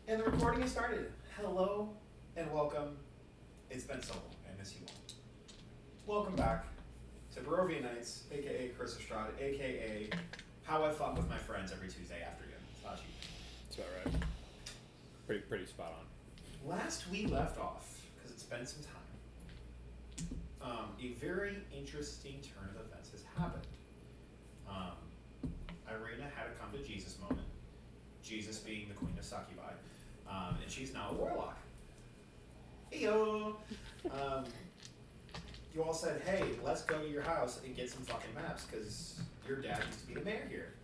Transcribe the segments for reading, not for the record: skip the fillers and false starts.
And the recording has started. Hello and welcome. It's been so long. I miss you all. Welcome back to Barovia Nights, aka Curse of Strahd, aka How I Fuck with My Friends every Tuesday afternoon. Sashi. That's about right. Pretty spot on. Last we left off, because it's been some time, a very interesting turn of events has happened. Irina had a come to Jesus moment. Jesus being the queen of Succubi. And she's now a warlock. Heyo! You all said, hey, let's go to your house and get some fucking maps, because your dad used to be the mayor here.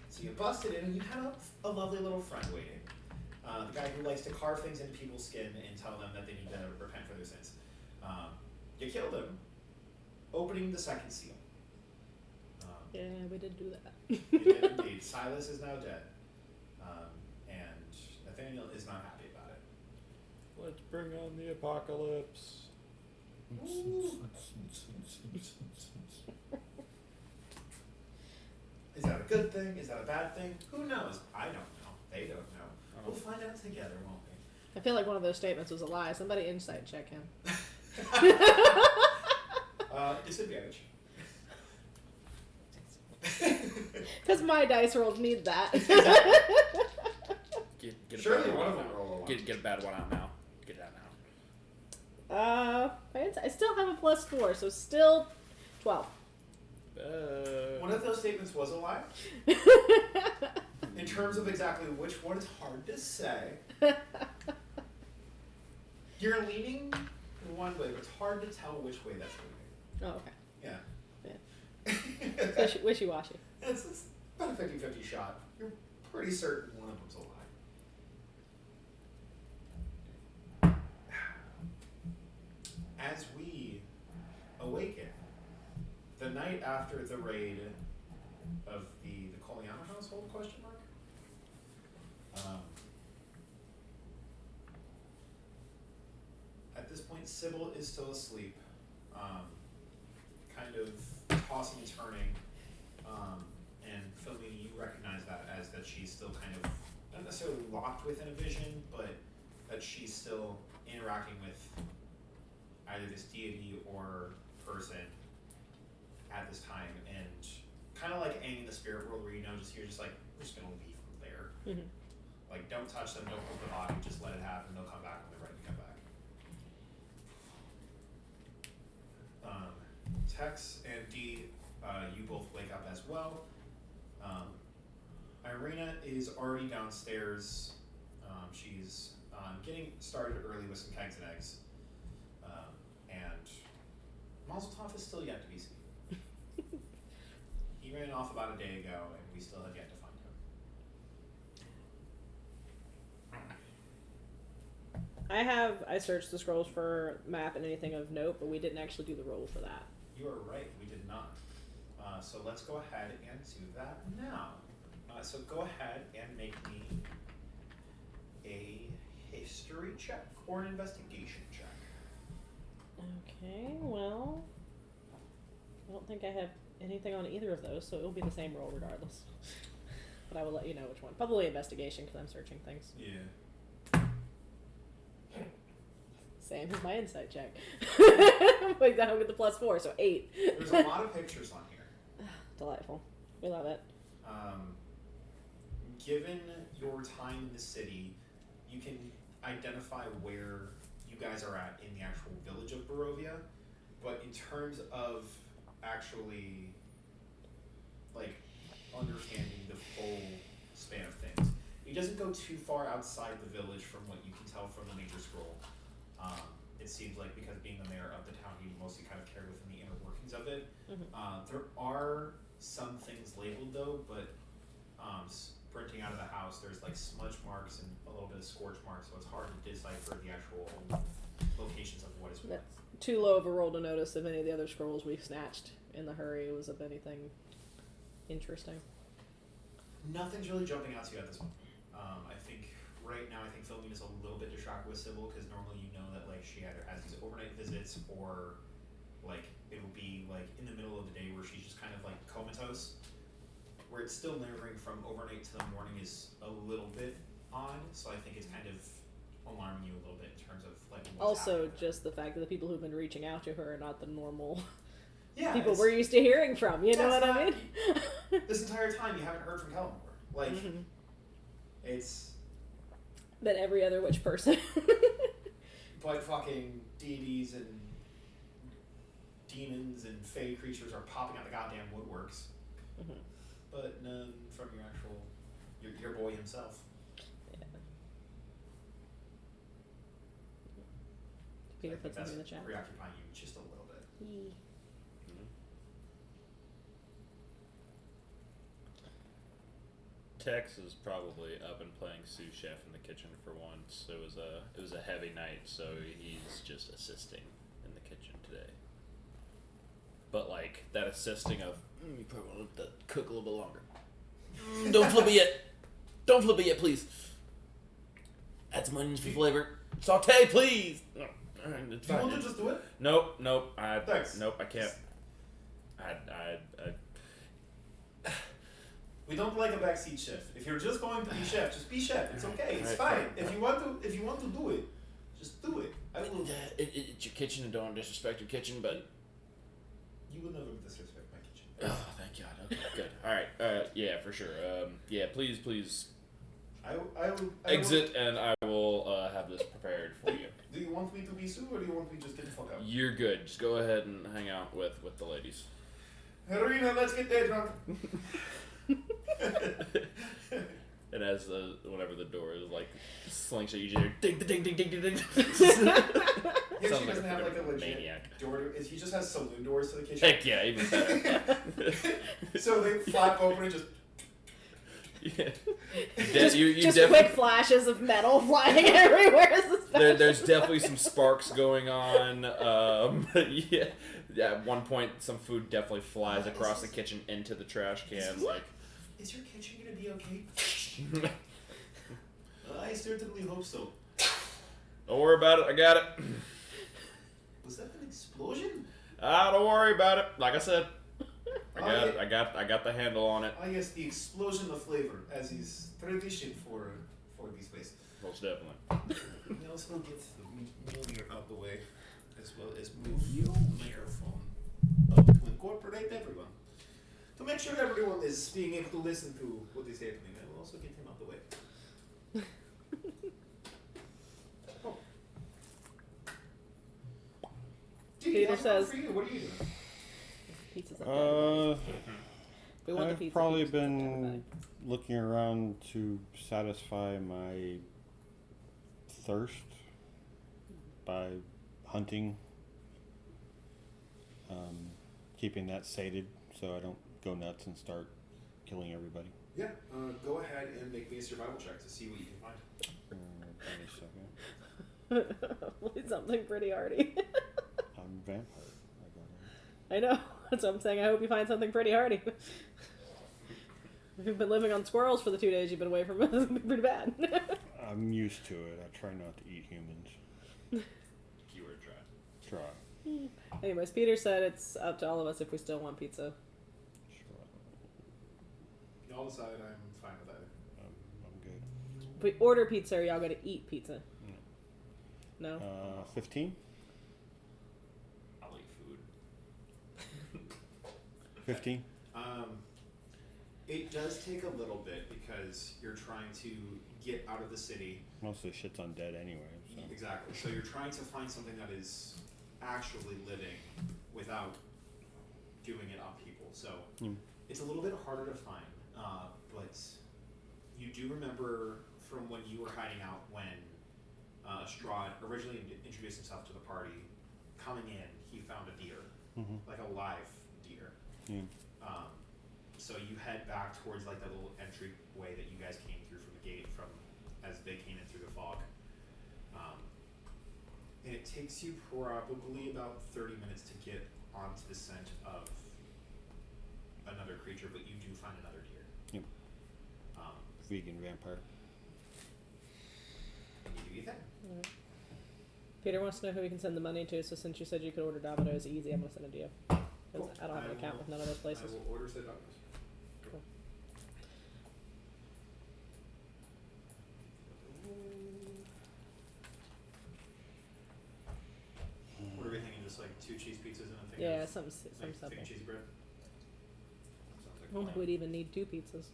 So you busted in, and you had a lovely little friend waiting. The guy who likes to carve things into people's skin and tell them that they need to repent for their sins. You killed him, opening the second seal. Yeah, we did do that. You did indeed. Silas is now dead. And Nathaniel is not happy about it. Let's bring on the apocalypse. Is that a good thing? Is that a bad thing? Who knows? I don't know. They don't know. We'll find out together, won't we? I feel like one of those statements was a lie. Somebody insight check him. Disadvantage. Because my dice rolls need that. Get Surely one of them roll a one. Get a bad one out now. Get it out now. I still have a +4, so still 12. One of those statements was a lie. In terms of exactly which one is hard to say. You're leaning one way, but it's hard to tell which way that's leaning. Oh, okay. Yeah. Wishy-washy. It's about a 50-50 shot. You're pretty certain one of them's a lie. As we awaken, the night after the raid of the Coliano household, question mark? At this point, Sibyl is still asleep, kind of tossing and turning, and Philomina, you recognize that as that she's still kind of, not necessarily locked within a vision, but that she's still interacting with either this deity or person at this time, and kind of like Aang in the spirit world, where you're just like, we're just gonna leave from there. Mm-hmm. Like, don't touch them, don't poke the body, just let it happen. They'll come back when they're ready to come back. Tex and Dee, you both wake up as well. Irina is already downstairs. She's getting started early with some kegs and eggs. And Mazeltov is still yet to be seen. He ran off about a day ago, and we still have yet to find him. I searched the scrolls for map and anything of note, but we didn't actually do the roll for that. You are right, we did not. So let's go ahead and do that now. So go ahead and make me a history check or an investigation check. Okay, well, I don't think I have anything on either of those, so it'll be the same roll regardless. But I will let you know which one. Probably investigation, because I'm searching things. Yeah. Same as my insight check. Like, I don't get the +4, so 8. There's a lot of pictures on here. Delightful. We love it. Given your time in the city, you can identify where you guys are at in the actual village of Barovia, but in terms of actually, like, understanding the full span of things, it doesn't go too far outside the village from what you can tell from the major scroll. It seems like, because being the mayor of the town, he mostly kind of cared within the inner workings of it. Mm-hmm. There are some things labeled though, but sprinting out of the house, there's like smudge marks and a little bit of scorch marks, so it's hard to decipher the actual locations of what is what. That's too low of a roll to notice if any of the other scrolls we snatched in the hurry was of anything interesting. Nothing's really jumping out to you at this moment. I think right now, Philomina's a little bit distracted with Sibyl, because normally you know that like she either has these overnight visits, or like it'll be like in the middle of the day where she's just kind of like comatose. Where it's still lingering from overnight to the morning is a little bit odd, so I think it's kind of alarming you a little bit in terms of like what's Also, happening with her. just the fact that the people who've been reaching out to her are not the normal Yeah, people it's- we're used to hearing from. You know Yeah, what it's I not- mean? This entire time you haven't heard from Kelmore. Like, Mhm. it's Than every other witch person. like fucking deities and demons and fey creatures are popping out the goddamn woodworks, Mhm. but none from your actual your boy himself. Yeah. So Peter I put think that's something in the chat. preoccupying you just a little bit. Yee. Tex is probably up and playing sous chef in the kitchen for once. It was a heavy night, so he's just assisting in the kitchen today. But like that assisting of you probably want to let that cook a little bit longer. Don't flip it yet. Don't flip it yet, please. Add some onions for flavor. Saute, please. No, all right, it's Do you fine. want to just do it? Nope. Thanks. Nope. I can't. We don't like a backseat chef. If you're just going to be chef, just be chef. It's okay. It's Alright, fine. If you want to do it, just do it. I will. It's your kitchen, and don't disrespect your kitchen, but. You will never disrespect my kitchen. Oh, thank God. Okay, good. All right. Yeah, for sure. Yeah, please I will exit, and I will have this prepared for you. Do you want me to be Sue or do you want me to just get the fuck out? You're good. Just go ahead and hang out with the ladies. Harina, let's get there drunk. And as whenever the door is like slinks at you, just ding ding ding ding ding ding. He actually Sounds doesn't have like a legit maniac. door. He just has saloon doors to the kitchen. Heck yeah, even better. So they flap open and just. Yeah. Just, you just defi- quick flashes of metal flying everywhere. there's definitely some sparks going on. Yeah. At one point, some food definitely flies across the kitchen into the trash can. Like, is your kitchen gonna be okay? I certainly hope so. don't worry about it. I got it. Was that an explosion? Don't worry about it. Like I said, I Oh, got it. yeah. I got the handle on it. I guess the explosion of flavor, as is tradition for these places. Most definitely. We also get the Mjolnir out the way, as well as move your microphone up to incorporate everyone. To make sure everyone is being able to listen to what is happening, I will also get him out the way. Oh. Gee, Peter how's it says- for you? What are you doing? Pizza's up there. We want the I've pizza. probably Pizza's up there, been looking around to satisfy my thirst by hunting, keeping that sated so I don't go nuts and start killing everybody. Yeah, go ahead and make me a survival check to see what you can find. Wait a second. Hopefully something pretty hardy. I'm a vampire. I know. That's what I'm saying. I hope you find something pretty hardy. If you've been living on squirrels for the 2 days you've been away from us, it's pretty bad. I'm used to it. I try not to eat humans. Keyword try. Try. Anyways, Peter said it's up to all of us if we still want pizza. Sure. Y'all decide, I'm fine with that. I'm good. If we order pizza, are y'all going to eat pizza? No? 15? I'll eat food. 15? It does take a little bit because you're trying to get out of the city. Most of the shit's undead anyway. So. Exactly. So you're trying to find something that is actually living without doing it on people. So it's a little bit harder to find. But you do remember from when you were hiding out when Strahd originally introduced himself to the party. Coming in, he found a deer, like a live deer. Yeah. So you head back towards like that little entryway that you guys came through from the gate from as they came in through the fog. And it takes you probably about 30 minutes to get onto the scent of another creature, but you do find another deer. Yep. Vegan vampire. And you do your thing. Alright. Peter wants to know who we can send the money to, so since you said you could order Domino's easy, I'm going to send it to you. 'Cause Cool. I don't have an account with none of those places. I will order said Domino's. Cool. Yeah, some Like simple. thick cheesy bread. Sounds like I don't think fun. we'd even need 2 pizzas.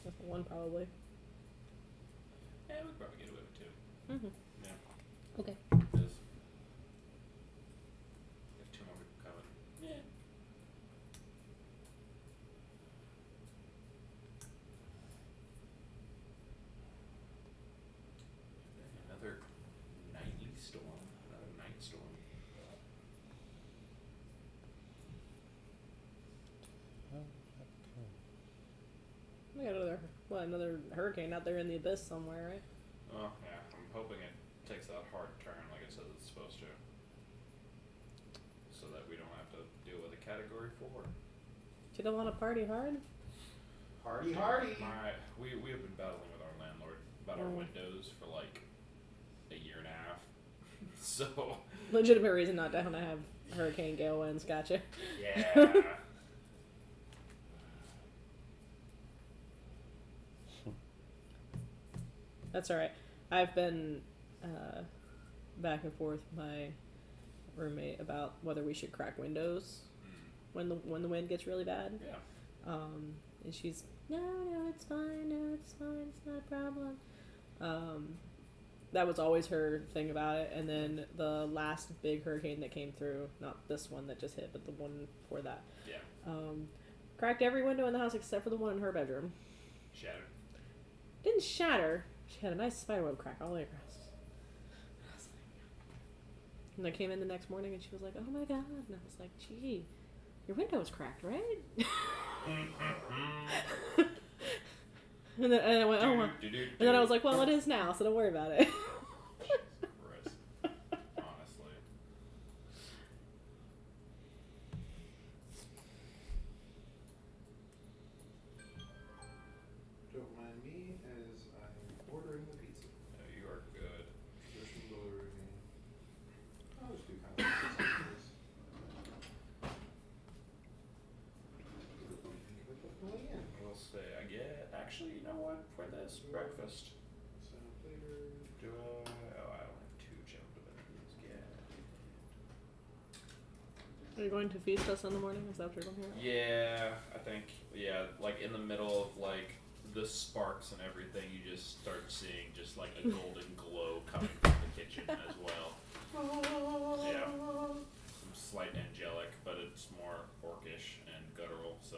Just one probably. Yeah, we could probably get away with 2. Mm-hmm. Yeah. Okay. Because if 2 more people coming. Yeah. Another nightly storm. Another night storm. We got another hurricane out there in the abyss somewhere, right? Oh, yeah. I'm hoping it takes that hard turn like it says it's supposed to. So that we don't have to deal with a category 4. You don't want to party hard? Hardy, hardy. We have been battling with our landlord about our windows for like a year and a half. So Legitimate reason not to have hurricane gale winds, gotcha. yeah. That's alright. I've been back and forth with my roommate about whether we should crack windows when the wind gets really bad. Yeah. And she's, no, it's fine, it's not a problem. That was always her thing about it. And then the last big hurricane that came through, not this one that just hit, but the one before that, Yeah. cracked every window in the house except for the one in her bedroom. Shattered. Didn't shatter. She had a nice spiderweb crack all the way across. I was like, and I came in the next morning and she was like, oh my god. And I was like, gee, your window was cracked, right? and then I went, oh, well. And then I was like, well, it is now, so don't worry about it. Christ. Honestly. Don't mind me as I'm ordering the pizza. No, you are good. Position delivery. I'll just do kind of this. We'll say, I get. Actually, you know what? For this breakfast, So later. do I? Oh, I don't have 2 chilled divinities yet. Are you going to feast us in the morning? Is that what you're going to hear? Yeah, I think. Yeah, like in the middle of like the sparks and everything, you just start seeing just like a golden glow coming from the kitchen as well. Yeah. Some slight angelic, but it's more orcish and guttural, so.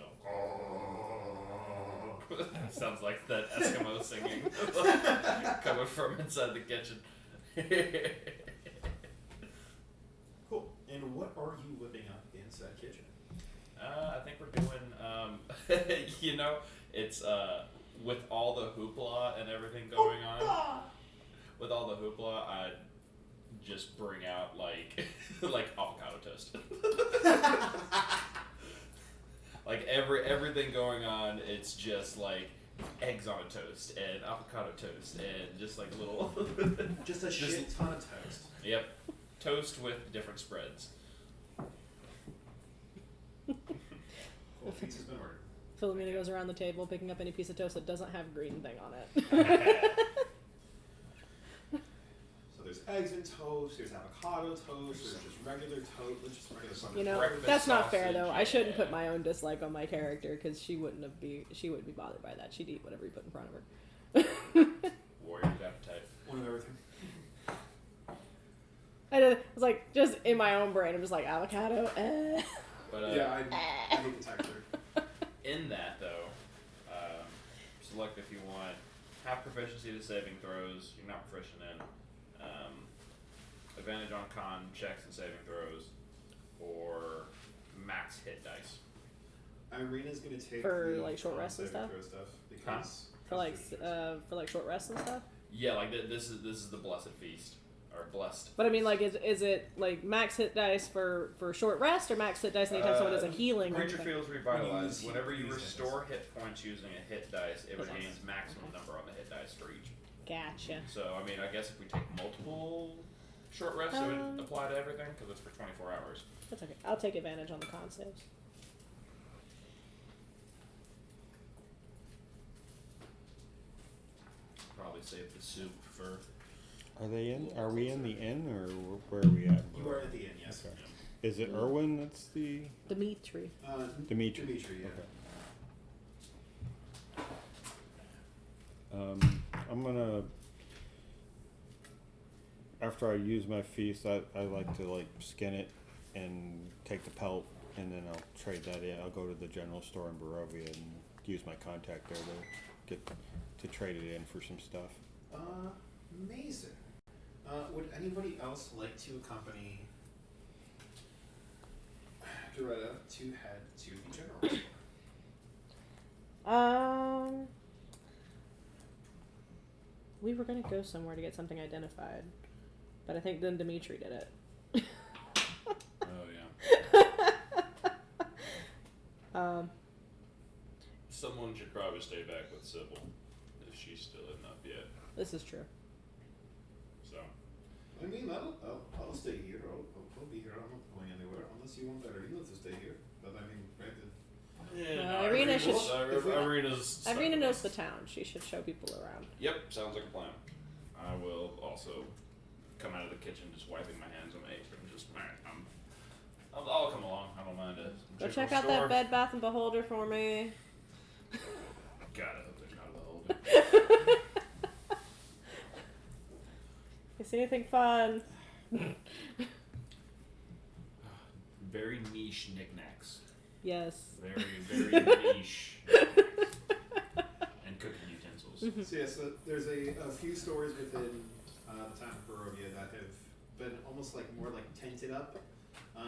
Sounds like that Eskimo singing coming from inside the kitchen. Cool. And what are you whipping up inside kitchen? I think we're doing, you know, it's with all the hoopla and everything going on. With all the hoopla, I'd just bring out like like avocado toast. Like everything going on, it's just like eggs on a toast and avocado toast and just like little Just a shit ton of toast. Yep. Toast with different spreads. Cool. Pizza's been ordered. Philomina goes around the table picking up any piece of toast that doesn't have green thing on it. So there's eggs and toast, there's avocado toast, there's just regular toast, just regular Sunday You know, Breakfast that's not fair sausage, though. I shouldn't yeah. put my own dislike on my character because she wouldn't be bothered by that. She'd eat whatever you put in front of her. Warrior's appetite. One of everything. It was like just in my own brain. I'm just like avocado. But Yeah, I hate the texture. in that though, select if you want half proficiency to saving throws you're not proficient in, advantage on con checks and saving throws, or max hit dice. Irena's gonna take For, the like, short rests and saving stuff? throw because for like short rests and stuff. Yeah, like this is the blessed feast or blessed. But I mean, like, is it like max hit dice for short rest or max hit dice anytime someone does a healing? Creature or feels revitalized. When you Whenever you use restore hit points using a hit dice, it Hit dice. regains maximum number on the hit dice for each. Gotcha. So, I mean, I guess if we take multiple short rests, it would apply to everything because it's for 24 hours. That's okay. I'll take advantage on the con saves. Probably save the soup for. Are they in? Are we in the inn, or where are we at? You are at the end, yes. Okay. Is it Erwin that's the... Dimitri. Dimitri. Dimitri, yeah. Okay. I'm gonna... After I use my feast, I like to like skin it and take the pelt, and then I'll trade that in. I'll go to the general store in Barovia and use my contact there to trade it in for some stuff. Amazing. Would anybody else like to accompany Doretta to head to the general store? We were gonna go somewhere to get something identified, but I think then Dimitri did it. Oh yeah. Someone should probably stay back with Sibyl if she's still isn't up yet. This is true. So. I mean, I'll stay here. I'll be here. I'm not going anywhere unless you want Irina to stay here. But I mean, granted. Yeah, Irina should. Irina knows the town. She should show people around. Yep, sounds like a plan. I will also come out of the kitchen just wiping my hands on my apron. Just alright, I'll come along. I don't mind it. Go check out that Bed Bath and Beholder for me. God, I hope there's not a beholder. You see anything fun? Very niche knickknacks. Yes. Very, very niche. And cooking utensils. Mm-hmm. So yeah, so there's a few stores within the town of Barovia that have been almost like more like tented up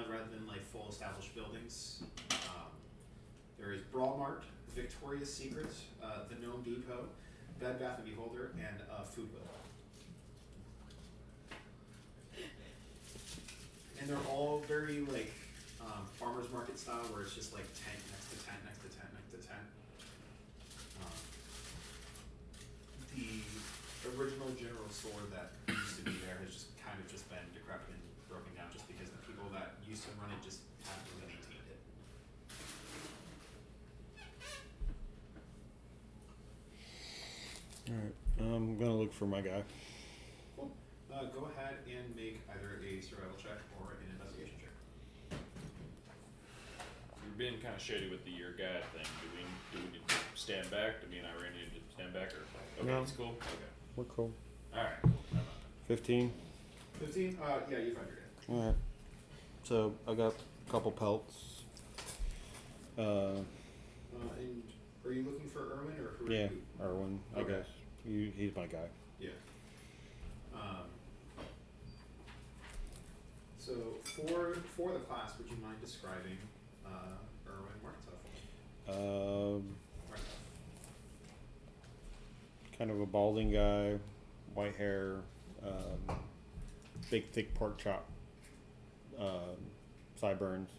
rather than like full established buildings. There is Brawl Mart, Victoria's Secret, the Gnome Depot, Bed Bath and Beholder, and Foodwill. And they're all very like farmers market style, where it's just like tent next to tent next to tent next to tent. The original general store that used to be there has just kind of just been decrepit and broken down, just because the people that used to run it just haven't really maintained it. Alright, I'm gonna look for my guy. Cool. Go ahead and make either a survival check or an investigation check. You're being kind of shady with the your guy thing. Do we need to stand back? Do me and Irene need to stand back, or okay, No. it's cool. Okay. We're cool. All right. Cool. Never mind. 15. 15? Yeah, you find your guy. Alright. So I got a couple pelts. And are you looking for Erwin, or who are Yeah, you? Erwin, I Okay. guess. He's my guy. Yeah. So for the class, would you mind describing Erwin Mazeltov? Mazeltov. Kind of a balding guy, white hair, big thick pork chop, sideburns.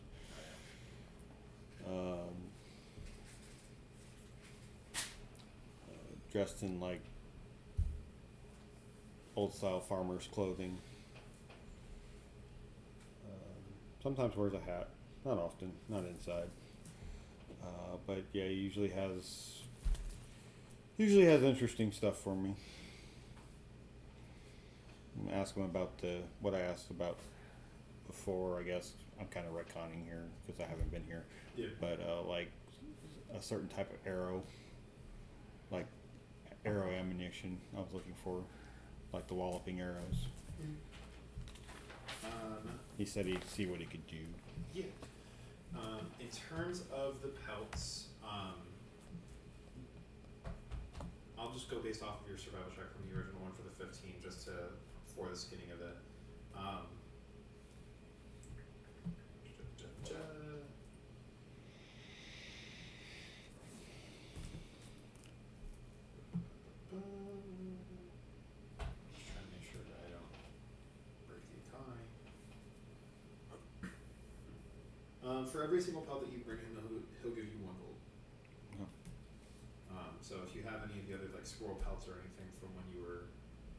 Dressed in like old style farmer's clothing. Sometimes wears a hat, not often, not inside. But yeah, he usually has interesting stuff for me. Ask him about what I asked about before. I guess I'm kind of retconning here because I haven't been here. Yeah. But like a certain type of arrow, like arrow ammunition I was looking for, like the walloping arrows. He said he'd see what he could do. Yeah. In terms of the pelts, I'll just go based off of your survival check from the original one for the 15, just for the skinning of it. Just trying to make sure that I don't break the tie. For every single pelt that you bring in, he'll give you 1 gold. Oh. So if you have any of the other like squirrel pelts or anything from when you were,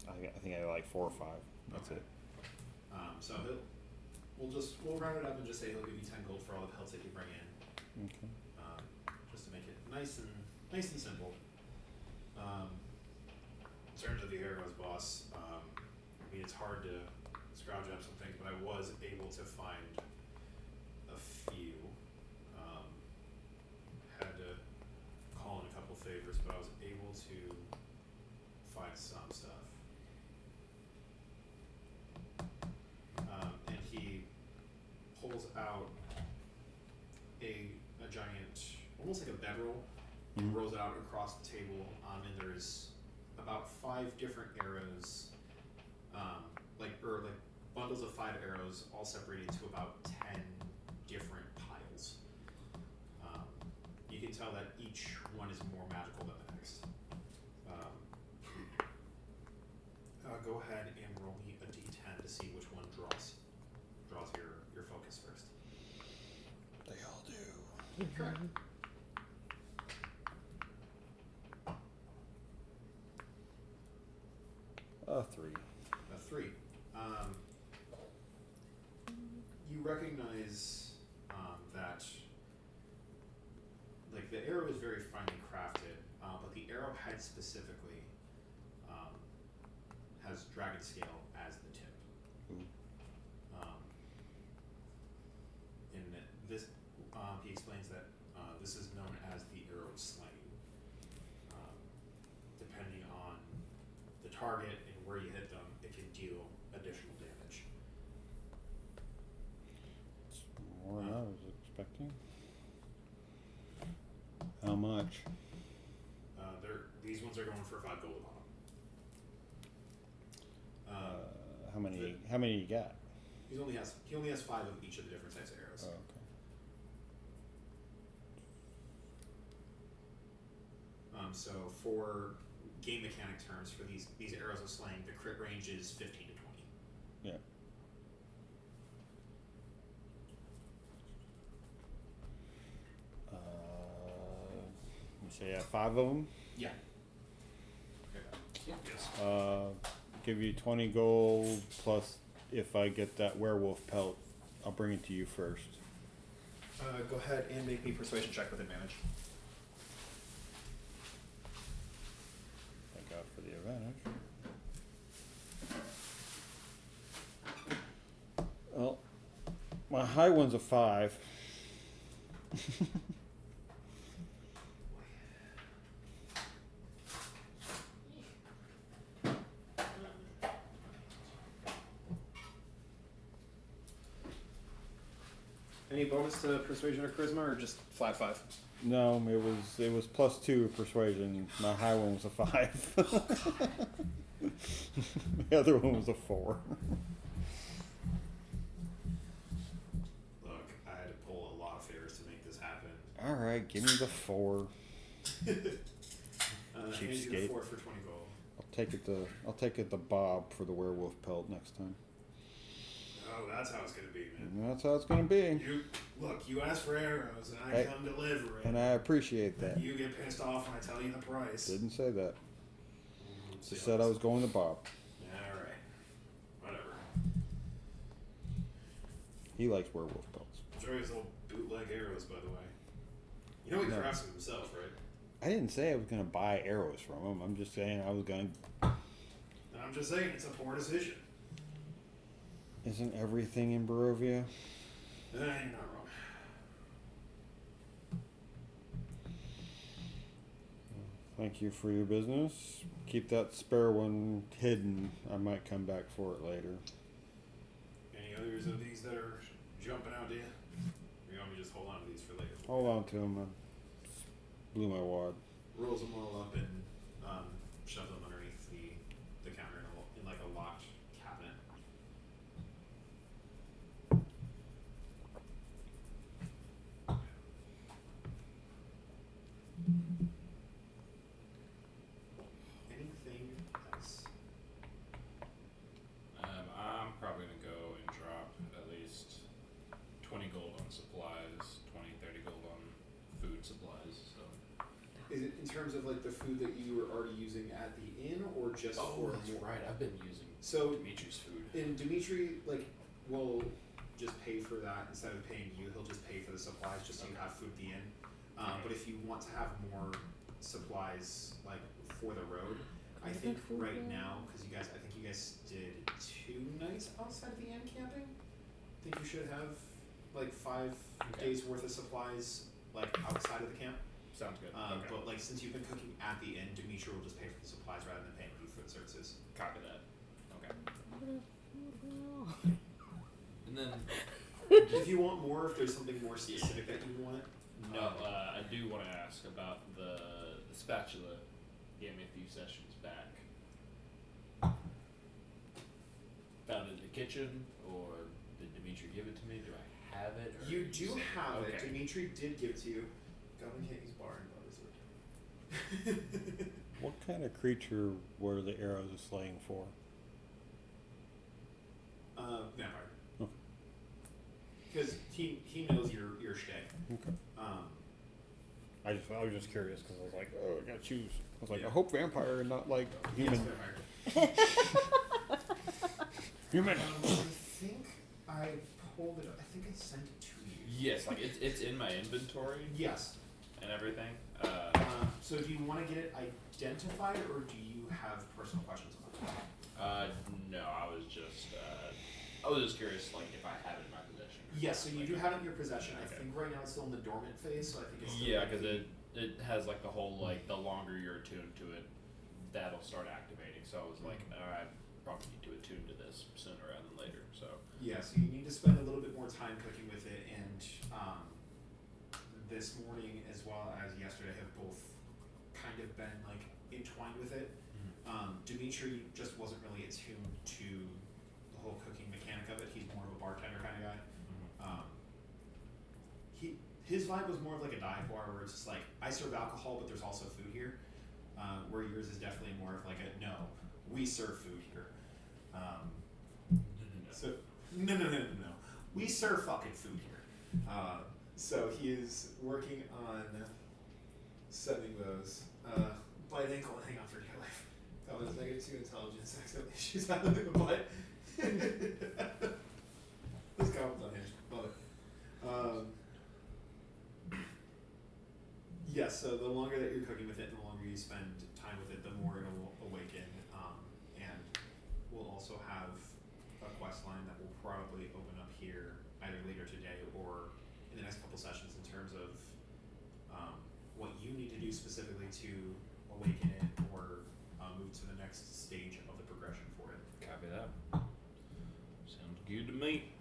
I think I like 4 or 5. That's Okay. it. so we'll round it up and just say he'll give you 10 gold for all the pelts that you bring in, Okay. just to make it nice and simple. In terms of the arrows, boss, I mean it's hard to scrounge up some things, but I was able to find a few. Had to call in a couple favors, but I was able to find some stuff. And he pulls out a giant, almost like a bedroll. He rolls it out across the table, and there's about 5 different arrows, like bundles of 5 arrows, all separated to about 10 different piles. You can tell that each one is more magical than the next. Go ahead and roll me a d10 to see which one draws your focus first. They all do. Correct. 3. A 3. You recognize that, like, the arrow is very finely crafted, but the arrowhead specifically has dragon scale as the tip. Ooh. In this, he explains that this is known as the arrow slaying. Depending on the target and where you hit them, it can deal additional damage. It's more than I was expecting. How much? These ones are going for 5 gold on them. How many you got? He only has 5 of each of the different types of arrows. Oh, okay. So for game mechanic terms, for these arrows of slaying, the crit range is 15 to 20. Yeah. You say you have 5 of them? Yeah. Yes. Give you 20 gold plus if I get that werewolf pelt, I'll bring it to you first. Go ahead and make me persuasion check with advantage. Thank God for the advantage. Well, my high one's a 5. Any bonus to persuasion or charisma, or just flat 5? No, it was plus 2 persuasion. My high one was a 5. The other one was a 4. Look, I had to pull a lot of favors to make this happen. All right, give me the 4. Cheapskate. 4 for 20 gold. I'll take it to Bob for the werewolf pelt next time. Oh, that's how it's gonna be, man. And that's how it's gonna be. You asked for arrows, and I come deliver it. And I appreciate that. You get pissed off when I tell you the price. Didn't say that. Just said I was going to Bob. Alright. Whatever. He likes werewolf pelts. Enjoy his little bootleg arrows, by the way. You know he crafts them himself, right? I didn't say I was going to buy arrows from him. I'm just saying I was going to... And I'm just saying, it's a poor decision. Isn't everything in Barovia? You're not wrong. Thank you for your business. Keep that spare one hidden. I might come back for it later. Any others of these that are jumping out to you? Or you want me to just hold on to these for later? Hold on to them. I blew my wad. Rolls them all up and shoves them underneath the counter in like a locked cabinet. Anything else? I'm probably gonna go and drop at least 20 gold on supplies, 20, 30 gold on food supplies. So. Is it in terms of like the food that you were already using at the inn, or just for that's more? right. I've been using Dimitri's food. And Dimitri, like, will just pay for that instead of paying you. He'll just pay for the supplies just so you have food at the inn. But if you want to have more supplies, like, for the road, I think right now, because I think you guys did 2 nights outside of the inn camping, I think you should have like 5 days worth of supplies, like outside of the camp. Sounds good. But like since you've been cooking at the inn, Dimitri will just pay for the supplies rather than paying you for the services. Copy that. Okay. And then, If you want more, if there's something more specific that you want, I do want to ask about the spatula. Gave me a few sessions back. Found it in the kitchen, or did Dimitri give it to me? Do I have it? Or you do have it. Okay. Dimitri did give it to you. Goblin can't use bar and butters. What kind of creature were the arrows slaying for? Vampire. Okay. Because he knows your shtick. Okay. I was just curious because I was like, oh, I gotta choose. I was like, Yeah. I hope vampire and not like Yes, human. vampire. Human. I think I pulled it up. I think I sent it to you. Yes, like it's in my inventory Yes. and everything. So do you want to get it identified, or do you have personal questions about it? No, I was just curious, like if I have it in my possession. Yes, so you Like, do have it in your possession. Okay. I think right now it's still in the dormant phase, so I think it's still Yeah, because it has like the whole like the longer you're attuned to it, that'll start activating. So I was like, I probably need to attune to this sooner rather than later. So Yeah, so you need to spend a little bit more time cooking with it, and this morning as well as yesterday have both kind of been like entwined with it. Dimitri just wasn't really attuned to the whole cooking mechanic of it. He's more of a bartender kind of guy. His vibe was more of like a dive bar where it's just like, I serve alcohol, but there's also food here. Where yours is definitely more of like a, no, we serve food here. So no. We serve fucking food here. So he is working on sending those. Bite ankle, hang on for dear life. That was -2 intelligence, accident issues happening in the butt. This goblin's unhinged. Love it. Yes, so the longer that you're cooking with it, the longer you spend time with it, the more it'll awaken. And we'll also have a quest line that will probably open up here either later today or in the next couple sessions in terms of what you need to do specifically to awaken it or move to the next stage of the progression for it. copy that. Sounds good to me.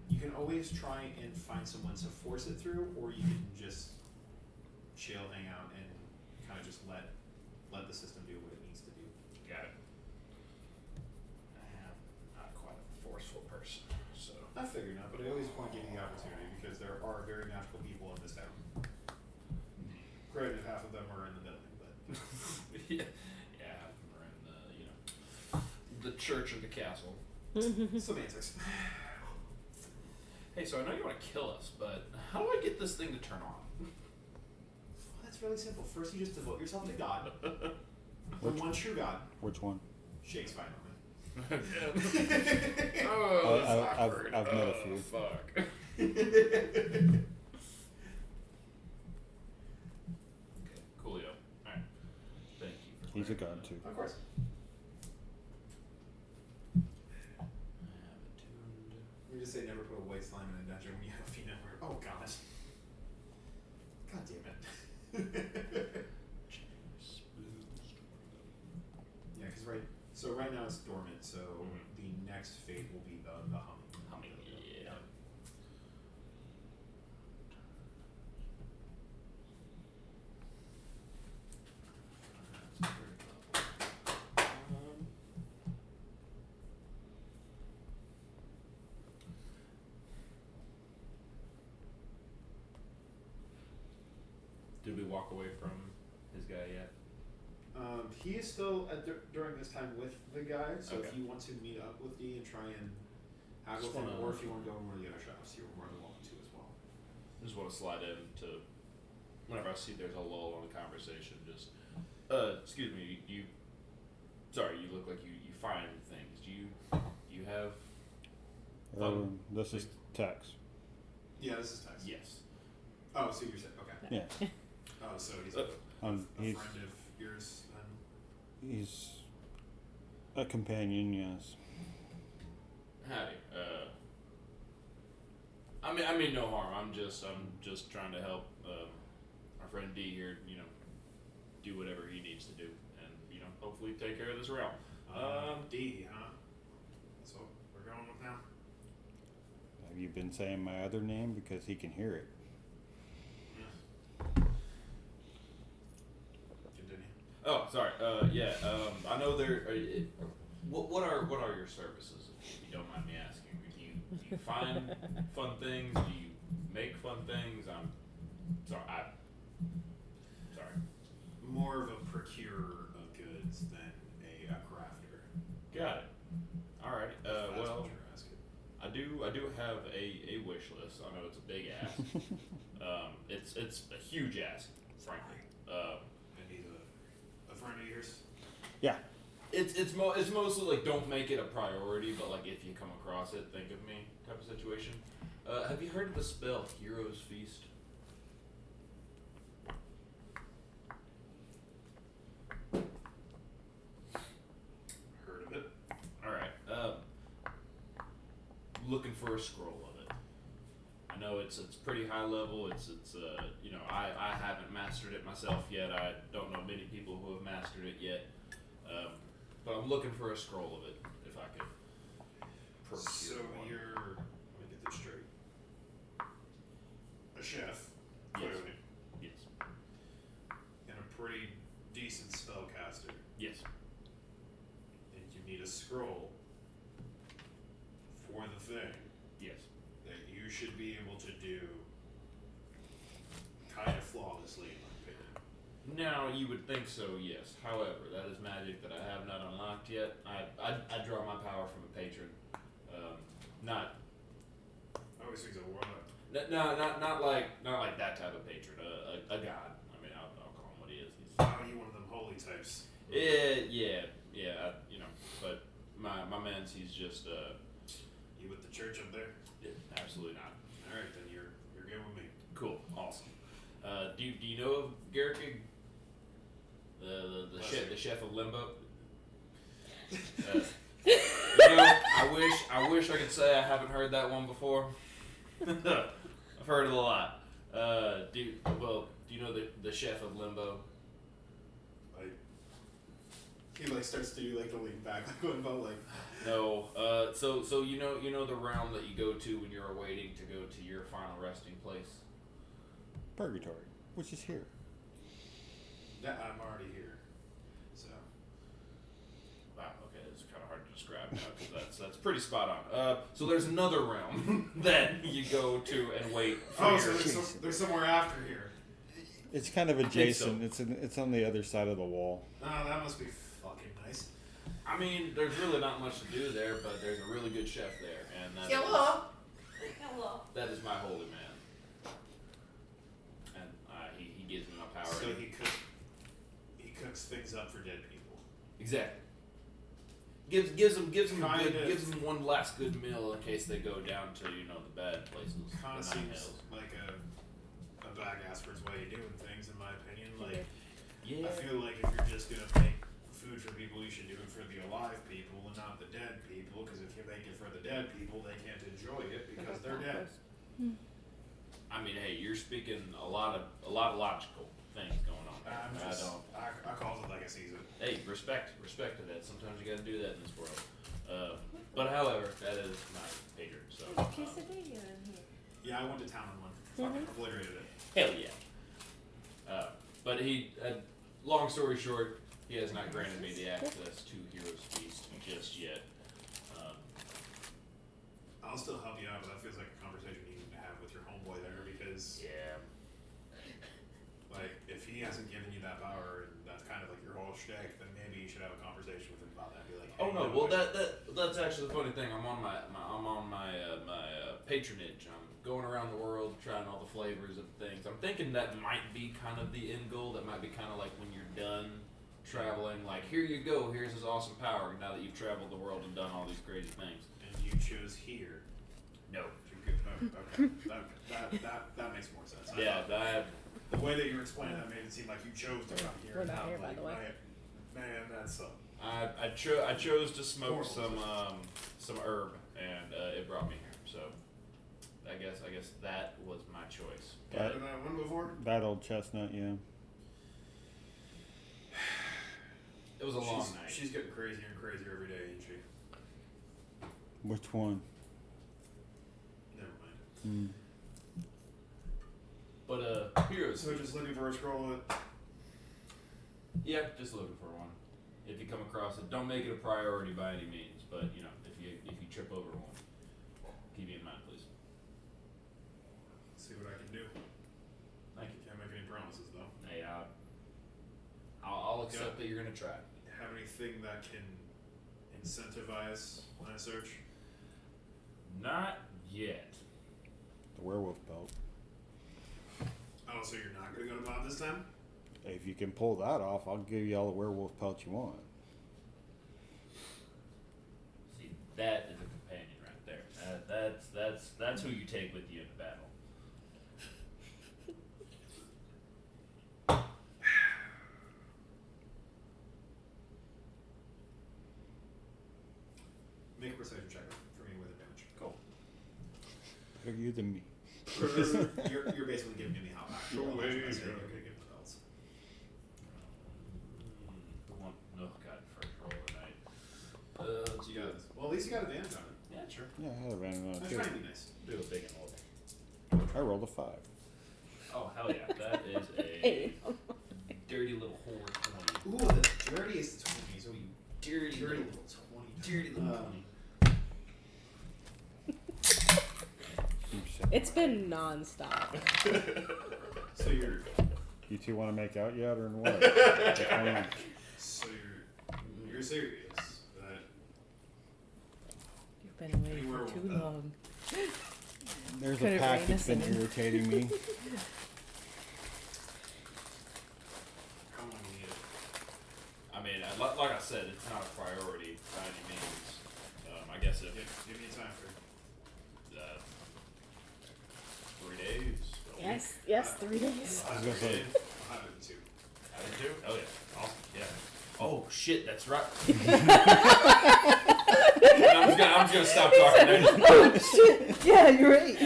You can always try and find someone to force it through, or you can just chill, hang out, and kind of just let the system do what it needs to do. Got it. I am not quite a forceful person, so. I figured not, but I always want to give you the opportunity because there are very magical people in this town. Granted, half of them are in the building, but yeah, we're in the church or the castle. semantics. Hey, so I know you want to kill us, but how do I get this thing to turn on? Well, that's really simple. First, you just devote yourself to God. The one true God. Which one? Shakes fine Oh, that's awkward. I've met a few. Fuck. on Okay, coolio. Alright. Thank you for He's a clarifying god too. Of course. I have attuned. We just say never put a white slime in a dungeon when you have a female word. Oh god. God damn it. Yeah, because right now it's dormant, so the next phase will be the humming. Humming, yeah. Did we walk away from his guy yet? He is still during this time with the guy, so Okay. if you want to meet up with D and try and haggle Just with him, wanna- or if you want to go in one of the other shops, you're more than welcome to as well. I just want to slide in to whenever I see there's a lull in the conversation. Just, excuse me, you look like you find things. Do you have? This is Tex. Yeah, this is Tex. Yes. Oh, so you're saying okay. Yeah. Oh, so he's Uh, a He's friend of yours then? he's a companion, yes. Howdy. I mean no harm. I'm just trying to help our friend D here. You know, do whatever he needs to do, and you know, hopefully take care of this realm. D, huh? That's what we're going with now. Have you been saying my other name because he can hear it? Continue. Oh, sorry. Yeah. I know there. What are your services? If you don't mind me asking, do you find fun things? Do you make fun things? I'm sorry. Sorry. More of a procurer of goods than a crafter. Got it. All right. That's Well, what you're asking. I do have a wish list. I know it's a big ask. It's a huge ask, frankly. And he's a friend of yours. Yeah. It's mostly like don't make it a priority, but like if you come across it, think of me type of situation. Have you heard of the spell Hero's Feast? Heard of it. All right. Looking for a scroll of it. I know it's pretty high level. It's you know, I haven't mastered it myself yet. I don't know many people who have mastered it yet. But I'm looking for a scroll of it if I could procure So one. you're, let me get this straight. A chef, Yes. clearly, Yes. and a pretty decent spellcaster, Yes. and you need a scroll for the thing Yes. that you should be able to do kind of flawlessly, in my opinion. Now you would think so, yes. However, that is magic that I have not unlocked yet. I draw my power from a patron, not Always things that world. not like that type of patron, a god. I mean, I'll call him what he is. He's How are you one of them holy types? yeah. You know, but my man's he's just You with the church up there? absolutely not. All right, then you're good with me. Cool, awesome. Do you know of Garrick? The chef of Limbo. You know, I wish I could say I haven't heard that one before. I've heard it a lot. Do you know the chef of Limbo? Like, he like starts to do like the lean back, like going about like. No. So you know the realm that you go to when you're awaiting to go to your final resting place. Purgatory, which is here. Yeah, I'm already here. So. Wow. Okay, it's kind of hard to describe now because that's pretty spot on. So there's another realm that you go to and wait for Oh, your. so there's somewhere after here. It's kind of think so. adjacent. It's on the other side of the wall. Oh, that must be fucking nice. I mean, there's really not much to do there, but there's a really good chef there, and that is my holy man. And he gives me my power. So he cooks things up for dead people. Exactly. Gives them Kind of. gives them one last good meal in case they go down to the bad places. Kind of the Nine seems Hills. like a backasper's way of doing things, in my opinion. Like, Yeah. I feel like if you're just gonna make food for people, you should do it for the alive people and not the dead people. Because if you make it for the dead people, they can't enjoy it because they're dead. I mean, hey, you're speaking a lot of logical things going on. I'm I just, don't. I call it like I sees it. Hey, respect to that. Sometimes you got to do that in this world. But however, that is my patron. So. There's a quesadilla in here. Yeah, I went to town on one. Fucking obliterated it. Hell yeah. But long story short, he has not granted me the access to Hero's Feast just yet. I'll still help you out, but that feels like a conversation you need to have with your homeboy there because, Yeah. like, if he hasn't given you that power and that's kind of like your whole shtick, then maybe you should have a conversation with him about that. Be like, hey, Oh no, you know well what? that's actually the funny thing. I'm on my patronage. I'm going around the world trying all the flavors of things. I'm thinking that might be kind of the end goal. That might be kind of like when you're done traveling. Like, here you go. Here's his awesome power. Now that you've traveled the world and done all these crazy things. And you chose here. No. Okay, that makes more sense. Yeah, The way that you were explaining that made it seem like you chose to come here. We're and not I'm here, by like, the way. Man, that's I chose to smoke Horrible. some herb, and it brought me here. So I guess that was my choice. Better than that one before? That old chestnut, yeah. It was a long night. She's getting crazier and crazier every day, ain't she? Which one? Never mind. But heroes. So just looking for a scroll of it. Yeah, just looking for one. If you come across it, don't make it a priority by any means. But if you trip over one, keep it in mind, please. See what I can do. Thank you. Can't make any promises though. Hey, I'll accept that you're gonna try. Have anything that can incentivize my search? Not yet. The werewolf belt. Oh, so you're not gonna go to Bob this time? If you can pull that off, I'll give you all the werewolf pelts you want. See, that is a companion right there. That's who you take with you into battle. Make a perception check for me with advantage. Cool. Better you than me. You're basically giving me how actually you're gonna give the belts. The one, oh god, first roll of the night. You got this. Well, at least you got advantage on it. Yeah, sure. Yeah, I had a advantage on I'm it trying to too. be nice. Do a big and old. I rolled a 5. Oh hell yeah, that is a dirty little whore 20. Ooh, the dirtiest 20s. Oh, you Dirty little 20. dirty little 20. It's been non-stop. So you're You two want to make out yet or what? so you're serious that You've been away Anywhere for too with that. long. There's Couldn't a pack rein that's us been in. irritating me. how long you need it? I mean, like I said, it's not a priority by any means. I guess if Give me a time frame. 3 days. a week. Yes, 3 days. I was gonna say- I'll have it in 2. Have it too? Oh yeah, awesome. Yeah. Oh shit, that's right. I'm just gonna stop talking. There. Oh shit! Yeah, you're right.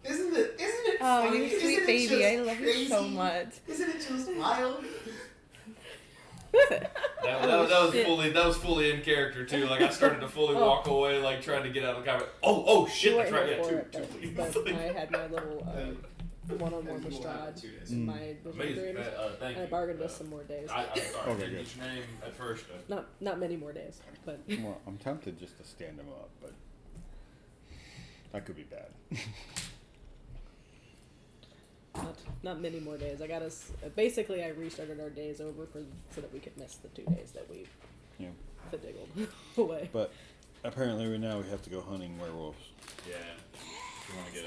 Isn't it Oh, funny? you Isn't sweet it baby, just I love you so crazy? much. Isn't it just wild? That was fully in character too. Like I started to fully walk away, like trying to get out of the comment. Oh shit, You that's weren't right. here Yeah, for two, it, please. but I had my little one-on-one And with we'll have it in Strahd. 2 days. My vision Amazing. dreams. Thank And I you. bargained us some more days. I'm sorry. Okay, I didn't good. get your name at first. Not many more days, but Well, I'm tempted just to stand him up, but that could be bad. not many more days. I got us. Basically, I restarted our days over so that we could miss the 2 days that we Yeah. finaggled away. But apparently right now we have to go hunting werewolves. Yeah. If you want to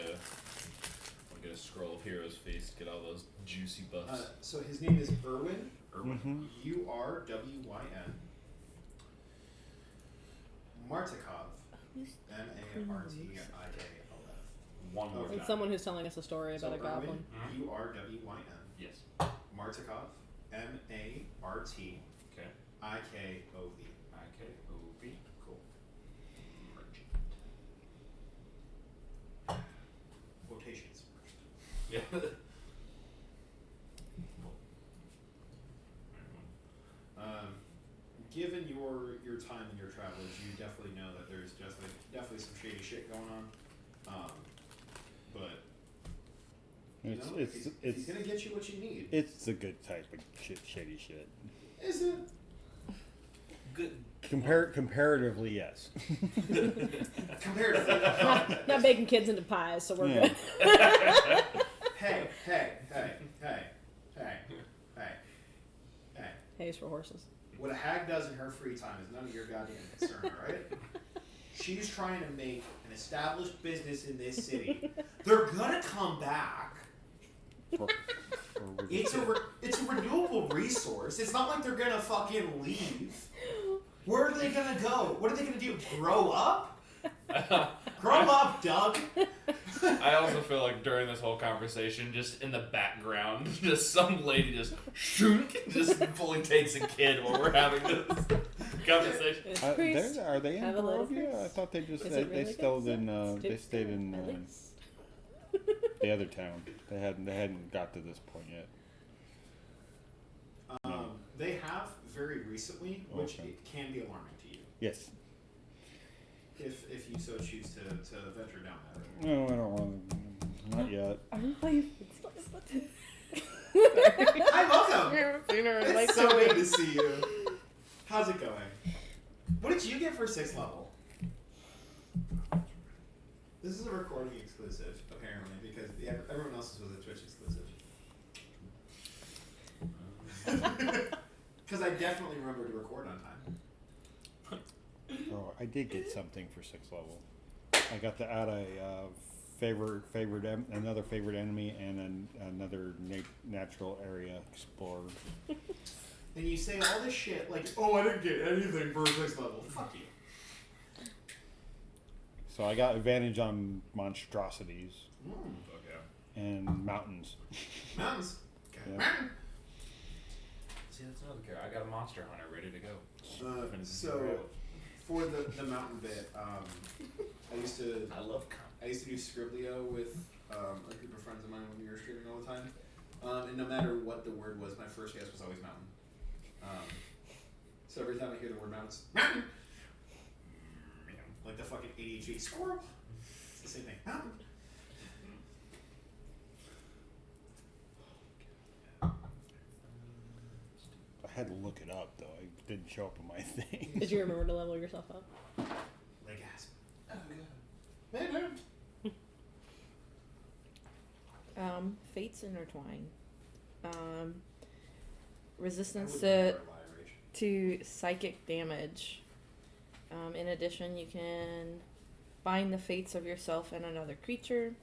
get a scroll of Heroes Feast, get all those juicy buffs. So his name is Erwin. Mhm. Urwyn. Martikov. Martikov. One more It's time. someone who's telling us a story about a goblin. Urwyn. Yes. Martikov. Martikov. Okay. IKOV. IKOV. Cool. Merchant. Quotations first. Yeah. Given your time and your travels, you definitely know that there's definitely some shady shit going on. But you know, if he's gonna get you what you need. It's a good type of shady shit. Is it? Good. Comparatively, yes. Comparatively. Not baking kids into pies, so we're Yeah. good. Hey. Hayes for horses. What a hag does in her free time is none of your goddamn concern, alright? She's trying to make an established business in this city. They're gonna come back. It's a renewable resource. It's not like they're gonna fucking leave. Where are they gonna go? What are they gonna do? Grow up? Grow up, Doug. I also feel like during this whole conversation, just in the background, just some lady just fully takes a kid while we're having this. Conversation. It's priest. Are they in Have a little Barovia? I priest. thought they just Is they, it really good stayed in sex? they It's stayed good, in at least. the other town. They hadn't got to this point yet. They have very recently, which Okay. it can be alarming to you Yes. if you so choose to venture down that road. No, I don't want to. Not yet. Hi, welcome. haven't seen her in like It's so 2 good to weeks. see you. How's it going? What did you get for 6th level? This is a recording exclusive, apparently, because everyone else's was a Twitch exclusive. Because I definitely remember to record on time. Oh, I did get something for 6th level. I got to add a another favorite enemy and another natural area explorer. And you say all this shit like, oh, I didn't get anything for 6th level. Fuck you. So I got advantage on monstrosities Okay. and mountains. Mountains. Okay. Yeah. Mountain. See, that's another character. I got a monster hunter ready to go. So for the mountain bit, I used to I love do Scriblio with a group of friends of mine when we were streaming all the time. And no matter what the word was, my first guess was always mountain. So every time I hear the word mountains, mountain, like the fucking ADHD squirrel, it's the same thing. Mountain. I had to look it up though. It didn't show up on my thing. Did you remember to level yourself up? Like gasp. Oh god. Man, Fates intertwine. I Resistance would to never lie, Rach. psychic damage. In addition, you can bind the fates of yourself and another creature.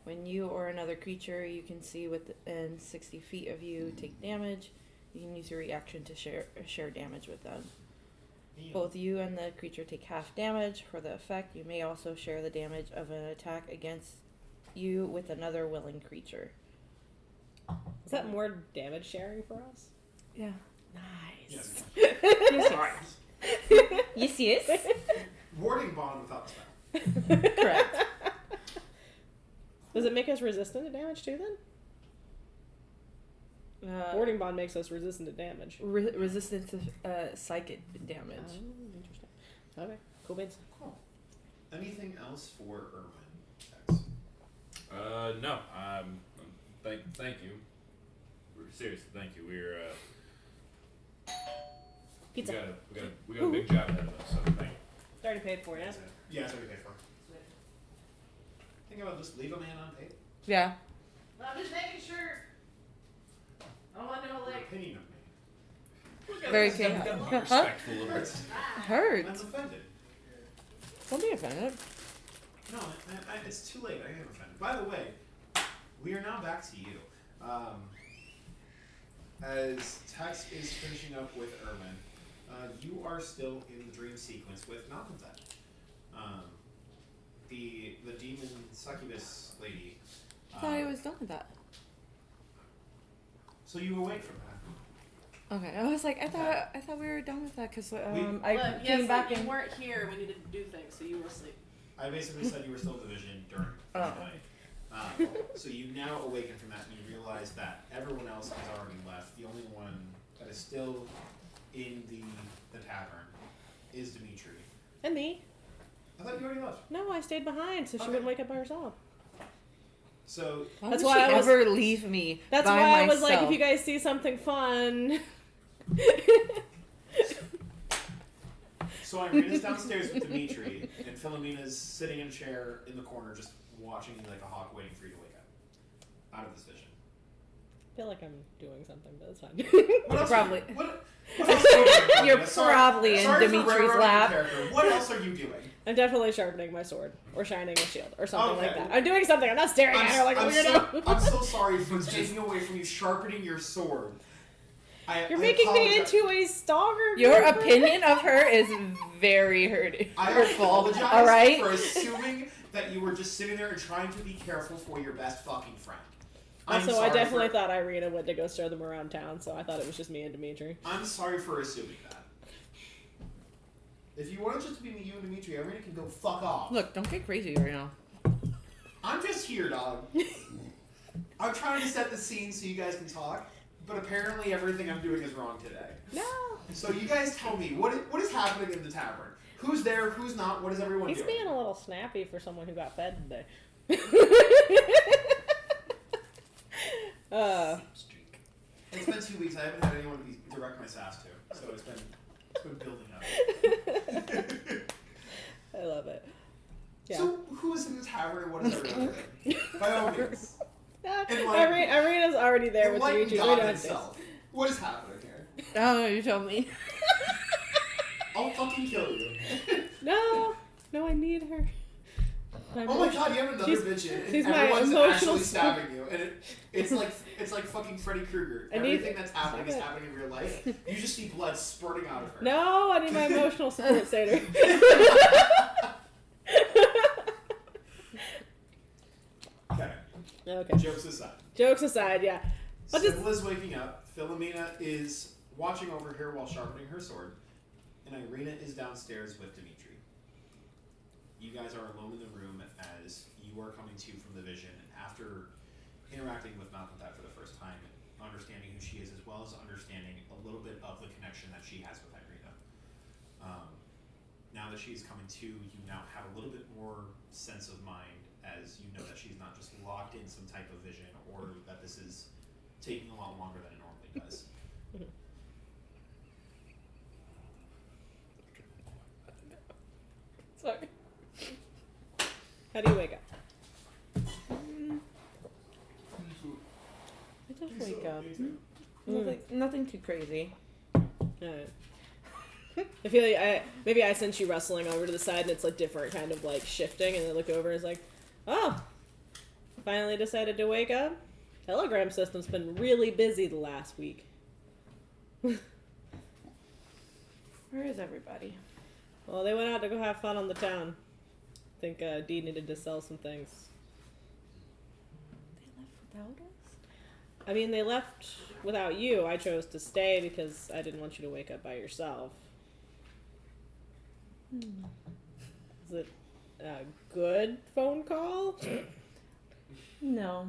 When you or another creature you can see within 60 feet of you take damage, you can use your reaction to share damage with them. Yeah. Both you and the creature take half damage for the effect. You may also share the damage of an attack against you with another willing creature. Is that more damage sharing for us? Yeah. Yes. Yes, yes. Warding bond without the spell. Correct. Does it make us resistant to damage too then? Warding bond makes us resistant to damage. Resistant to psychic damage. Oh, interesting. Okay, cool beans. Cool. Anything else for Erwin? Tex? No. Thank you. Seriously, thank you. We're Pizza. we got a big job ahead of us. So thank you. It's already paid for, yeah? Yeah, that's what we paid for. Think about just leave a man unpaid. Yeah. I'm just making sure. I don't want no Your lick. opinion of me. Very Gotta chaotic. be respectful of it. Hurts. Hurt. I'm offended. Don't be offended. No, it's too late. I am offended. By the way, we are now back to you. As Tex is finishing up with Erwin, you are still in the dream sequence with Malcolm's the demon succubus lady. I thought I was done with that. So you awake from that. Okay, I was like, I thought we were done with that because I Look, came yes, back you and weren't here when you didn't do things, so you were asleep. I basically said you were still division during the Oh. night. So you now awaken from that and you realize that everyone else has already left. The only one that is still in the tavern is Dimitri. And me. I thought you already left. No, I stayed behind so she Okay. wouldn't wake up by herself. So why That's would why she I was- ever leave me? That's by why I was like, myself? if you guys see something fun. So Irina's downstairs with Dimitri, and Philomina's sitting in a chair in the corner, just watching you like a hawk, waiting for you to wake up out of this vision. I feel like I'm doing something, but it's fine. What else Probably. What else are you doing? You're Sorry- probably in sorry for Dimitri's railroading lap. your character. What else are you doing? I'm definitely sharpening my sword or shining a shield or something like Okay. that. I'm doing something. I'm not staring at her like a weirdo. I'm so sorry for taking away from you sharpening your sword. You're making me apologize. into a stalker. Your girlfriend. opinion of her is very I hurtful. apologize All right. for assuming that you were just sitting there and trying to be careful for your best fucking friend. I'm Also, I sorry definitely for- thought Irina went to go stir them around town, so I thought it was just me and Dimitri. I'm sorry for assuming that. If you want it just to be you and Dimitri, Irina can go fuck off. Look, don't get crazy right now. I'm just here, dog. I'm trying to set the scene so you guys can talk, but apparently everything I'm doing is wrong today. No. So you guys tell me, what is happening in the tavern? Who's there? Who's not? What is everyone He's doing? being a little snappy for someone who got fed today. It's been 2 weeks. I haven't had anyone to direct my sass to, so it's been building up. I love it. Yeah. So who is in the tavern and what is everyone doing? By all means. Irina's already there with Enlighten Dimitri. God himself. What is happening here? Oh, you tell me. I'll fucking kill you. No, I need her. Oh my god, you have another bitch in, she's and my everyone's emotional actually stabbing you, and it's like Freddy Krueger. Everything that's happening is happening in real life. You just see blood spurting out of her. No, I need my emotional support Seder. Okay. Jokes aside, yeah. Sibyl is waking up. Philomina is watching over here while sharpening her sword, and Irina is downstairs with Dimitri. You guys are alone in the room as you are coming to from the vision after interacting with Mazeltov for the first time, understanding who she is, as well as understanding a little bit of the connection that she has with Irina. Now that she's coming to, you now have a little bit more sense of mind, as you know that she's not just locked in some type of vision, or that this is taking a lot longer than it normally does. Sorry. How do you wake up? I just wake up. Nothing too crazy. Alright. I feel like maybe I sense you rustling over to the side and it's like different kind of like shifting, and I look over and it's like, oh, finally decided to wake up? Telegram system's been really busy the last week. Where is everybody? Well, they went out to go have fun on the town. I think Dee needed to sell some things. They left without us? I mean, they left without you. I chose to stay because I didn't want you to wake up by yourself. Is it a good phone call? No.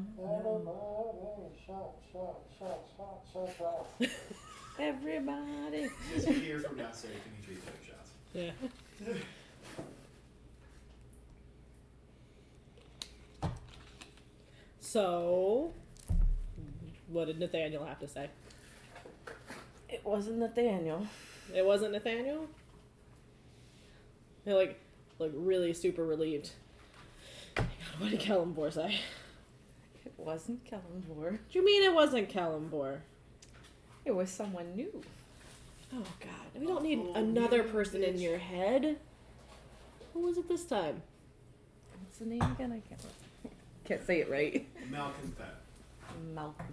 Everybody. Just hear from downstairs, Dimitri take shots. Yeah. So, what did Nathaniel have to say? It wasn't Nathaniel. It wasn't Nathaniel? They look really super relieved. What did Kellenbor say? It wasn't Kellenbor. What do you mean it wasn't Kellenbor? It was someone new. Oh god, we don't need another person in your head. Who was it this time? What's the name again? I can't say it right. Malcolm Fett. Malcolm.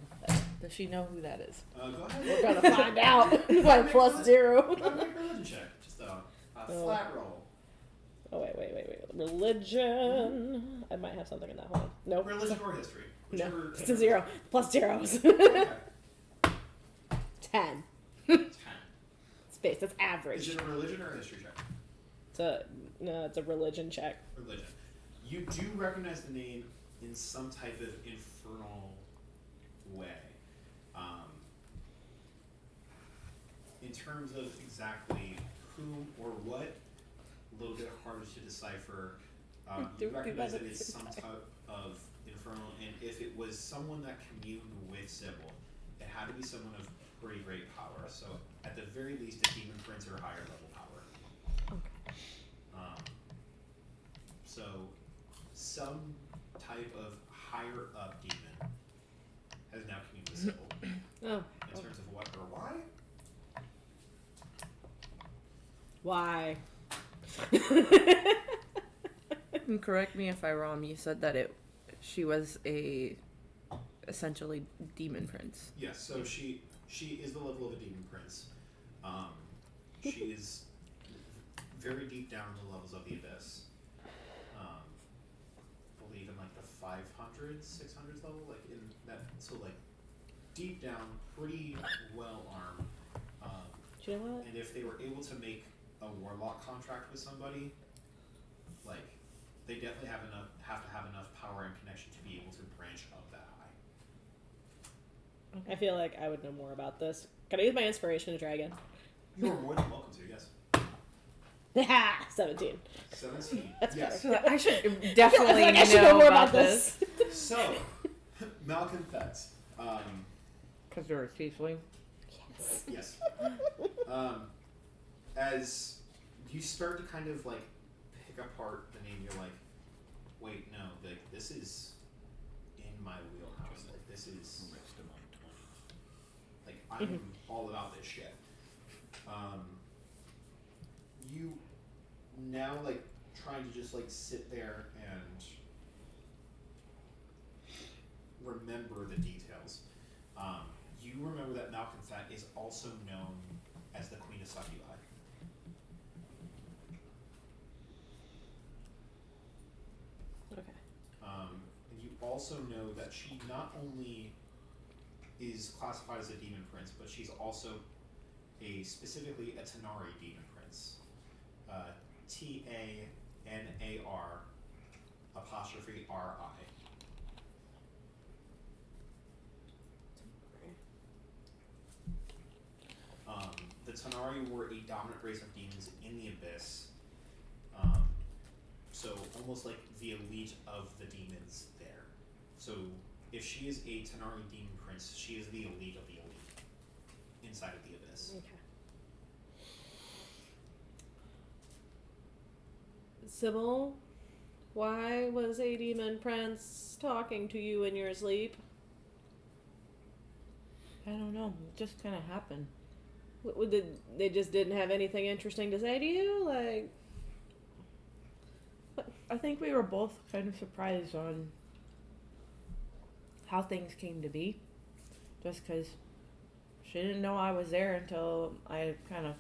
Does she know who that is? Go ahead. We're gonna find out by +0. Go ahead, make a religion check. Just a flat roll. Oh, wait. Religion. I might have something in that one. Nope. Religion or history. Whichever. No, it's a 0. +0s. Okay. 10. 10. Space, that's average. Is it a religion or a history check? It's a religion check. Religion. You do recognize the name in some type of infernal way. In terms of exactly who or what, a little bit harder to decipher. You recognize that it's some type of infernal, and if it was someone that communed with Sibyl, it had to be someone of pretty great power. So at the very least, a demon prince or higher level power. Okay. So some type of higher up demon has now communed with Sibyl. Oh. In terms of what or why? Why? And correct me if I'm wrong. You said that she was essentially demon prince. Yes. So she is the level of a demon prince. She is very deep down in the levels of the abyss. I believe in like the 500s, 600s level, like in that. So like deep down, pretty well armed. Do you know what? And if they were able to make a warlock contract with somebody, like they definitely have to have enough power and connection to be able to branch up that high. I feel like I would know more about this. Can I use my inspiration to try again? You are more than welcome to, yes. 17. 17. That's yes. better. I should definitely I should know more about this. So, malcontents. Because you're a tiefling. Yes. Yes. As you start to kind of like pick apart the name, you're like, wait, no, like this is in my wheelhouse. Like this is like I'm all about this shit. You now like trying to just like sit there and remember the details. You remember that Malconfet is also known as the Queen of Succubi. Okay. And you also know that she not only is classified as a demon prince, but she's also specifically a Tanari demon prince. TANAR''RI. The Tanari were a dominant race of demons in the Abyss. So almost like the elite of the demons there. So if she is a Tanari demon prince, she is the elite of the elite inside of the Abyss. Okay. Sibyl, why was a demon prince talking to you in your sleep? I don't know. It just kind of happened. They just didn't have anything interesting to say to you? Like, I think we were both kind of surprised on how things came to be. Just because she didn't know I was there until I kind of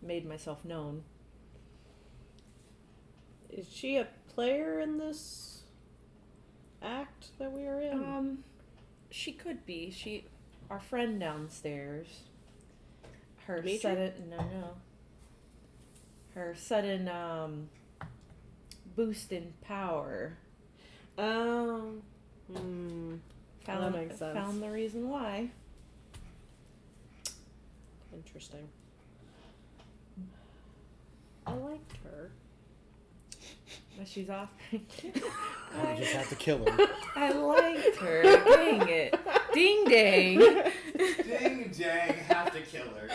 made myself known. is she a player in this act that we are in? She could be. Our friend downstairs. Her Dimitri? Her sudden boost in power. Oh. That makes sense. Found the reason why. Interesting. I liked her. But she's off. I just have to kill her. I liked her. Dang it. Ding dang. Ding dang, have to kill her.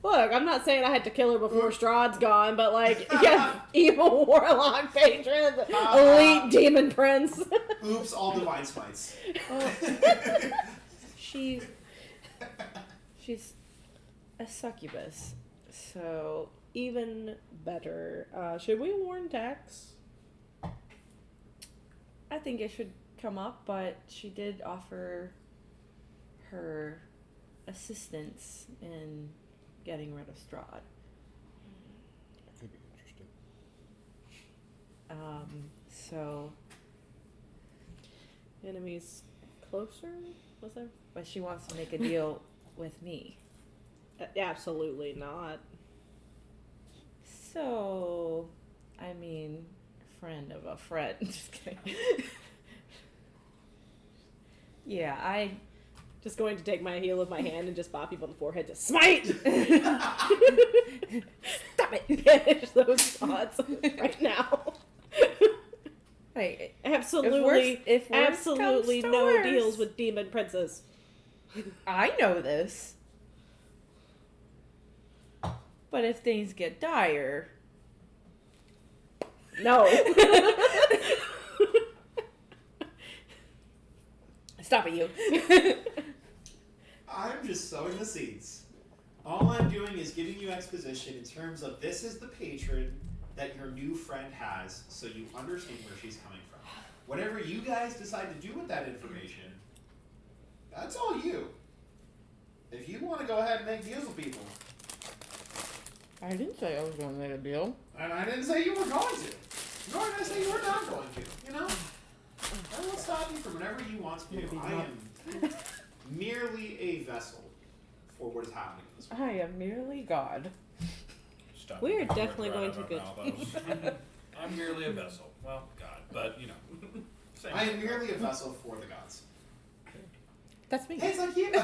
Look, I'm not saying I had to kill her before Strahd's gone, but like, yeah, evil warlock patron, elite demon prince. Oops, all divine smites. She's a succubus. So Even better. Should we warn Tex? I think it should come up, but she did offer her assistance in getting rid of Strahd. Could be interesting. So, Enemies closer? Was there? but she wants to make a deal with me. Absolutely not. So, I mean, friend of a friend. Just kidding. Yeah, I Just going to take my heel of my hand and just bop people on the forehead to smite! stop it. Banish those thoughts right now. Hey, Absolutely, if worse absolutely comes to no worse. deals with demon princes. I know this. But if things get dire, No. stop it, you. I'm just sowing the seeds. All I'm doing is giving you exposition in terms of this is the patron that your new friend has, so you understand where she's coming from. Whatever you guys decide to do with that information, that's all you. If you want to go ahead and make deals with people, I didn't say I was going to make a deal. and I didn't say you were going to, nor did I say you were not going to, you know? I will stop you from whatever you want to do. I am merely a vessel for what is happening in this world. I am merely God. Stop We're putting words definitely right going out to of good- our mouth. I'm merely a vessel. Well, God, but you know. Same. I am merely a vessel for the gods. That's me. Hey, it's like you. I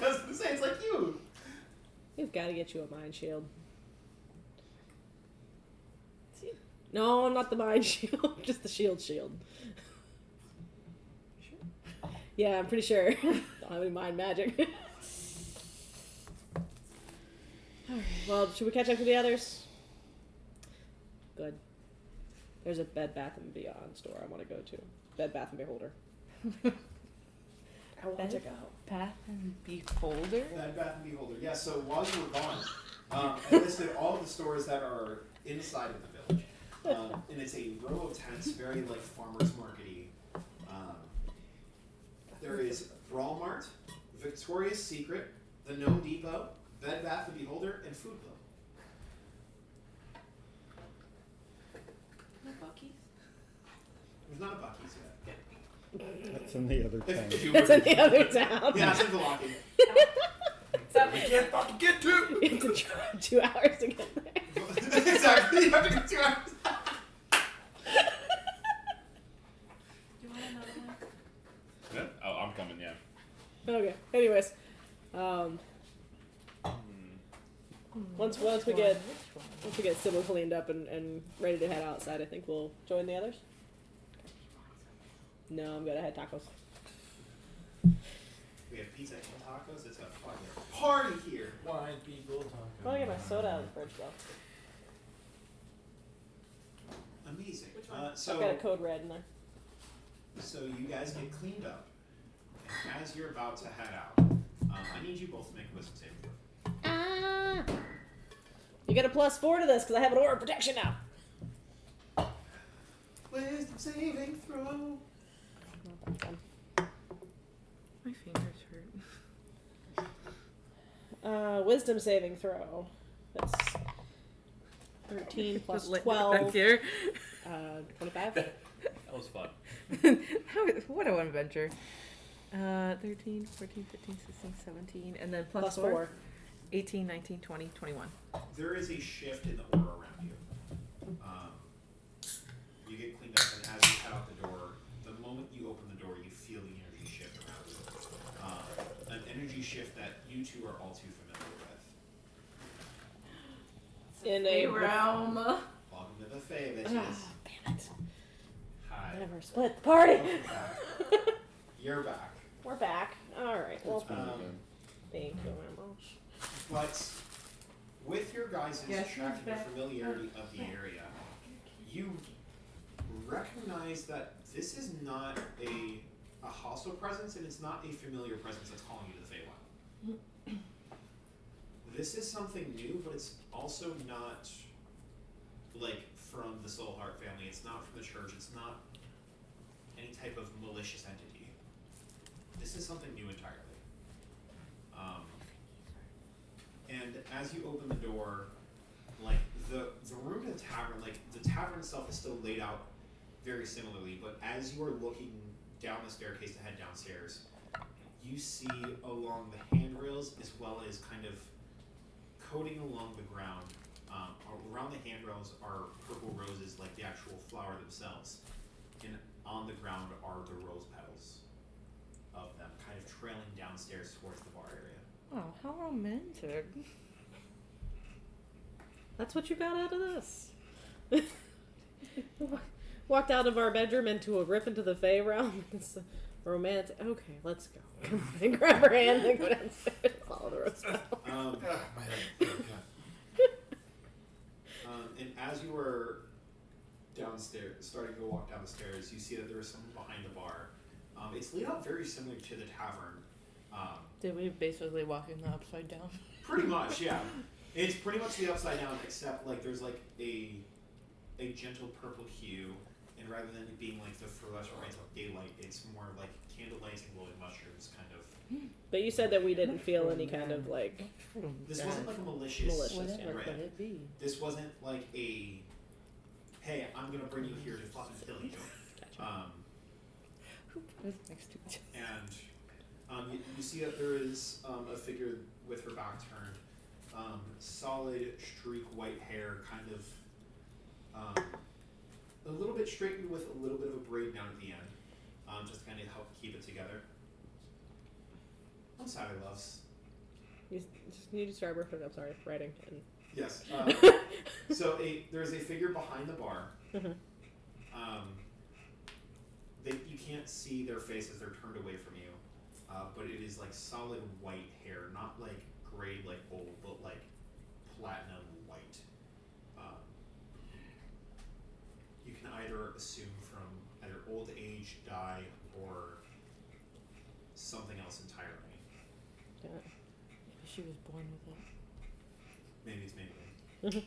was gonna say, it's like you. We've got to get you a mind shield. No, not the mind shield. Just the shield. Sure. Yeah, I'm pretty sure. Don't have any mind magic. Alright, well, should we catch up with the others? Good. There's a Bed Bath & Beyond store I want to go to. Bed Bath & Beholder. I want to go. Path and Beholder? Bed Bath and Beholder. Yeah. So while you were gone, I listed all of the stores that are inside of the village, and it's a row of tents, very like farmers markety. There is Brawl Mart, Victoria's Secret, the Gnome Depot, Bed Bath and Beholder, and Food Club. No Buc-ee's? There's not a Buc-ee's yet. That's in the other town. If you That's were- in the other town. Yeah, it's in Velocity. We can't fucking get to. You have to drive 2 hours to get there. Exactly. You have to go 2 hours. You want another one? Yeah. Oh, I'm coming. Yeah. Okay. Anyways, once we get Sybil cleaned up and ready to head outside, I think we'll join the others. No, I'm gonna head tacos. We have pizza and tacos. It's a fucking party here. Why people talk? I'm gonna get my soda out of the fridge though. Amazing. Which one? I've got a So code red in there. you guys get cleaned up, and as you're about to head out, I need you both to make a wisdom saving throw. Ah! You get a +4 to this because I have an aura of protection now. Wisdom saving throw. My fingers hurt. Wisdom saving throw. That's 13 plus Lit 12. back here. 25. That was fun. What an adventure. 13, 14, 15, 16, 17, and then Plus 4. 4. 18, 19, 20, 21. There is a shift in the aura around you. You get cleaned up, and as you head out the door, the moment you open the door, you feel the energy shift around you. An energy shift that you two are all too familiar with. In a realm. Welcome to the Fae, bitches. Damn it. Hi. Never split the party. Welcome back. You're back. We're back. Alright. Well, Um, thank you very much. But with your guys' Yeah, check she's and your back. familiarity of the area, you recognize that this is not a hostile presence, and it's not a familiar presence that's calling you to the Feywild. This is something new, but it's also not like from the Soulheart family. It's not from the church. It's not any type of malicious entity. This is something new entirely. And as you open the door, like the room to the tavern, like the tavern itself is still laid out very similarly, but as you are looking down the staircase to head downstairs, you see along the handrails as well as kind of coating along the ground. Around the handrails are purple roses, like the actual flower themselves, and on the ground are the rose petals of them, kind of trailing downstairs towards the bar area. Oh, how romantic. That's what you got out of this. Walked out of our bedroom into a rip into the Fey realm. It's romantic. Okay, let's go. Come on, and grab her hand and go downstairs and follow the rose petal. My head. And as you were downstairs, starting to walk down the stairs, you see that there is someone behind the bar. It's laid out very similar to the tavern. Did we basically walk in the upside down? Pretty much, yeah. It's pretty much the upside down, except like there's like a gentle purple hue, and rather than it being like the fluorescent lights of daylight, it's more like candlelights and glowing mushrooms, kind of. But you said that we didn't feel any kind of like. This wasn't like a malicious Whatever red. could it be? This wasn't like a, hey, I'm gonna bring you here to fucking kill you. Who was next to each And you see that there is a figure with her back turned, solid streak white hair, kind of a little bit straightened with a little bit of a braid down at the end, just to kind of help keep it together. I'm sorry, loves. You just need to start working. I'm sorry, writing. And Yes. So there's a figure behind the bar. Mhm. You can't see their faces; they're turned away from you. But it is like solid white hair, not like gray like old, but like platinum white. You can either assume from either old age, dye, or something else entirely. yeah. Maybe she was born with it. Maybe it's Maybelline.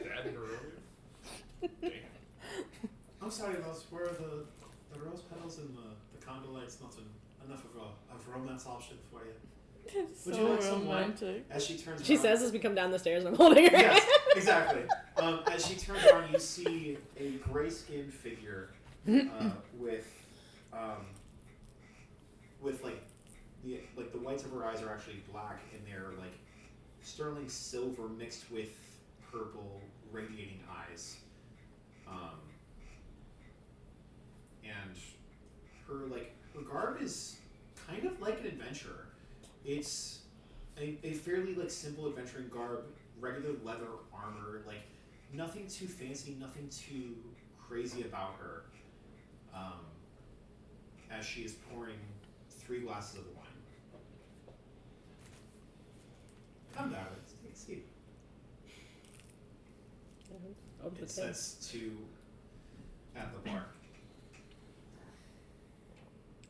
Bad Barovia? Damn. I'm sorry, Loves. Where are the rose petals and the candle lights? Not enough of a romance option for you. It's Would so you like some wine? romantic. As she turns She around, says as we come down the stairs, and I'm holding her. yes, exactly. As she turns around, you see a gray-skinned figure with the whites of her eyes are actually black, and they're like sterling silver mixed with purple, radiating eyes. And her garb is kind of like an adventurer. It's a fairly like simple adventuring garb, regular leather armor, like nothing too fancy, nothing too crazy about her. As she is pouring 3 glasses of wine. Come down, take a seat. Over the It table. says to at the bar.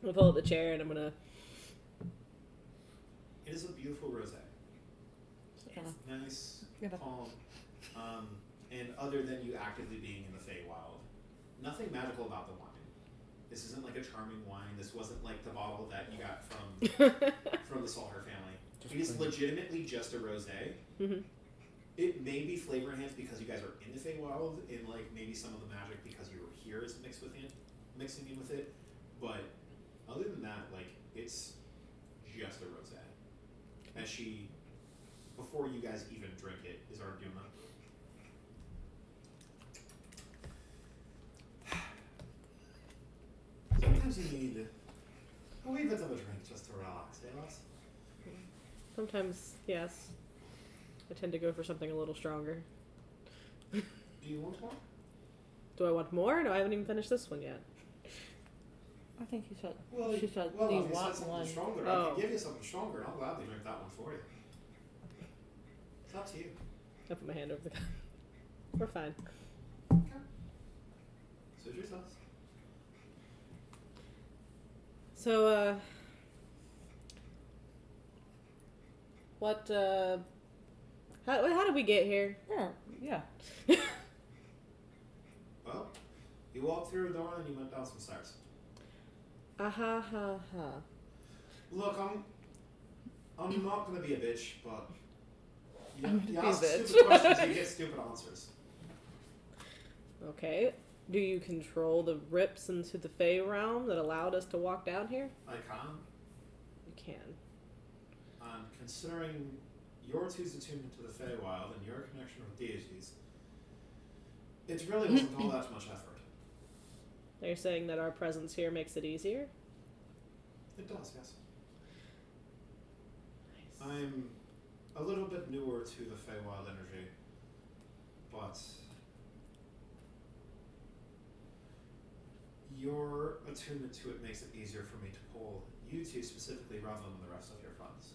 I'm gonna pull up the chair and I'm gonna. It is a beautiful rosé. Yeah. Nice, Yeah. calm, and other than you actively being in the Feywild, nothing magical about the wine. This isn't like a charming wine. This wasn't like the bottle that you got from the Salter family. It is legitimately just a rosé. Mhm. It may be flavor enhanced because you guys are in the Feywild, and like maybe some of the magic because you were here is mixing in with it. But other than that, like it's just a rosé. As she, before you guys even drink it, is arguing that. Sometimes you need a wee bit of a drink just to relax, eh, lads? Sometimes, yes. I tend to go for something a little stronger. Do you want more? Do I want more? No, I haven't even finished this one yet. I think she said. Well, she said well, these if you said want something one. stronger, I Oh. can give you something stronger, and I'll gladly drink that one for you. It's up to you. I put my hand over the cup. We're fine. Okay. Suit yourselves. So, what, how did we get here? Yeah. Well, you walked through a door and you went down some stairs. Ha ha. Look, I'm not gonna be a bitch, but you I'm gonna be a ask bitch. stupid questions, you get stupid answers. Okay. Do you control the rips into the Fey realm that allowed us to walk down here? I can. You can. And considering your two's attunement to the Feywild and your connection with deities, it really wasn't all that much effort. They're saying that our presence here makes it easier? It does, yes. I'm a little bit newer to the Feywild energy, but your attunement to it makes it easier for me to pull you two specifically rather than the rest of your friends.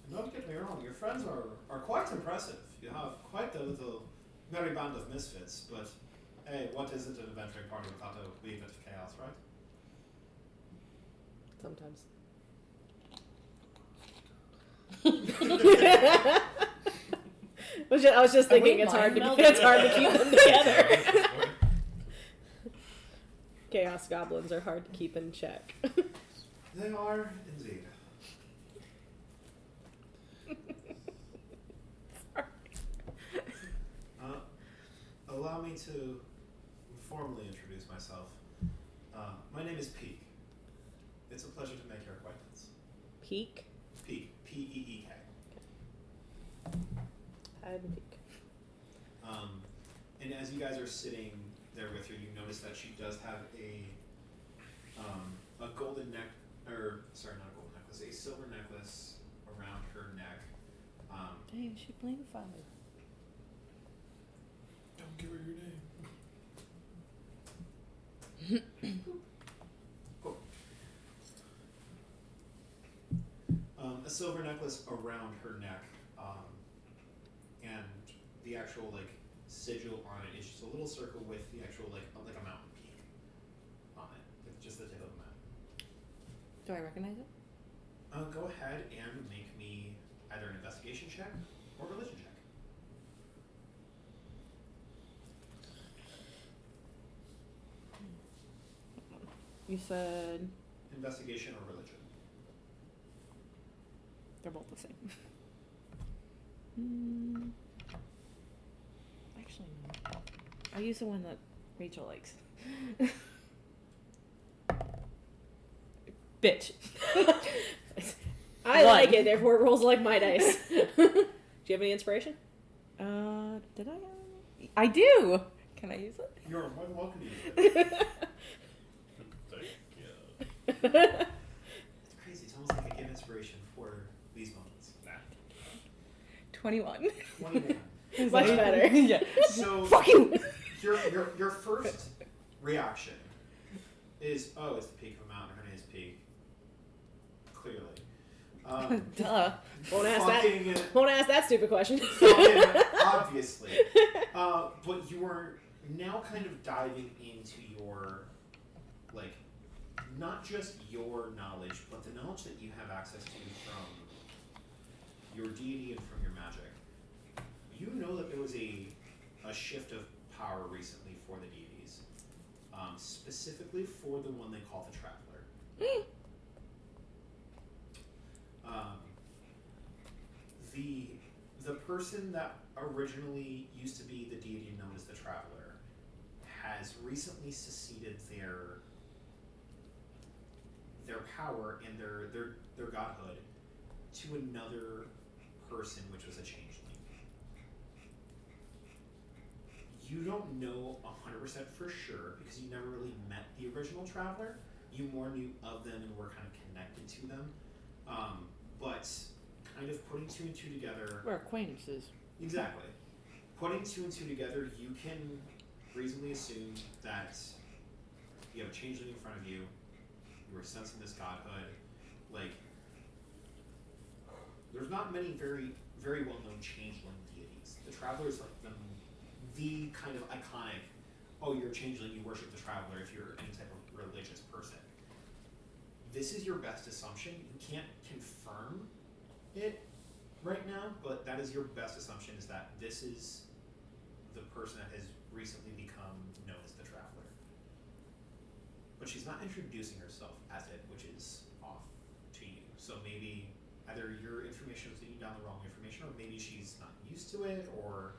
And don't get me wrong, your friends are quite impressive. You have quite the little merry band of misfits, but hey, what isn't an adventuring party without a wee bit of chaos, right? Sometimes. I was just thinking it's hard to keep them together. Chaos goblins are hard to keep in check. They are indeed. Allow me to formally introduce myself. My name is Peak. It's a pleasure to make your acquaintance. Peak. Peek. P-E-E-K. Hide and peek. And as you guys are sitting there with her, you notice that she does have a golden neck, or sorry, not a golden necklace, a silver necklace around her neck. Dang, she bling five. Don't give her your name. Cool. A silver necklace around her neck, and the actual like sigil on it is just a little circle with the actual like a mountain peak on it, with just the tip of a mountain. Do I recognize it? Go ahead and make me either an investigation check or religion check. You said Investigation or religion. They're both the same. Actually, no. I'll use the one that Rachel likes. Bitch. I One. like it, therefore it rolls like my dice. Do you have any inspiration? Did I? I do. Can I use it? You're more than welcome to use it. Thank you. It's crazy. It's almost like I give inspiration for these moments. Nah. 21. 21. Much better. Yeah. So Fuck you. your first reaction is, oh, it's the peak of a mountain. Her name is Peak. Clearly. Duh. Won't ask fucking, that. Won't ask that stupid question. fucking obviously. But you are now kind of diving into your, like, not just your knowledge, but the knowledge that you have access to from your deity and from your magic. You know that there was a shift of power recently for the deities, specifically for the one they call the Traveler. The person that originally used to be the deity known as the Traveler has recently seceded their power and their godhood to another person, which was a changeling. You don't know 100% for sure because you never really met the original Traveler. You more knew of them and were kind of connected to them. But kind of putting two and two together. We're acquaintances. Exactly. Putting two and two together, you can reasonably assume that you have a changeling in front of you. You are sensing this godhood. Like, there's not many very, very well-known changeling deities. The Traveler is like the kind of iconic, oh, you're a changeling, you worship the Traveler if you're any type of religious person. This is your best assumption. You can't confirm it right now, but that is your best assumption, is that this is the person that has recently become known as the Traveler. But she's not introducing herself as it, which is off to you. So maybe either your information is leading down the wrong information, or maybe she's not used to it, or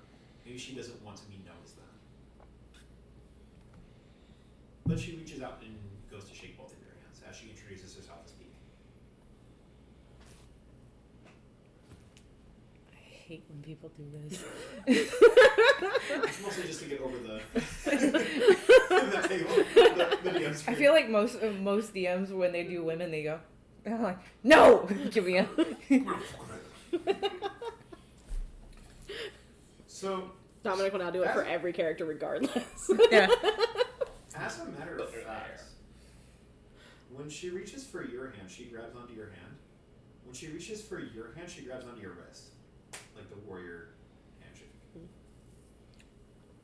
maybe she doesn't want to be known as that. But she reaches out and goes to shake both of your hands as she introduces herself as Peak. I hate when people do this. It's mostly just to get over the table, the DM screen. I feel like most DMs, when they do women, they go, I'm like, no! Give me a... So, Dominic will now do it for every character regardless. Yeah. as a matter of fact, when she reaches for your hand, she grabs onto your hand. When she reaches for your hand, she grabs onto your wrist. Like the warrior handshake.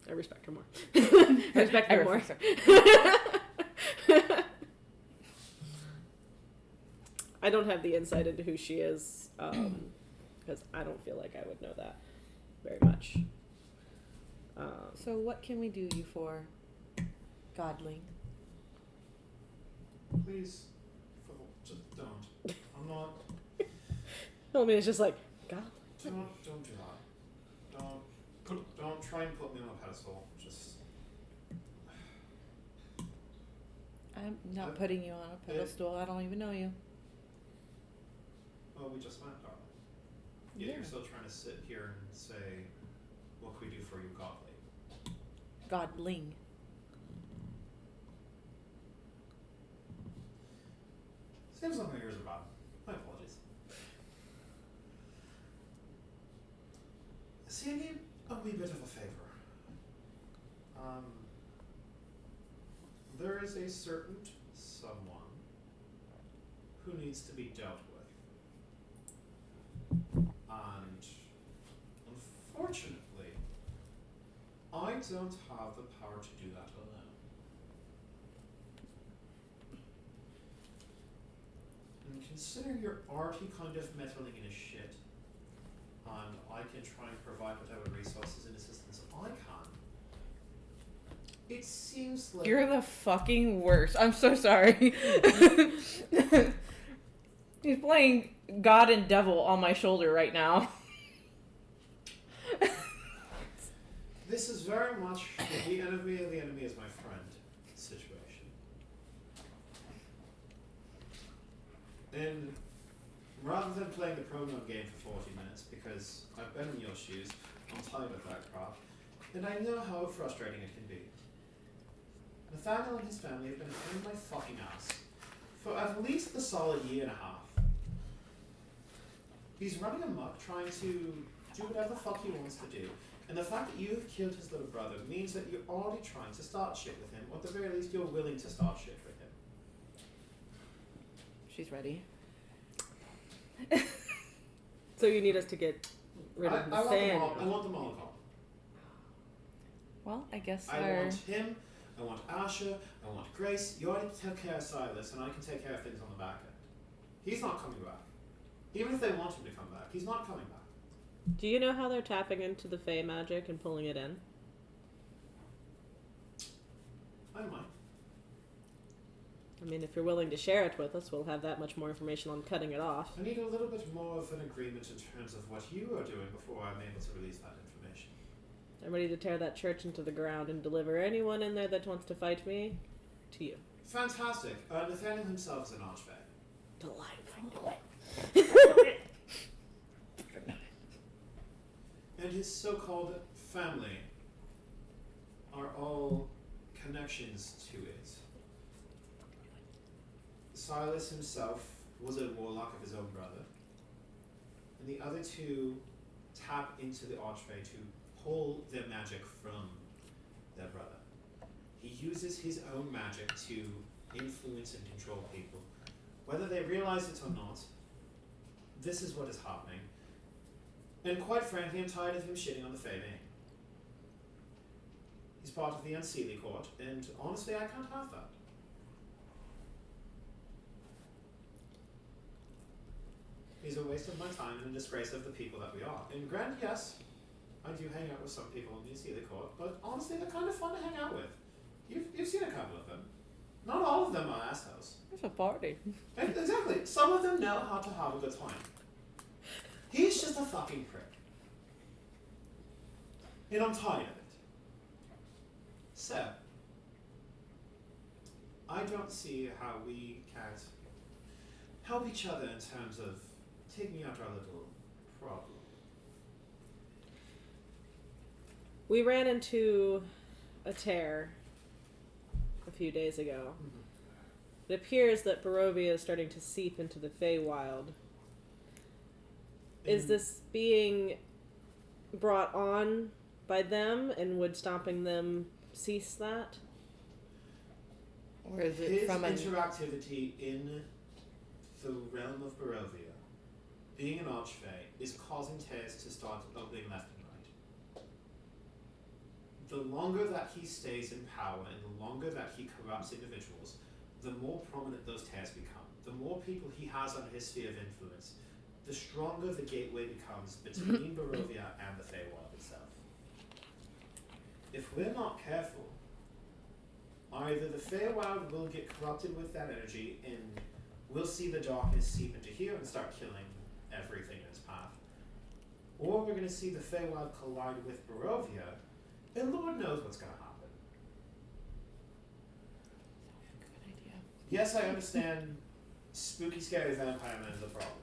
I respect her more. I respect her more. respect her. I don't have the insight into who she is, because I don't feel like I would know that very much. So what can we do you for, godling? Please, Phil, just don't. I'm not. Philomina is just like, God. Don't do that. Don't try and put me on a pedestal. Just. I'm not putting you on a pedestal. I don't even know you. Well, we just met, darling. Yet you're still trying to sit here and say, what can we do for you, godly? Godling. Seems like my ears are bad. My apologies. See, I need a wee bit of a favor. There is a certain someone who needs to be dealt with. And unfortunately, I don't have the power to do that alone. And considering you're already kind of meddling in his shit, and I can try and provide whatever resources and assistance I can, it seems like... You're the fucking worst. I'm so sorry. He's playing God and Devil on my shoulder right now. This is very much the enemy of the enemy is my friend situation. And rather than playing the pronoun game for 40 minutes, because I've been in your shoes, I'm tired of that crap, and I know how frustrating it can be. Nathaniel and his family have been a pain in my fucking ass for at least a solid year and a half. He's running amok trying to do whatever the fuck he wants to do. And the fact that you have killed his little brother means that you're already trying to start shit with him, or at the very least you're willing to start shit with him. She's ready. So you need us to get rid of I Nathaniel. want them all gone. Well, I guess I want him, I want Asher, I want Grace. You already took care of Silas, and I can take care of things on the back end. He's not coming back. Even if they want him to come back, he's not coming back. Do you know how they're tapping into the Fey magic and pulling it in? I might. I mean, if you're willing to share it with us, we'll have that much more information on cutting it off. I need a little bit more of an agreement in terms of what you are doing before I'm able to release that information. I'm ready to tear that church into the ground and deliver anyone in there that wants to fight me to you. Fantastic. Nathaniel himself is an archfey. Delightful. And his so-called family are all connections to it. Silas himself was a warlock of his own brother, and the other two tap into the archfey to pull their magic from their brother. He uses his own magic to influence and control people. Whether they realize it or not, this is what is happening. And quite frankly, I'm tired of him shitting on the Fey name. He's part of the Unseelie Court, and honestly, I can't have that. He's a waste of my time and a disgrace of the people that we are. And granted, yes, I do hang out with some people in the Unseelie Court, but honestly, they're kind of fun to hang out with. You've seen a couple of them. Not all of them are assholes. It's a party. Exactly. Some of them know how to have a good time. He's just a fucking prick. And I'm tired of it. So, I don't see how we can't help each other in terms of taking out our little problem. We ran into a tear a few days ago. It appears that Barovia is starting to seep into the Feywild. Is this being brought on by them, and would stopping them cease that? Or is it His from interactivity in the realm of Barovia, being an archfey, is causing tears to start opening left and right. The longer that he stays in power and the longer that he corrupts individuals, the more prominent those tears become. The more people he has under his sphere of influence, the stronger the gateway becomes between Barovia and the Feywild itself. If we're not careful, either the Feywild will get corrupted with that energy and we'll see the darkness seep into here and start killing everything in its path, or we're going to see the Feywild collide with Barovia, and Lord knows what's going to happen. Good idea. Yes, I understand spooky, scary vampire man is a problem.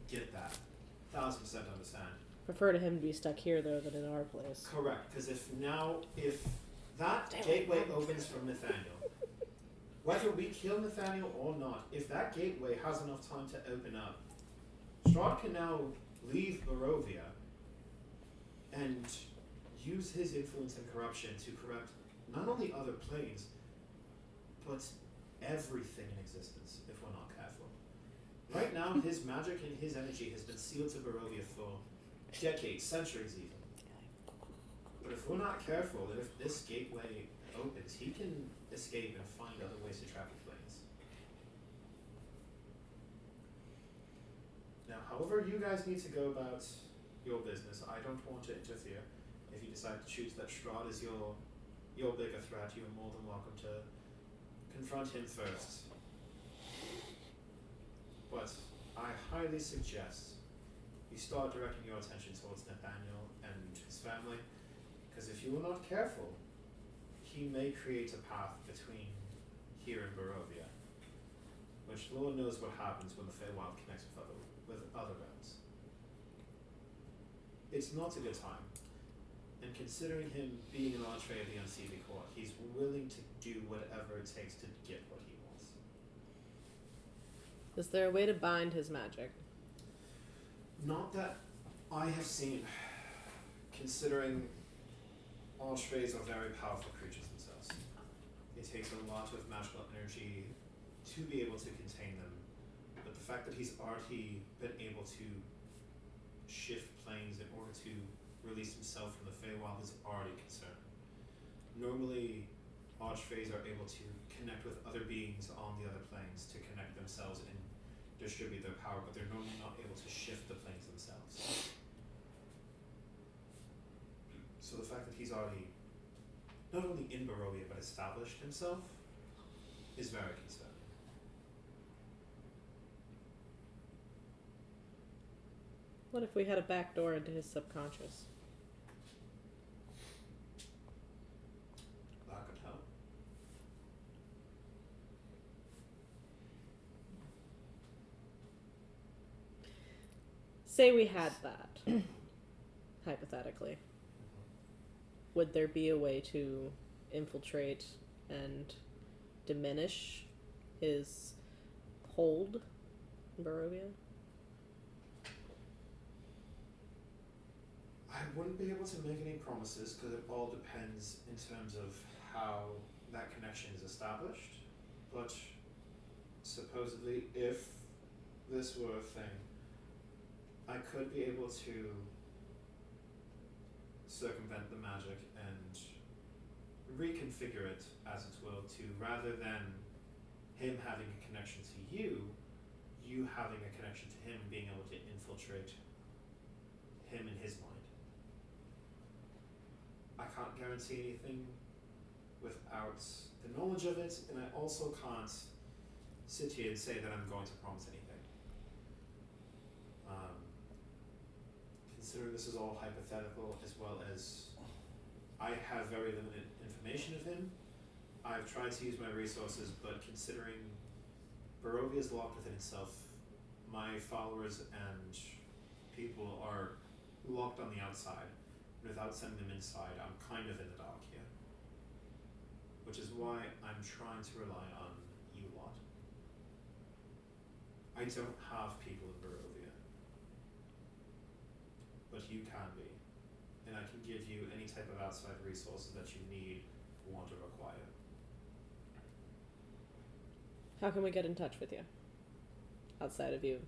get that. 1000% understand. Prefer to him to be stuck here though than in our place. Correct, because if that gateway opens from Nathaniel, whether we kill Nathaniel or not, if that gateway has enough time to open up, Strahd can now leave Barovia and use his influence and corruption to corrupt not only other planes, but everything in existence if we're not careful. Right now, his magic and his energy has been sealed to Barovia for decades, centuries even. But if we're not careful, then if this gateway opens, he can escape and find other ways to travel planes. Now, however you guys need to go about your business, I don't want to interfere. If you decide to choose that Strahd is your bigger threat, you are more than welcome to confront him first. But I highly suggest you start directing your attention towards Nathaniel and his family, because if you are not careful, he may create a path between here and Barovia, which Lord knows what happens when the Feywild connects with other realms. It's not a good time, and considering him being an entree of the Unseen Court, he's willing to do whatever it takes to get what he wants. Is there a way to bind his magic? Not that I have seen, considering entrees are very powerful creatures themselves. It takes a lot of magical energy to be able to contain them, but the fact that he's already been able to shift planes in order to release himself from the Feywild is already a concern. Normally, Archfays are able to connect with other beings on the other planes to connect themselves and distribute their power, but they're normally not able to shift the planes themselves. So the fact that he's already not only in Barovia but established himself is very concerning. What if we had a back door into his subconscious? That could help. Say we had that, hypothetically. Would there be a way to infiltrate and diminish his hold in Barovia? I wouldn't be able to make any promises because it all depends in terms of how that connection is established. But supposedly, if this were a thing, I could be able to circumvent the magic and reconfigure it, as it will, to rather than him having a connection to you, you having a connection to him, being able to infiltrate him in his mind. I can't guarantee anything without the knowledge of it, and I also can't sit here and say that I'm going to promise anything. Considering this is all hypothetical, as well as I have very limited information of him, I've tried to use my resources, but considering Barovia is locked within itself, my followers and people are locked on the outside. Without sending them inside, I'm kind of in the dark here. Which is why I'm trying to rely on you lot. I don't have people in Barovia. But you can be. And I can give you any type of outside resources that you need, want, or require. How can we get in touch with you? Outside of you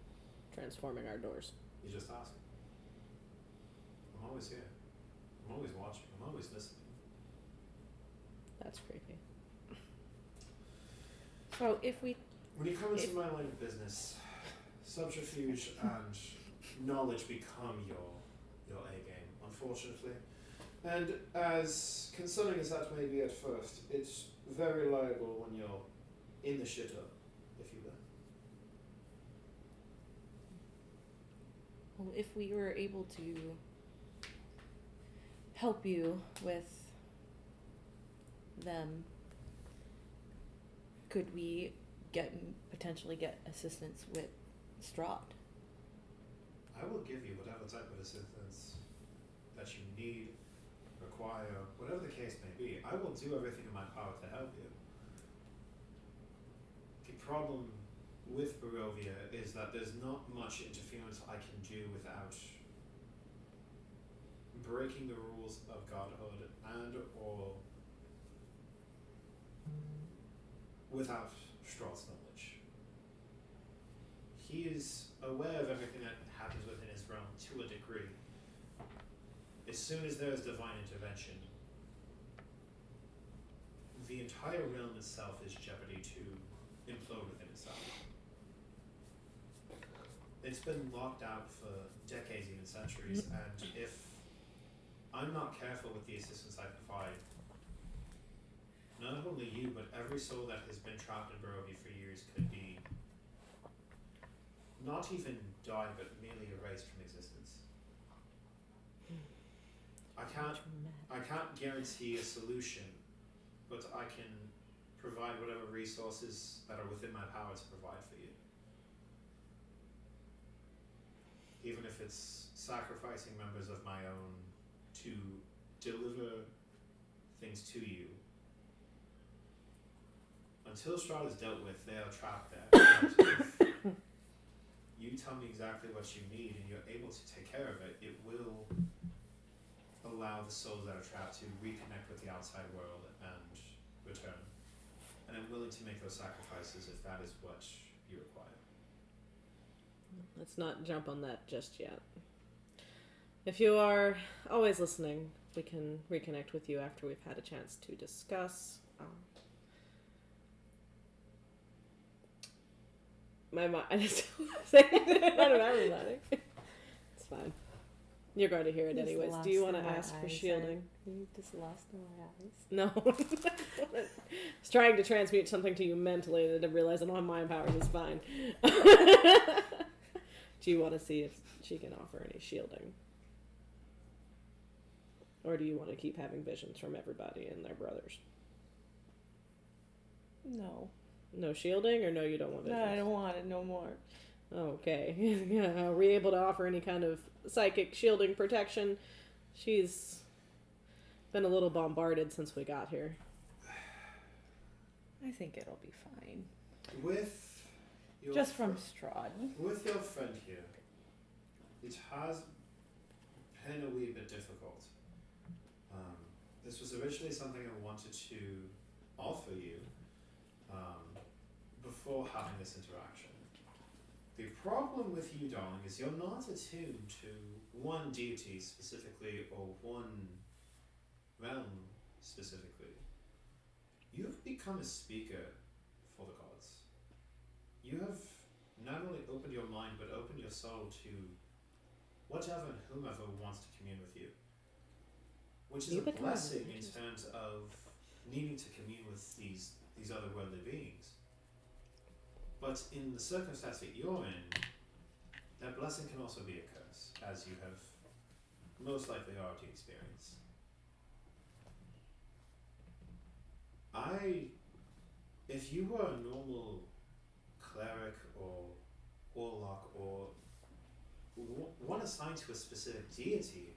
transforming our doors. You just ask. I'm always here. I'm always watching. I'm always listening. That's creepy. So if we When you come into my line of business, subterfuge and knowledge become your A game, unfortunately. And as concerning as that may be at first, it's very liable when you're in the shitter, if you will. Well, if we were able to help you with them, could we potentially get assistance with Strahd? I will give you whatever type of assistance that you need, require, whatever the case may be. I will do everything in my power to help you. The problem with Barovia is that there's not much interference I can do without breaking the rules of godhood and or without Strahd's knowledge. He is aware of everything that happens within his realm to a degree. As soon as there is divine intervention, the entire realm itself is jeopardy to implode within itself. It's been locked out for decades, even centuries, and if I'm not careful with the assistance I provide, not only you, but every soul that has been trapped in Barovia for years could be not even die, but merely erased from existence. I can't guarantee a solution, but I can provide whatever resources that are within my power to provide for you. Even if it's sacrificing members of my own to deliver things to you. Until Strahd is dealt with, they are trapped there. If you tell me exactly what you need and you're able to take care of it, it will allow the souls that are trapped to reconnect with the outside world and return. And I'm willing to make those sacrifices if that is what you require. Let's not jump on that just yet. If you are always listening, we can reconnect with you after we've had a chance to discuss. My mind. I just say it out of everybody. It's fine. You're going to hear it anyways. Do you want to ask for shielding? You just lost in my eyes. No. I was trying to transmute something to you mentally and then realized I don't have mind powers. It's fine. Do you want to see if she can offer any shielding? Or do you want to keep having visions from everybody and their brothers? No. No shielding, or no, you don't want visions? No, I don't want it no more. Okay. Yeah, are we able to offer any kind of psychic shielding protection? She's been a little bombarded since we got here. I think it'll be fine. With your Just from Strahd. With your friend here, it has been a wee bit difficult. This was originally something I wanted to offer you before having this interaction. The problem with you, darling, is you're not attuned to one deity specifically or one realm specifically. You've become a speaker for the gods. You have not only opened your mind, but opened your soul to whatever and whomever wants to commune with you. Which is a blessing in terms of needing to commune with these otherworldly beings. But in the circumstance that you're in, that blessing can also be a curse, as you have most likely already experienced. If you were a normal cleric or warlock or one assigned to a specific deity,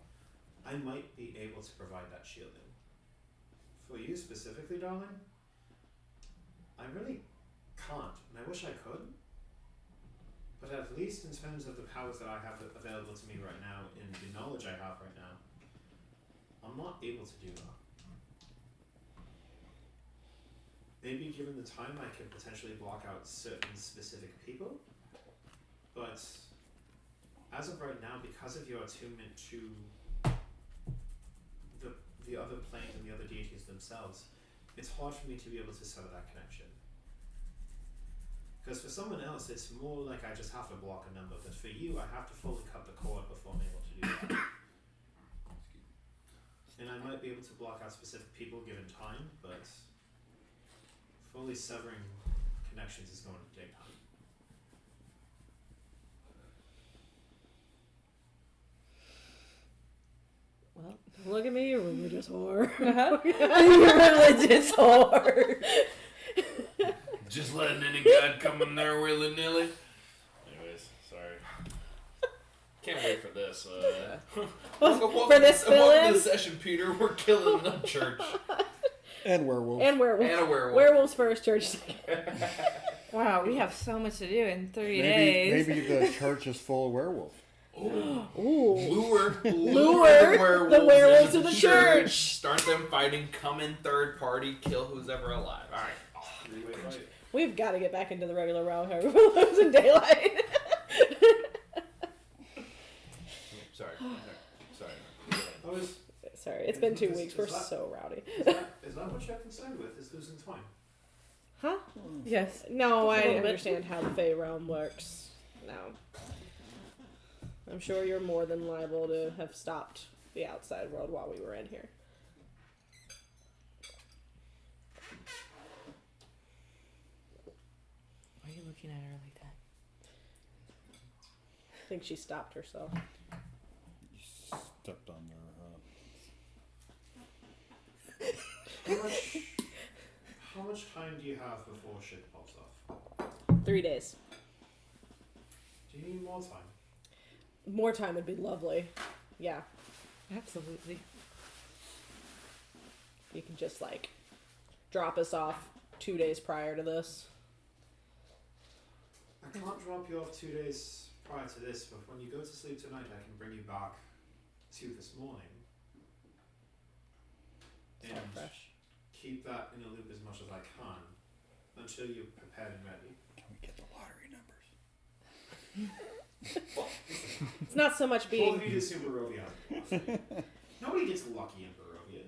I might be able to provide that shielding. For you specifically, darling, I really can't, and I wish I could. But at least in terms of the powers that I have available to me right now, in the knowledge I have right now, I'm not able to do that. Maybe given the time I could potentially block out certain specific people, but as of right now, because of your attunement to the other planes and the other deities themselves, it's hard for me to be able to sever that connection. Because for someone else, it's more like I just have to block a number, but for you, I have to fully cut the cord before I'm able to do that. And I might be able to block out specific people given time, but fully severing connections is going to take time. Well, look at me, you religious whore. You're religious whore. Just letting any god come in there willy-nilly. Anyways, sorry. Can't wait for this. For this welcome to fill-in? the session, Peter. We're killing the church. And werewolves. And werewolves. And a werewolf. Werewolves first, church second. Wow, we have so much to do in 3 Maybe days. maybe the church is full of werewolves. Ooh. Ooh. Lure the werewolves to the church. Start them fighting, come in third party, kill who's ever alive. Alright. Three-way fight. We've got to get back into the regular realm. Everyone lives in daylight. Sorry. I was. Sorry, it's been 2 Is- weeks. is We're that- so rowdy. Is that what you're concerned with? Is losing time? Huh? Yes. No, I A little bit. understand how the Fey realm works now. I'm sure you're more than liable to have stopped the outside world while we were in here. Why are you looking at her like that? I think she stopped herself. Stepped on their. How much time do you have before shit pops off? 3 days. Do you need more time? More time would be lovely. Yeah, Absolutely. you can just like drop us off 2 days prior to this. I can't drop you off 2 days prior to this, but when you go to sleep tonight, I can bring you back to this morning. Start And fresh. keep that in a loop as much as I can until you're prepared and ready. Can we get the lottery numbers? It's not so much All being. of you did see Barovia. Nobody gets lucky in Barovia.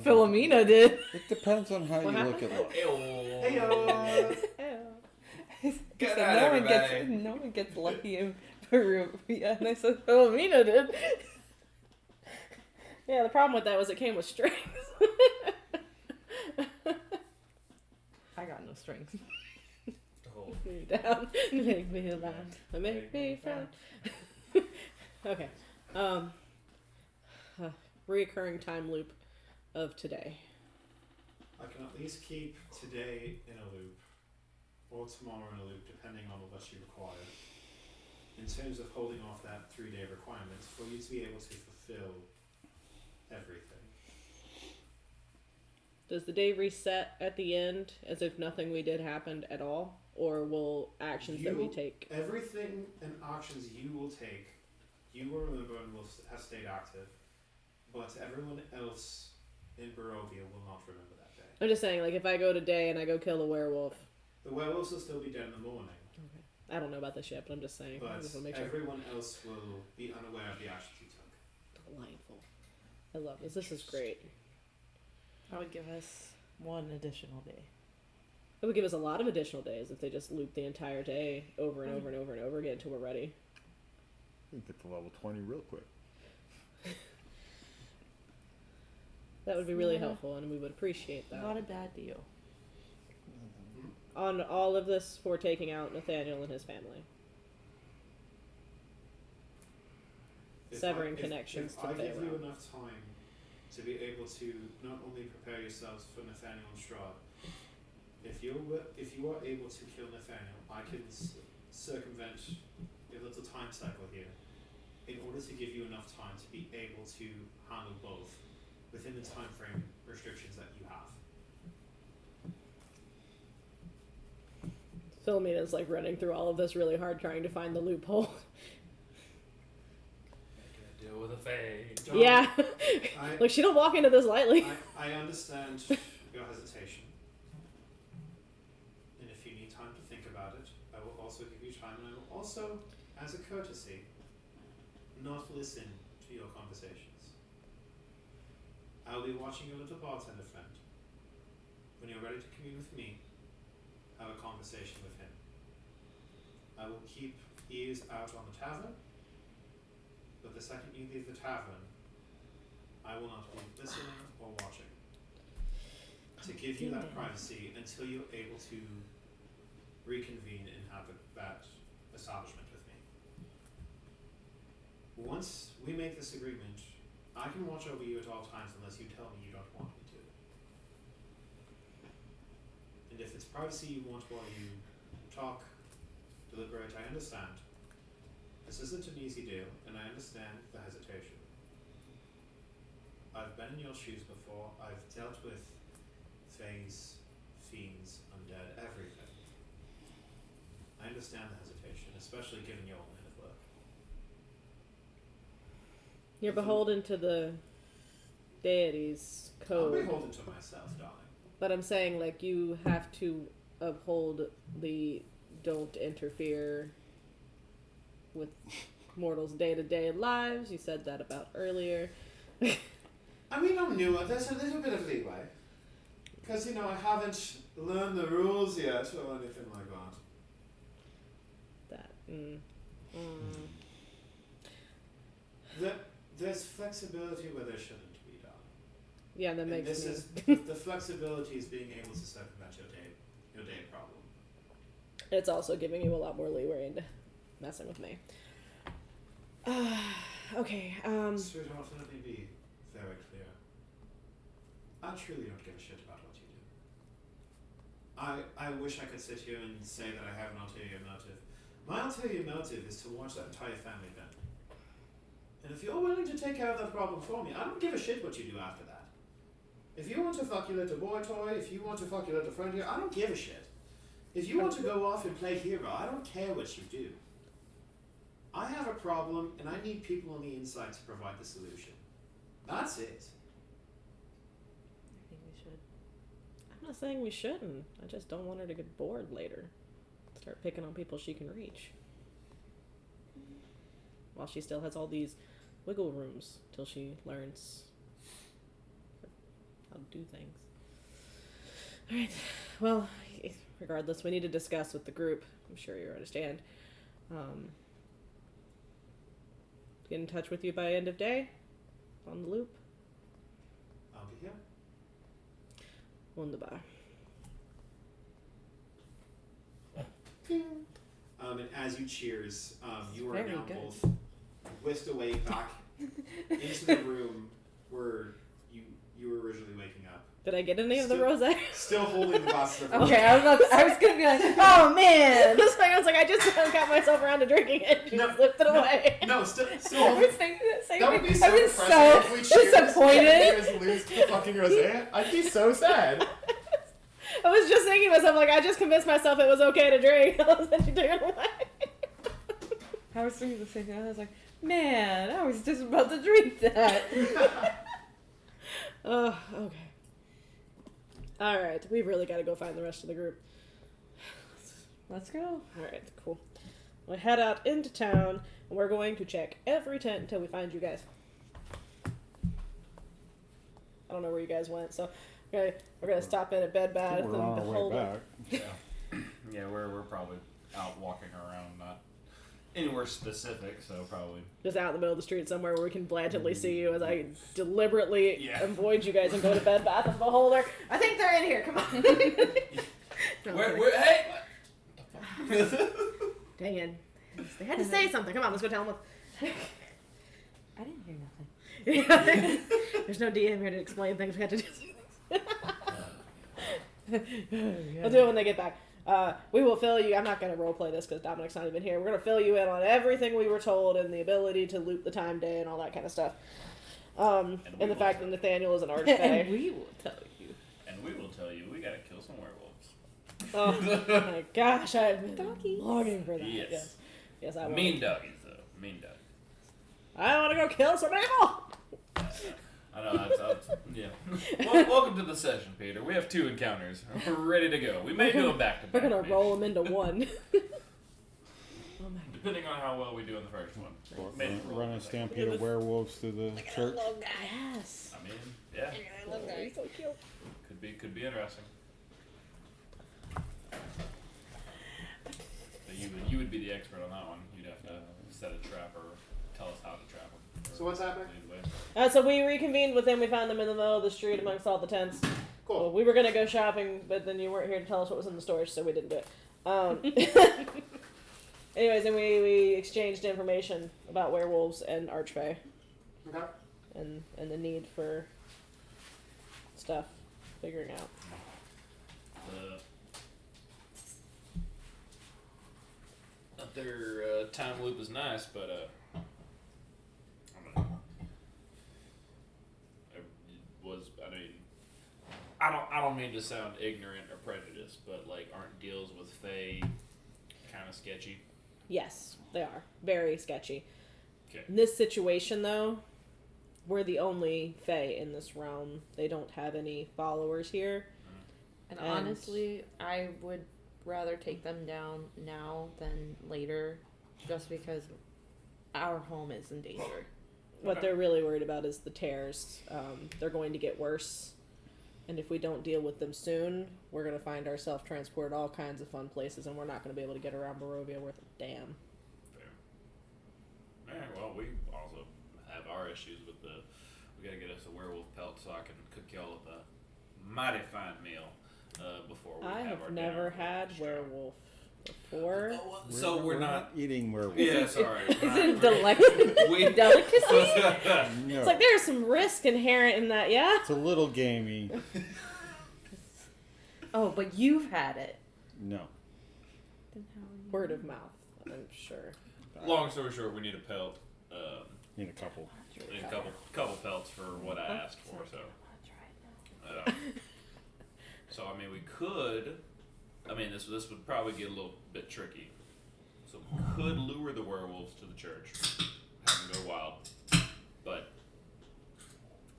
Philomina did. It depends on how What you look at luck. Hey, He Good said, night, everybody. no one gets lucky in Peru. Yeah, and I said, Philomina did. Yeah, the problem with that was it came with strings. I got no strings. Oh. Me down, make me laugh, make me frown. Okay. Reoccurring time loop of today. I can at least keep today in a loop, or tomorrow in a loop, depending on what you require. In terms of holding off that 3-day requirement, for you to be able to fulfill everything. Does the day reset at the end as if nothing we did happened at all? Or will actions that we You- take... Everything and actions you will take, you will remember and will have stayed active, but everyone else in Barovia will not remember that day. I'm just saying, like, if I go today and I go kill a werewolf... The werewolves will still be dead in the morning, Okay. I don't know about this yet, but I'm just saying. I but just want to make sure. everyone else will be unaware of the actions you took. Delightful. I love this. This is great. That would give us one additional day. It would give us a lot of additional days if they just loop the entire day over and over and over and over again until we're ready. We get to level 20 real quick. That would be really Yeah. helpful, and we would appreciate that. Not a bad deal. On all of this for taking out Nathaniel and his family. Severing connections if to I give you Pharaoh. enough time to be able to not only prepare yourselves for Nathaniel and Strahd, if you are able to kill Nathaniel, I can circumvent a little time cycle here in order to give you enough time to be able to handle both within the time frame restrictions that you have. Philomena's like running through all of this really hard trying to find the loophole. Making a deal with a fae. Don't- Yeah. I- Like, she don't walk into this lightly. I understand your hesitation. And if you need time to think about it, I will also give you time, and I will also, as a courtesy, not listen to your conversations. I will be watching your little bartender friend. When you're ready to commune with me, have a conversation with him. I will keep ears out on the tavern, but the second you leave the tavern, I will not be listening or watching. To give you that privacy until you're able to reconvene and have that establishment with me. Once we make this agreement, I can watch over you at all times unless you tell me you don't want me to. And if it's privacy you want while you talk, deliberate, I understand. This isn't an easy deal, and I understand the hesitation. I've been in your shoes before. I've dealt with fays, fiends, undead, everything. I understand the hesitation, especially given your line of work. You're beholden to the deity's I'm code. beholden to myself, darling. But I'm saying, like, you have to uphold the don't interfere with mortals' day-to-day lives. You said that about earlier. I mean, I'm newer. There's a little bit of leeway. Because, you know, I haven't learned the rules yet or anything like that. There's flexibility where there shouldn't be, darling. Yeah, that And makes this sense. is the flexibility is being able to circumvent your day problem. It's also giving you a lot more leeway into messing with me. Okay, Sweetheart, let me be very clear. I truly don't give a shit about what you do. I wish I could sit here and say that I have an ulterior motive. My ulterior motive is to watch that entire family bend. And if you're willing to take care of that problem for me, I don't give a shit what you do after that. If you want to fuck your little boy toy, if you want to fuck your little friend here, I don't give a shit. If you want to go off and play hero, I don't care what you do. I have a problem, and I need people on the inside to provide the solution. That's it. I think we should. I'm not saying we shouldn't. I just don't want her to get bored later. Start picking on people she can reach. While she still has all these wiggle rooms till she learns how to do things. Alright, well, regardless, we need to discuss with the group. I'm sure you understand. Get in touch with you by end of day. On the loop. I'll be here. Wunderbar. And as you cheers, you are Very now good. both whisked away back into the room where you were originally waking up. Did I get any of the Still- rosé? Still holding the glass of Okay, I was gonna be like, oh man. This thing, I was like, I just got myself around to drinking it. She just slipped it away. No, still I holding. was thinking the same That would thing. be so I've been depressing so if we cheers disappointed. and you guys lose to the fucking rosé. I'd be so sad. I was just thinking to myself, like, I just convinced myself it was okay to drink. Then she took it away. I was thinking the same thing. I was like, man, I was just about to drink that. Oh, okay. Alright, we've really got to go find the rest of the group. Let's go. Alright, cool. We'll head out into town, and we're going to check every tent until we find you guys. I don't know where you guys went, so we're gonna stop in at Bed Bath and We're on our way Beholder. back. Yeah, we're probably out walking around, not anywhere specific, so probably. Just out in the middle of the street somewhere where we can blatantly see you as I deliberately Yeah. avoid you guys and go to Bed Bath and Beholder. I think they're in here. Come on. No, Hey! dang it. They had to say something. Come on, let's go tell them. I didn't hear nothing. There's no DM here to explain things. We had to do. We'll do it when they get back. We will fill you. I'm not going to roleplay this because Dominic's not even here. We're going to fill you in on everything we were told and the ability to loop the time day and all that kind of stuff. And the fact that Nathaniel is an And archfey. we will tell you. And we will tell you, we gotta kill some werewolves. Oh my gosh, I've been Doggies. longing for that. Yes. Yes, I want. Mean doggies, though. Mean doggies. I want to go kill some people. I know, that's yeah. Welcome to the session, Peter. We have 2 encounters. We're ready to go. We may do them back to back. We're gonna maybe. roll them into one. Oh my Depending on how well we do in the first one. Maybe roll Run a the second. stampede of werewolves through the church. Yes. I mean, yeah. I love that. He's so cute. Could be interesting. So you would be the expert on that one. You'd have to set a trap or tell us how to trap them. So what's happening? So we reconvened with them. We found them in the middle of the street amongst all the tents. Cool. Well, we were gonna go shopping, but then you weren't here to tell us what was in the storage, so we didn't do it. Anyways, and we exchanged information about werewolves and archfey, Okay. and the need for stuff figuring out. their time loop is nice, but I don't mean to sound ignorant or prejudiced, but like, aren't deals with Fae kind of sketchy? Yes, they are. Very sketchy. Okay. In this situation, though, we're the only Fae in this realm. They don't have any followers here. And And- honestly, I would rather take them down now than later, just because our home is in danger. What Okay. they're really worried about is the tears. They're going to get worse. And if we don't deal with them soon, we're going to find ourselves transported all kinds of fun places, and we're not going to be able to get around Barovia worth a damn. Fair. Man, well, we also have our issues with we gotta get us a werewolf pelt so I can cook y'all up a mighty fine meal before we I have our have never dinner. had werewolf before. So we're not. eating werewolf. Yeah, sorry. Is we're it not- delicacy? Delicacy? No, It's like there's some risk inherent in that, yeah? it's a little gamey. Oh, but you've had it. No. Then how are you? Word of mouth, I'm sure. Long story short, we need a pelt. Need a couple. And a couple pelts for what I asked for. So, so I mean, we could. I mean, this would probably get a little bit tricky. So we could lure the werewolves to the church, have them go wild. But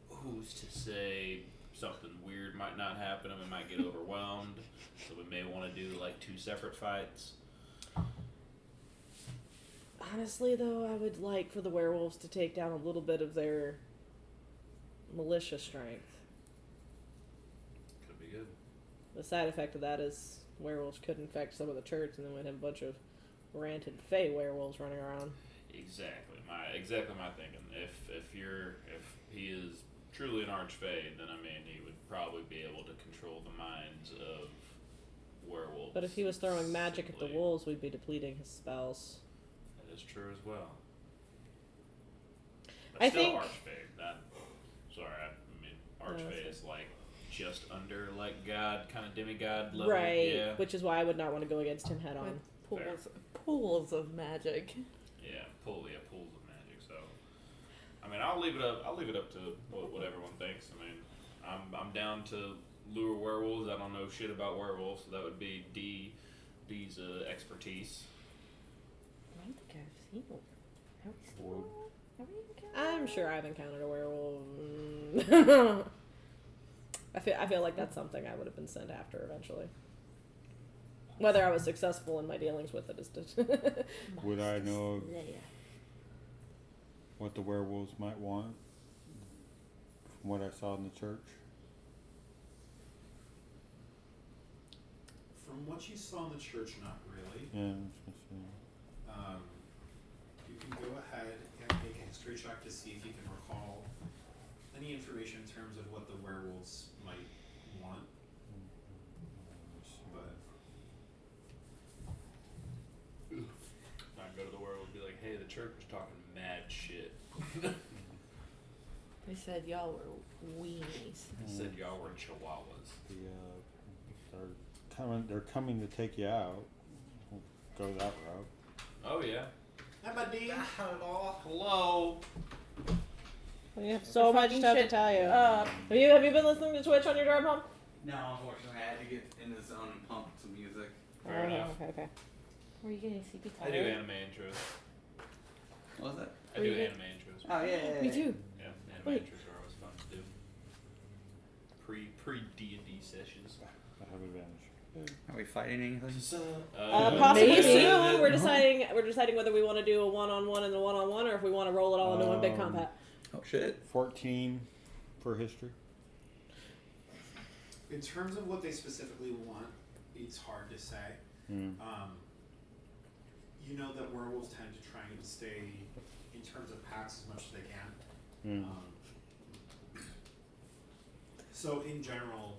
who's to say something weird might not happen and we might get overwhelmed? So we may want to do like 2 separate fights. Honestly, though, I would like for the werewolves to take down a little bit of their militia strength. Could be good. The side effect of that is werewolves could infect some of the church, and then we'd have a bunch of ranted Fey werewolves running around. Exactly my thinking. If he is truly an archfey, then I mean he would probably be able to control the minds of werewolves. But if he was throwing magic at the simply. wolves, we'd be depleting his spells. That is true as well. But I still think- archfey. I mean archfey is like just under like god, kind of demigod level. Right, Yeah. which is why I would not want to go against him head on. With pools of magic. Yeah, pools of magic. So, I mean, I'll leave it up to what everyone thinks. I mean, I'm down to lure werewolves. I don't know shit about werewolves, so that would be D's expertise. I don't think I've seen one. Have we seen one? Have we encountered I'm one? sure I've encountered a werewolf. I feel like that's something I would have been sent after eventually. Whether I was successful in my dealings with it is to Would I know Slayer. what the werewolves might want from what I saw in the church? From what you saw in the church, not really. Yeah. You can go ahead and make a history check to see if you can recall any information in terms of what the werewolves might want. But I'd go to the werewolf and be like, hey, the church was talking mad shit. They said y'all were weenies. They said y'all were chihuahuas. They're coming to take you out. We'll go that route. Oh yeah. hi, buddy. Hello. We have so much Fucking stuff to shit tell you. up. Have you been listening to Twitch on your drive home? No, unfortunately, I had to get in the zone and pump some music. Fair enough. Okay. Were you getting sleepy I do tired? anime intros. What was that? I Were do you- anime intros. Oh, yeah. Me too. Yeah, anime Wait. intros are always fun to do. Pre D&D sessions. I have advantage. Are we fighting anything? Possibly Maybe. soon. We're deciding whether we want to do a one-on-one and a one-on-one, or if we want to roll it all into one big combat. Oh, shit. 14 for history. In terms of what they specifically want, it's hard to say. Mm. You know that werewolves tend to try and stay in terms of packs as much as they can. Mm. So in general,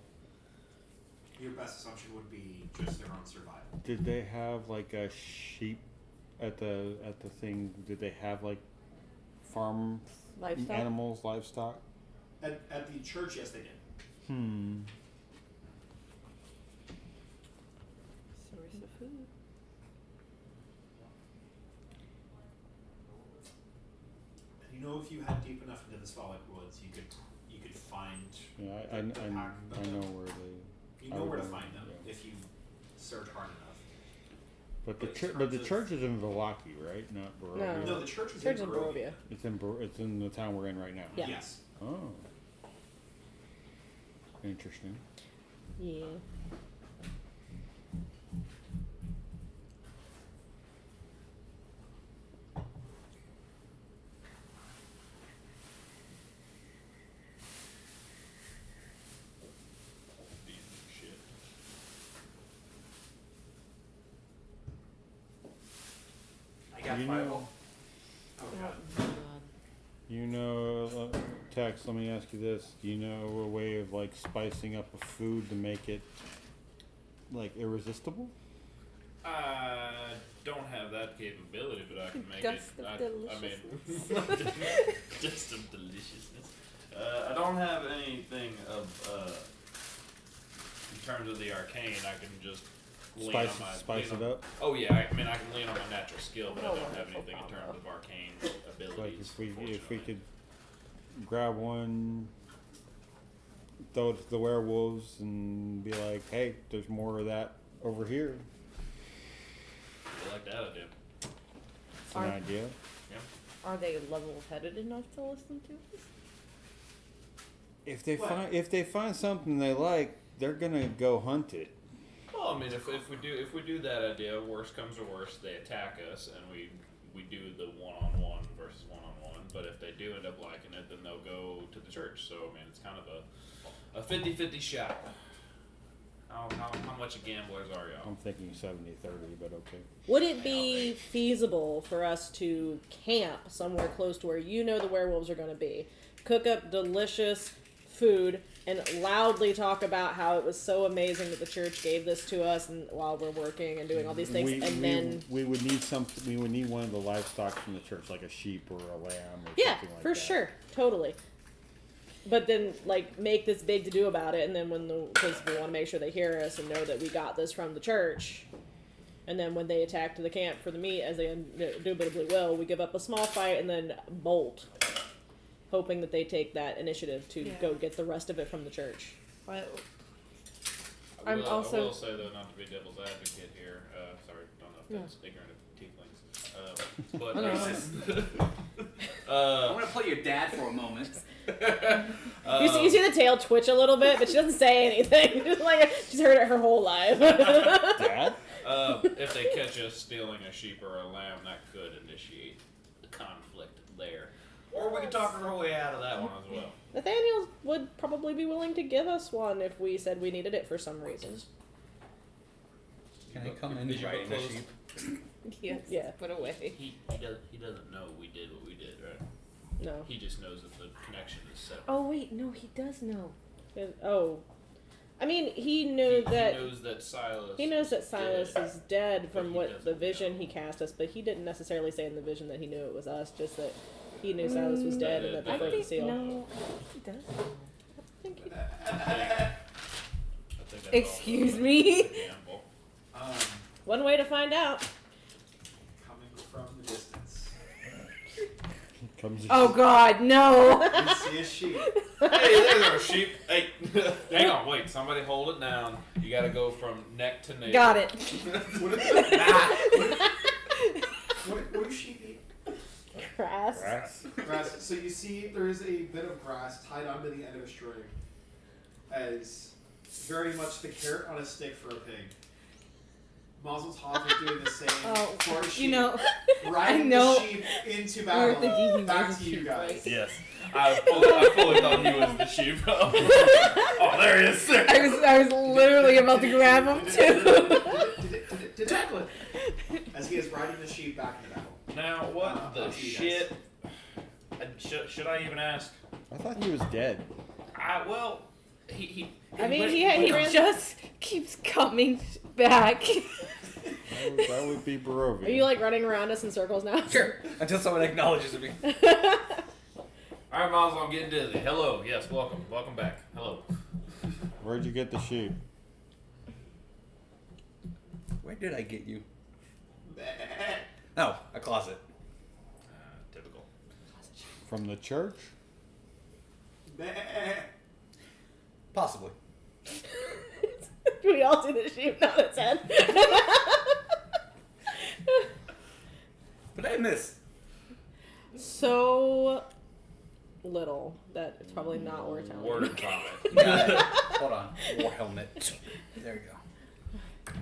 your best assumption would be just their own survival. Did they have like a sheep at the thing? Did they have like farm Livestock? animals, livestock? At the church, yes, they did. Source of food. if you head deep enough into the Svalak woods, you could find. Yeah, I the know pack. where they. You know where to find them Yeah. if you search hard enough. But But the church is in Velaki, right? Not Barovia. No, the church is Church in in Barovia. Barovia. It's in the town we're in right now. Yeah. Yes. Oh. Interesting. Yeah. Shit. I got You five. know- Oh god. God. You know, Tex, let me ask you this. Do you know a way of like spicing up a food to make it like irresistible? Don't have that capability, but I can make Dust it. of I mean, dust of deliciousness. I don't have anything of in terms of the arcane. I can just lean on my Spice lean it on- up. Oh yeah, I mean I can lean on my natural skill, but I don't have anything in terms of arcane abilities. Like if we fortunately. could grab one, throw it to the werewolves, and be like, "Hey, there's more of that over here." I like that idea. It's an Are- idea. Are they level-headed enough to listen to us? If they What? find something they like, they're gonna go hunt it. Well, I mean, if we do that idea, worst comes to worst, they attack us, and we do the one-on-one versus one-on-one. But if they do end up liking it, then they'll go to the church. So I mean, it's kind of a 50-50 shot. How much gamblers are y'all? I'm thinking 70-30, but okay. Would it be feasible for us to camp somewhere close to where you know the werewolves are going to be, cook up delicious food, and loudly talk about how it was so amazing that the church gave this to us, and while we're working and doing all these things, then we would need something. We would need one of the livestock from the church, like a sheep or a lamb or yeah, something like for that. sure, totally. But then, like, make this big to do about it, and then because we want to make sure they hear us and know that we got this from the church. And then when they attack to the camp for the meat, as they indubitably will, we give up a small fight and then bolt, hoping that they take that initiative to Yeah. go get the rest of it from the church. But I I'm will, also- I will say though, not to be devil's advocate here. Sorry, don't know if that's ignorant of tieflings. But I want to play your dad for a moment. You see the tail twitch a little bit, but she doesn't say anything. Just like she's heard it her whole life. Dad? If they catch us stealing a sheep or a lamb, that could initiate the conflict there. Or we could talk our way out of that one as well. Nathaniel would probably be willing to give us one if we said we needed it for some reason. Can I come in Did you riding put a clothes- sheep? yes, Yeah. put away. He doesn't know we did what we did, right? No. He just knows that the connection is separate. Oh wait, no, he does know. Oh. I mean, he knew that. He knows that Silas. He knows that is Silas dead. is dead but from he what the doesn't vision know. he cast us, but he didn't necessarily say in the vision that he knew it was us, just that he knew Silas was dead and that they I broke the think seal. no, he does. I think he- I think that's Excuse also me? a gamble. One way to find out. Coming from the distance, Comes Oh God, no! you see a sheep. Hey, there's our sheep. Hey, hang on, wait. Somebody hold it down. You got to go from neck to navel. Got it. What do sheep eat? Grass. Grass. So you see there is a bit of grass tied onto the end of a string as very much the carrot on a stick for a pig. Mazeltov is doing the same Oh, for a sheep. you know, riding I know. the sheep into We were battle. thinking he Back was to a you sheep, guys. right? Yes. I fully thought he was the sheep. Oh, there he is. I was literally about to grab him too. To tackle it. As he is riding the sheep back into battle. Now, what the up to you shit? Should I even ask? I thought he was dead. Well, he I mean, went- he He ran. just keeps coming back. That would be Barovia. Are you like running around us in circles now? Sure. Until someone acknowledges me. All right, Miles, I'm getting dizzy. Hello. Yes, welcome. Welcome back. Hello. Where'd you get the sheep? Where did I get you? Oh, a closet. Typical. From the church? Possibly. We all see the sheep nod its head. But I miss. So little that it's probably not worth telling. Word vomit. Hold on. War helmet. There you go.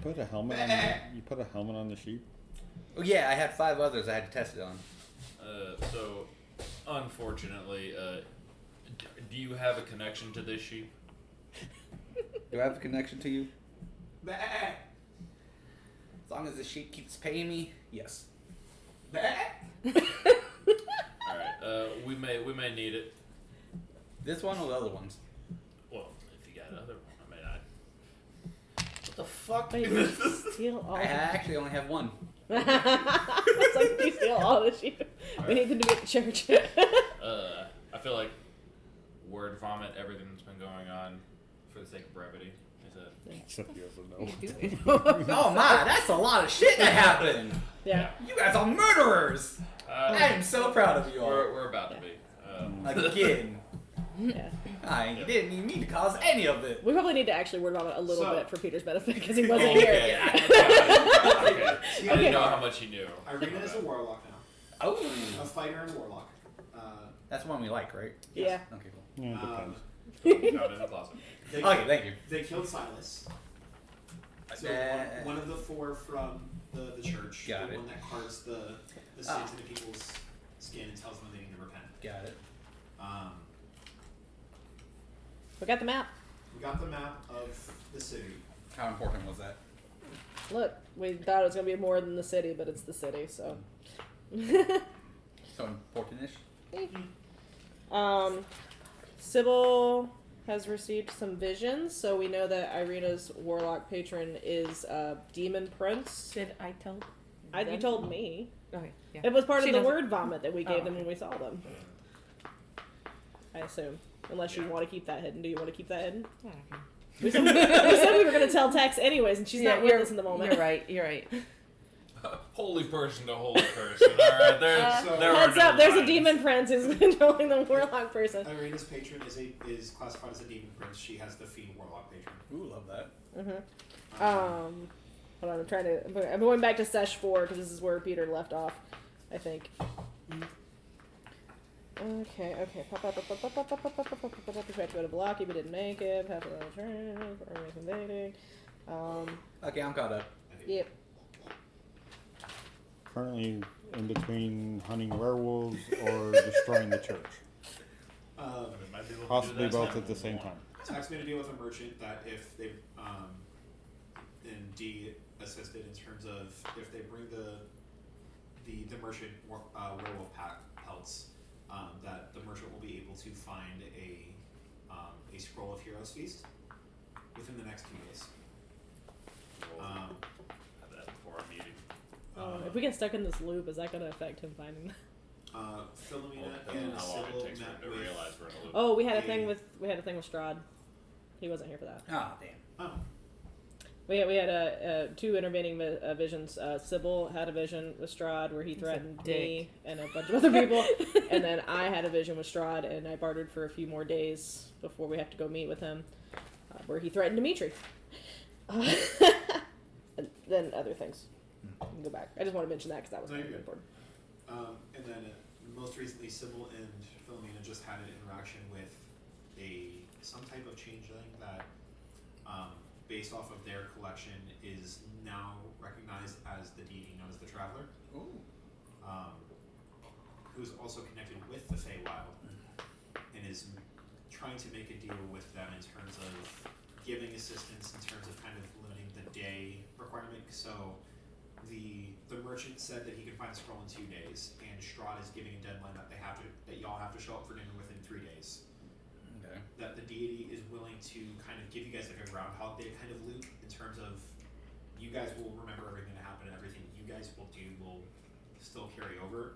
Put a helmet on you put a helmet on the sheep? Oh, yeah, I had 5 others I had to test it on. So, unfortunately, do you have a connection to this sheep? Do I have a connection to you? As long as the sheep keeps paying me, yes. Alright, we may need it. This one or the other ones? Well, if you got another one, I mean, What the fuck? Wait, you steal all I actually only have one. It's like you steal all the sheep. We need them to be at the church. I feel like word vomit, everything that's been going on, for the sake of brevity, is it? Except he doesn't know. Oh my, that's a lot of shit that happened. Yeah. You guys are murderers. I am so proud of you all. We're about to be. Again. Yeah. You didn't even mean to cause any of it. We probably need to actually word vomit a little So- bit for Peter's benefit because he wasn't Okay. here. Okay. I didn't know how much he knew. Irina is a warlock now. Oh. A fighter and a warlock. That's one we like, right? Yeah. Okay, cool. Yeah, it depends. Out in the closet. They, Okay, thank you. they killed Silas. So one of the 4 from the church, Got the it. one that carves the sins into people's skin and tells them they need to repent. Got it. We got the map. We got the map of the city. How important was that? Look, we thought it was going to be more than the city, but it's the city, so. So important-ish? Sybil has received some visions, so we know that Irina's warlock patron is Demon Prince. Did I tell? You them? told me. Okay. Yeah. It was part She of the doesn't- word vomit that we gave Oh, them okay. when we saw them. I assume. Unless you want to keep that hidden. Do you want to keep that hidden? Yeah, okay. We said we were going to tell Tex anyways, and she's not with you're- us in the moment. You're right. You're right. Holy person to holy person. Alright, there are Heads no up, there's a lines. demon prince who's controlling the warlock person. Irina's patron is classified as a demon prince. She has the fiend warlock patron. Ooh, love that. Hold on, I'm going back to Sesh 4 because this is where Peter left off, I think. Okay. We had to go to Blocky, but didn't make it. Have a little turn. We're invading. Okay, I'm caught up. Yep. Currently in between hunting werewolves or destroying the church. It might be able to do Possibly that both time at the if same we time. want. Tax made a deal with a merchant that if they and D assisted in terms of if they bring the merchant werewolf pelts, that the merchant will be able to find a scroll of Heroes Feast within the next 2 days. We'll have that before our meeting. If we get stuck in this loop, is that going to affect him finding them? Philomina Well, and how long Sibyl it takes for met him to with. realize we're in a loop. Oh, we had a thing with Strahd. He wasn't here for that. Ah, damn. Oh, We had 2 intervening visions. Sybil had a vision with Strahd where he threatened me and a bunch of other people, and then I had a vision with Strahd, and I bartered for a few more days before we have to go meet with him, where he threatened Dimitri. And then other things. We can go back. I just want to mention that because that was No, kind of you're good. important. And then most recently, Sibyl and Philomina just had an interaction with some type of changeling that, based off of their collection, is now recognized as the deity known as the Traveler. Ooh. Who's also connected with the Feywild and is trying to make a deal with them in terms of giving assistance in terms of kind of limiting the day requirement. So the merchant said that he could find a scroll in 2 days, and Strahd is giving a deadline that y'all have to show up for dinner within 3 days. Okay. That the deity is willing to kind of give you guys like a Groundhog Day kind of loop in terms of you guys will remember everything that happened and everything you guys will do will still carry over,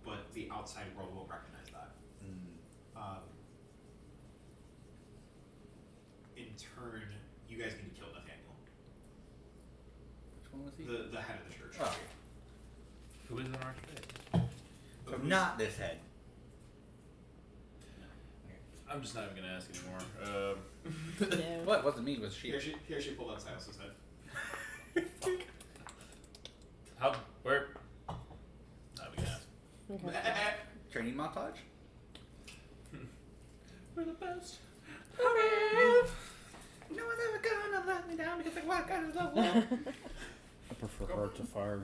but the outside world will recognize that. In turn, you guys need to kill Nathaniel, Which one was he? the head of the church. Oh. Who is an archbishop? So not this head. I'm just not even gonna ask anymore. Yeah. What? Wasn't me. It was she. Here she pulled out Silas's head. How? Where? Not even gonna ask. Okay. Training montage. We're the best. No one's ever gonna let me down because I walk out of the wall. I prefer Heart to Fire.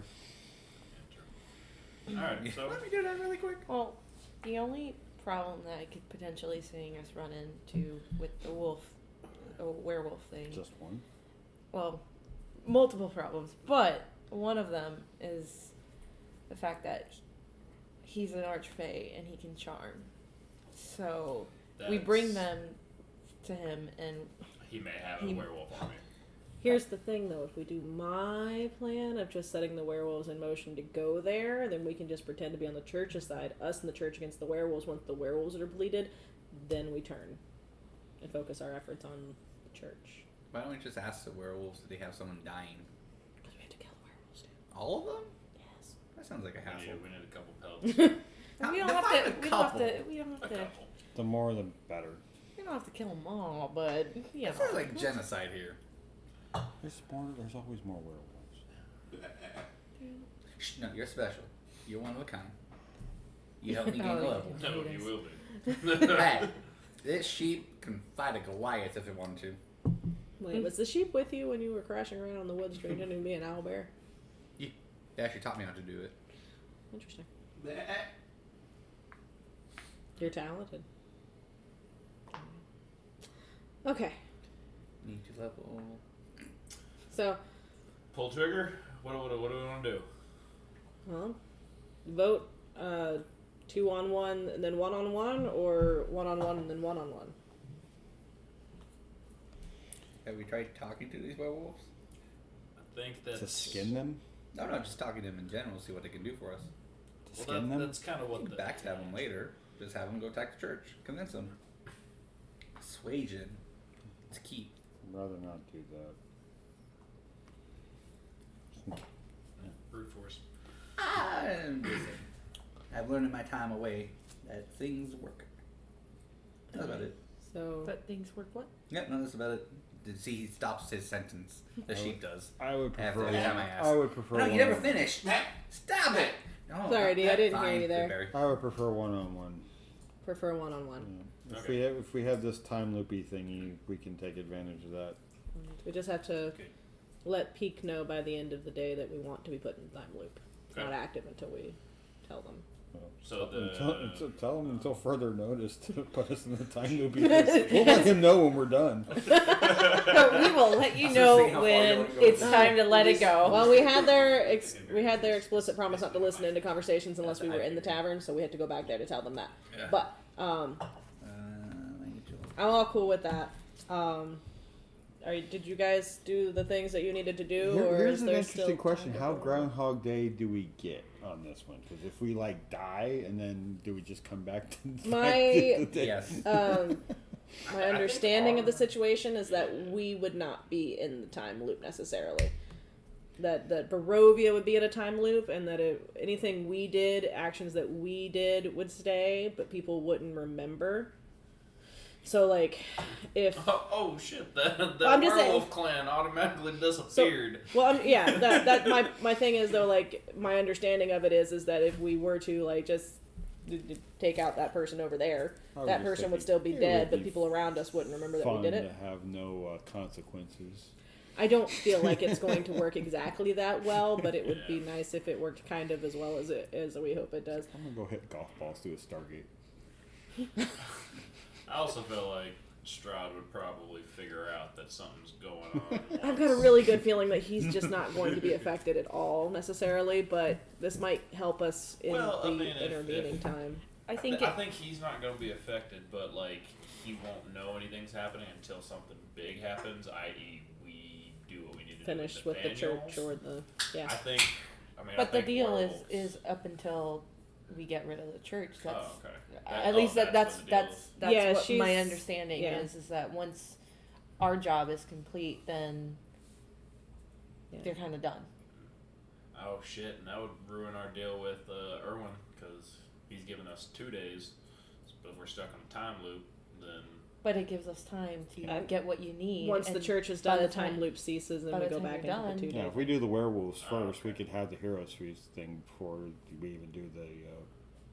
Alright, so Let me do that really quick. Well, the only problem that I could potentially seeing us run into with the werewolf thing. Just one. Well, multiple problems, but one of them is the fact that he's an archfey and he can charm. So we bring them to him, and he may have a werewolf army. Here's the thing, though. If we do my plan of just setting the werewolves in motion to go there, then we can just pretend to be on the church's side, us and the church against the werewolves. Once the werewolves are depleted, then we turn and focus our efforts on the church. Why don't we just ask the werewolves if they have someone dying? Because we have to kill the werewolves, too. All of them? Yes. That sounds like a hassle. We need a couple pelts. we don't have Define to. a We don't have couple. to. We don't have A to. couple. The more, the better. We don't have to kill them all, but you know. That sounds like genocide here. There's always more werewolves. Shh, no, you're special. You're one of a kind. You help me gain Oh, a yeah. level. No, It you is. will be. Hey, this sheep can fight a Goliath if it wanted to. Wait, was the sheep with you when you were crashing around in the woods pretending to be an owlbear? They actually taught me how to do it. Interesting. You're talented. Okay, Need to level. so, Pull trigger? What do we want to do? well, vote 2-on-1 and then 1-on-1, or 1-on-1 and then 1-on-1. Have we tried talking to these werewolves? I think that's... To skin them? No, just talking to them in general, see what they can do for us. To skin them? That's kind of what We can backstab them later. Just have them go attack the church. Convince them. Persuasion. It's key. I'd rather not do that. Brute force. I'm just saying. I've learned in my time away that things work. That's about it. So, But things work what? Yep, no, that's about it. See, he stops his sentence. The sheep does. I would After prefer. every time I ask. I would prefer. No, you one never on- finished. Stop it. No, Sorry, D, I didn't hear fine, you there. Goodberry. I would prefer 1-on-1. prefer 1-on-1. Yeah. Okay. If we have this time loopy thingy, we can take advantage of that. We just have to Good. let Peak know by the end of the day that we want to be put in the time loop. It's Okay. not active until we tell them. So the... Tell them until further notice to put us in the time loopy. We'll let him know when we're done. But we will let you know seeing how far you when wanna go it's with time to let it go. Well, we had their explicit promise not to listen into conversations unless we were in the tavern, so we had to go back there to tell them that. Yeah. But I need to- I'm all cool with that. Did you guys do the things that you needed to do, or Here's is an there interesting still question: time how to go? Groundhog Day do we get on this one? Because if we die, and then do we just come back to My- the day? Yes. My understanding of the situation is that we would not be in the time loop necessarily. That Barovia would be in a time loop, and that anything we did, actions that we did, would stay, but people wouldn't remember. So, like, if Oh shit! The I'm just saying- werewolf clan automatically disappeared. my thing is though, like, my understanding of it is that if we were to like just take out that person over there, I would that just person think would still be it dead, would but be people around us wouldn't remember that we Fun did it. to have no consequences. I don't feel like it's going to work exactly that well, but it would be nice if it worked kind of as well as we hope it does. I'm gonna go hit golf balls through a Stargate. I also feel like Strahd would probably figure out that something's going on. I've got a really good feeling that he's just not going to be affected at all necessarily, but this might help us in Well, I the mean, if- intervening time. I think I think he's not going to be affected, but like he won't know anything's happening until something big happens, i.e., we do what we need to Finish do with the Nathaniel's. church or the I think. I mean, But I the think deal werewolves- is up until we get rid of the church. That's Oh, okay. at least that's what the deal is. Yeah, what my she's- understanding yeah. is that once our job is complete, then Yeah. they're kind of done. Oh shit, and that would ruin our deal with Erwin because he's given us 2 days, but if we're stuck in a time loop, then But it gives us time to And get what you need. Once the and church is by done, the the time time- loop ceases, and by we the go time back you're into the done- 2 Yeah, days. if we do the werewolves Oh, first, we okay. could have the Heroes Feast thing before we even do the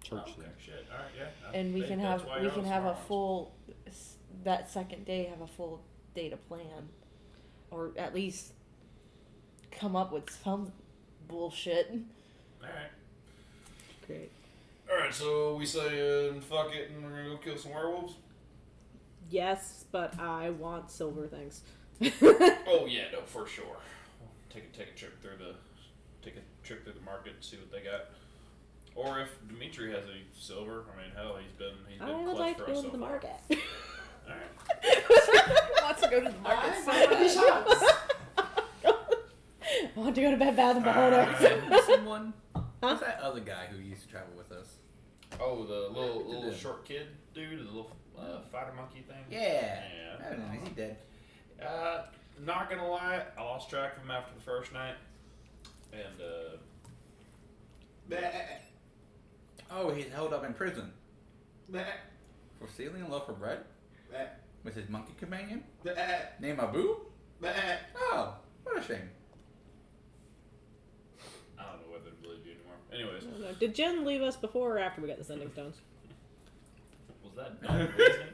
church okay, thing. shit. All right, yeah. And we That's can why have you're on a Smart full that second day have a full day to plan, or at least come up with some bullshit. Ones. All right. Great. All right. So we saying fuck it, and we're gonna go kill some werewolves. Yes, but I want silver things. Oh yeah, no, for sure. Take a trip through the the market and see what they got. Or if Dimitri has any silver, I mean, hell, he's been I would clutch like for to us go so to the far. market. All right. Wants to go to the market. I Want to go to Bed Bath and Beholder. Someone. Who's that other guy who used to travel with us? Oh, the little did. short kid dude, the little fighter monkey thing. Yeah. I Yeah. don't know. Is he dead? Not gonna lie, I lost track of him after the first night, and Oh, he's held up in prison for stealing a loaf of bread with his monkey companion named Abu. Oh, what a shame. I don't know whether to believe you anymore. Anyways, Did Jen leave us before or after we got the sending stones? was that Dalton Wisney?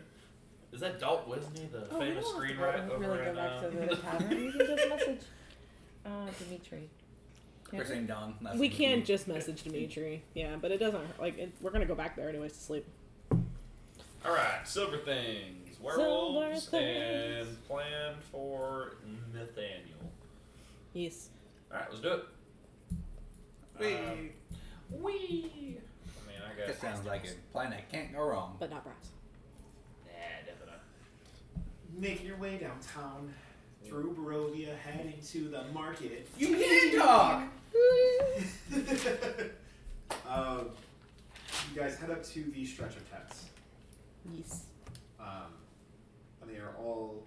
Is that Dalton Wisney, the Oh, we famous don't have to screenwriter really over go in? back to the tavern. You can just message Dimitri. First name Don. last We name can Abu. just message Dimitri. Yeah, but it doesn't hurt. Like, we're gonna go back there anyways to sleep. All right, silver things, werewolves, and plan for Nathaniel. Yes. All right, let's do it. Whee! Wee. I mean, I That guess. sounds like a plan that can't go wrong. But not brass. Nah, definitely. Making your way downtown through Barovia, heading to the market. You can talk! You guys head up to the stretcher tents. Yes. And they are all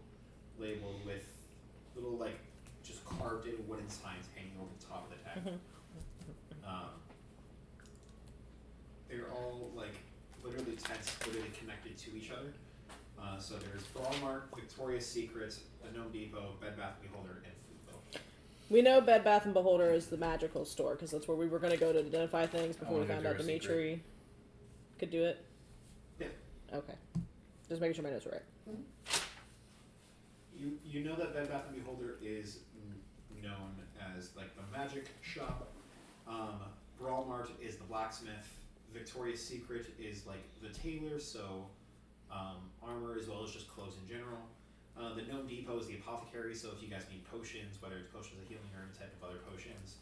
labeled with little, like, just carved in wooden signs hanging over the top of the tent. They're all, like, literally tents literally connected to each other. So there's Brawlmark, Victoria's Secret, the Gnome Depot, Bed Bath & Beholder, and Foodville. We know Bed Bath and Beholder is the magical store because that's where we were going to go to identify things before we wanna go found out Victoria's Dimitri could do it. Yeah. Okay. Just making sure my notes are right. You know that Bed Bath & Beholder is known as, like, the magic shop. Brawlmart is the blacksmith. Victoria's Secret is, like, the tailor, so armor as well as just clothes in general. The Gnome Depot is the apothecary, so if you guys need potions, whether it's potions of healing or any type of other potions.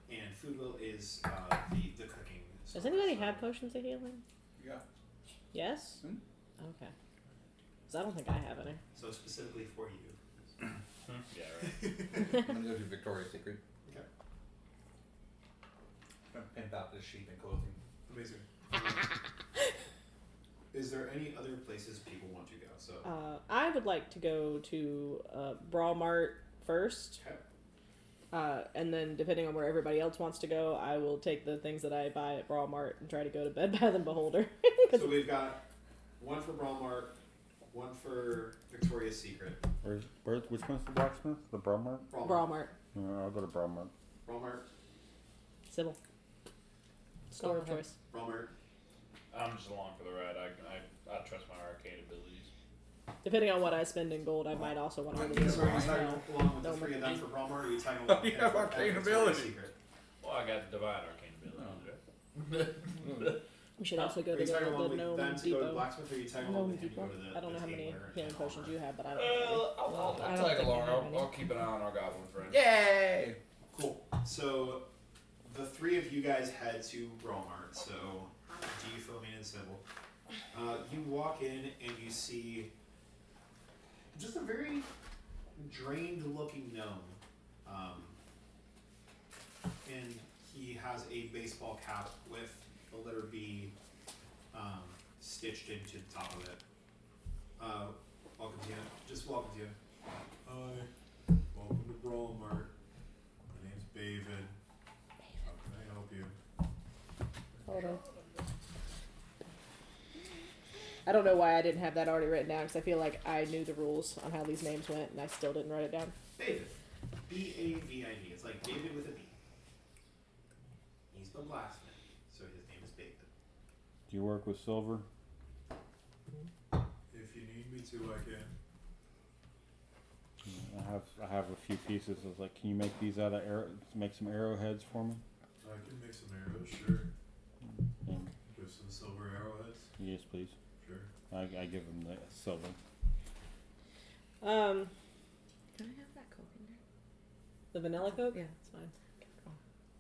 And Foodville is the cooking. Does store, anybody so- have potions of healing? Yeah. Yes? Hmm? Okay. Because I don't think I have any. So specifically for you. Yeah, right. I'm gonna go to Victoria's Secret. Okay. I'm gonna pimp out this sheep and clothing. Amazing. Is there any other places people want to go? So I would like to go to Brawl Mart first. Okay. And then, depending on where everybody else wants to go, I will take the things that I buy at Brawl Mart and try to go to Bed Bath and Beholder. So we've got one for Brawlmart, one for Victoria's Secret. Which one's the blacksmith? The Bromart? Brawl Mart. I'll go to Bromart. Brawlmart, Sybil. Store of ahead. choice. Brawlmart. I'm just along for the ride. I trust my arcade abilities. Depending on what I spend in gold, I might also want to go to So are you Brawl tagging Mart. along with the No, three of them for Brawlmart, or are you tagging Oh, along with you them have for arcane Victoria's ability. Secret? Well, I got divine arcane abilities. We should also go Are to you tagging along the with Gnome them to go to the Depot. blacksmith, or are you tagging along Gnome with him to go Depot? to the I don't know how many tailor healing and potions armor? you have, but I don't know. I'll I don't tag think along. I have any. I'll keep an eye on our goblin friend. Yay! Cool. So the three of you guys head to Brawlmart. So do you, Philomina, and Sybil? You walk in and you see just a very drained-looking gnome, and he has a baseball cap with the letter B stitched into the top of it. Welcome to you. Just welcome to you. Hi. Welcome to Brawlmart. My name's David. How can I help you? Hold on. I don't know why I didn't have that already written down, because I feel like I knew the rules on how these names went, and I still didn't write it down. David. B-A-V-I-D. It's like David with a B. He's the blacksmith, so his name is David. Do you work with silver? If you need me to, I can. I have a few pieces. I was like, can you make these out of make some arrowheads for me? I can make some arrows, sure. And With some silver arrowheads, yes, please. sure. I give them the silver. Can I have that Coke in there? The vanilla Coke? Yeah. It's fine.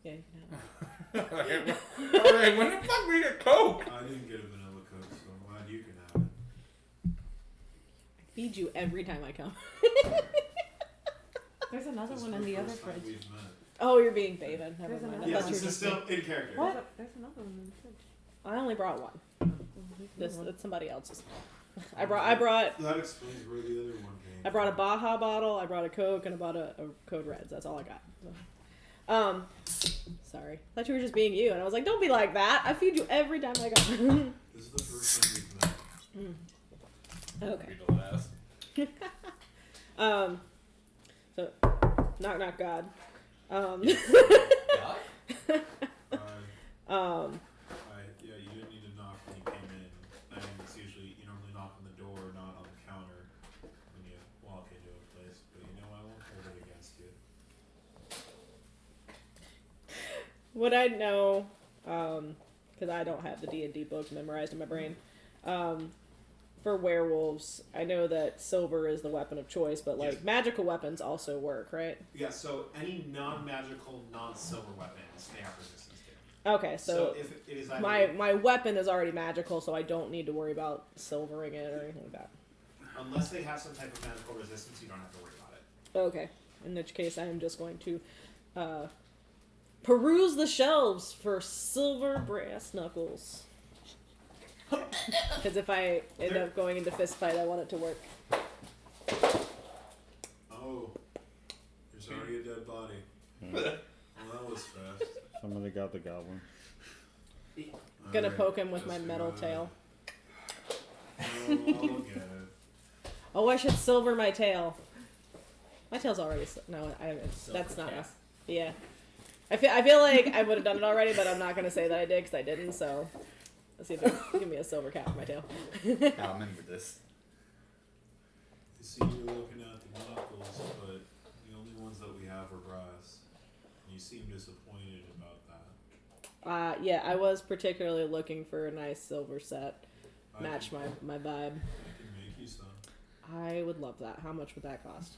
Yeah, you can have it. Alright, when the fuck we get Coke? I didn't get a vanilla Coke, so I'm glad you can have it. I feed you every time I come. There's another This one is in the other first time fridge. we've met. Oh, you're being David. Never There's mind. another- I Yes, thought you this were is just still in character. What? There's another one in the fridge. I only brought one. This one. it's somebody else's. I brought That explains where the other one came I brought a Baja bottle, I brought a Coke, and I brought a Code Reds. That's all I got. Sorry. Thought you were just being you, and I was like, don't be like that. I feed you every time I come. This is the first time we've met. Okay. Be the last. So, knock knock God. God? Yeah, you didn't need to knock when you came in. I mean, it's usually, you normally knock on the door, not on the counter when you walk into a place. But you know, I won't hold it against you. Would I know, because I don't have the D&D book memorized in my brain, for werewolves, I know that silver is the weapon of choice, but like Yes. magical weapons also work, right? Yeah, so any non-magical, non-silver weapons they have resistance to. Okay, so if it is either my weapon is already magical, so I don't need to worry about silvering it or anything like that. unless they have some type of magical resistance, you don't have to worry about it. Okay, in which case I am just going to peruse the shelves for silver brass knuckles. Because if I end up going into fist fight, I want it to work. Oh, there's already a dead body. Yeah. Well, that was fast. Somebody got the goblin. Gonna Alright, poke him with my just metal gonna- tail. Oh, I'll get it. Oh, I should silver my tail. My tail's already no. Silver That's not cap. us. Yeah. I feel like I would have done it already, but I'm not gonna say that I did because I didn't. So let's see if they give me a silver cap for my tail. I remember this. You see, you're looking at the knuckles, but the only ones that we have are brass. You seem disappointed about that. Yeah, I was particularly looking for a nice silver set, I match can, my vibe. I can make you some. I would love that. How much would that cost?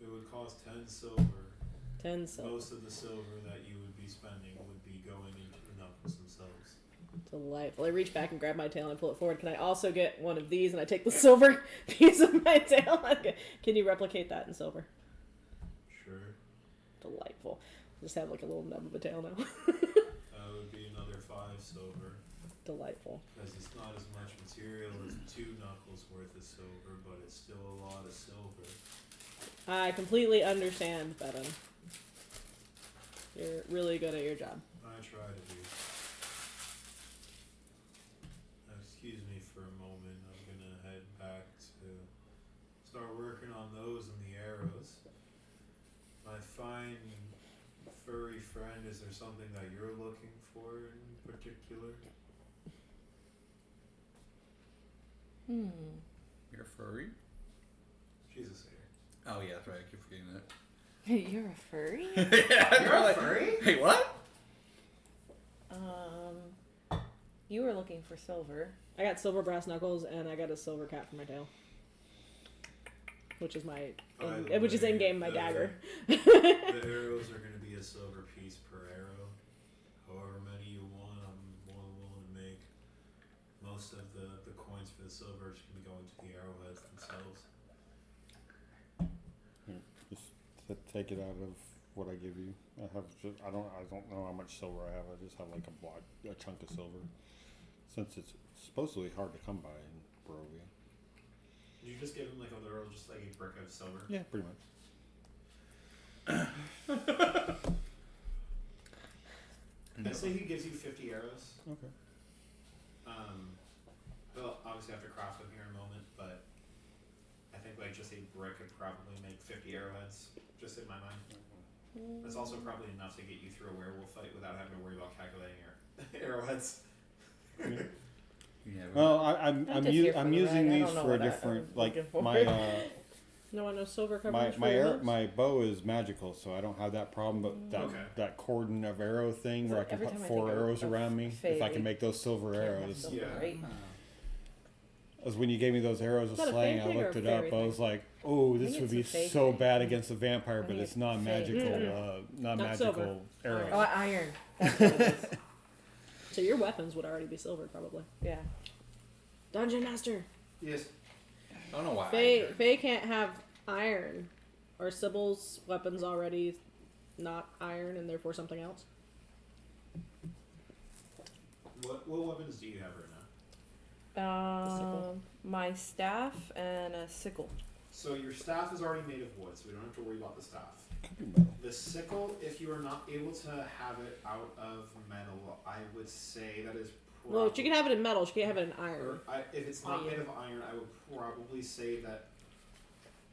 It would cost 10 silver. 10 silver. Most of the silver that you would be spending would be going into the knuckles themselves. Delightful. I reach back and grab my tail and I pull it forward. Can I also get one of these and I take the silver piece of my tail? Can you replicate that in silver? Sure. Delightful. Just have like a little nub of a tail now. That would be another 5 silver. Delightful. Because it's not as much material as 2 knuckles worth of silver, but it's still a lot of silver. I completely understand, Bevan. You're really good at your job. I try to be. Excuse me for a moment. I'm gonna head back to start working on those and the arrows. My fine furry friend, is there something that you're looking for in particular? You're furry? She's a satyr. Oh yeah, that's right. I keep forgetting that. You're a furry? Yeah, You're a furry? Hey, what? You were looking for silver. I got silver brass knuckles and I got a silver cap for my tail. Which is in game my dagger. The arrows are gonna be a silver piece per arrow. However many you want, I'm more than willing to make. Most of the coins for the silver are just gonna be going to the arrowheads themselves. Just take it out of what I give you. I don't know how much silver I have. I just have like a chunk of silver. Since it's supposedly hard to come by in Barovia. Did you just give him like a literal, just like a brick of silver? Yeah, pretty much. I say he gives you 50 arrows. Okay. Well, obviously obviously have to craft them here in a moment, but I think like just a brick could probably make 50 arrowheads, just in my mind. That's also probably enough to get you through a werewolf fight without having to worry about calculating your arrowheads. Yeah, Well, I'm I'm just here for I'm the using ride. I these don't know for what different I'm like looking for. my No one knows silver my coverage for my your arrow, moves? my bow is magical, so I don't have that problem. But that Okay. that cordon of arrow thing It's where I like can every put time I 4 think of arrows around me, if I Faye, can make those silver Can't have arrows. silver, Yeah. right? As when you gave me those arrows of Is that a slaying, Fae I thing or looked a it up. fairy I thing? was like, oh, I this think would be it's a Fae so thing. bad against a vampire, I but think it's it's not Fae. magical. Not Not magical silver. arrows. Oh, iron. That's what it is. So your weapons would already be silver, probably. Yeah. Dungeon Master! Yes. I don't know why. Faye can't have iron. Are Sibyl's weapons already not iron and therefore something else? What weapons do you have right now? sickle. My staff and a sickle. So your staff is already made of wood, so we don't have to worry about the staff. Could be metal. The sickle, if you are not able to have it out of metal, I would say that is probably... Well, she can have it in metal. She can't have it in iron. if it's not Oh, made yeah. of iron, I would probably say that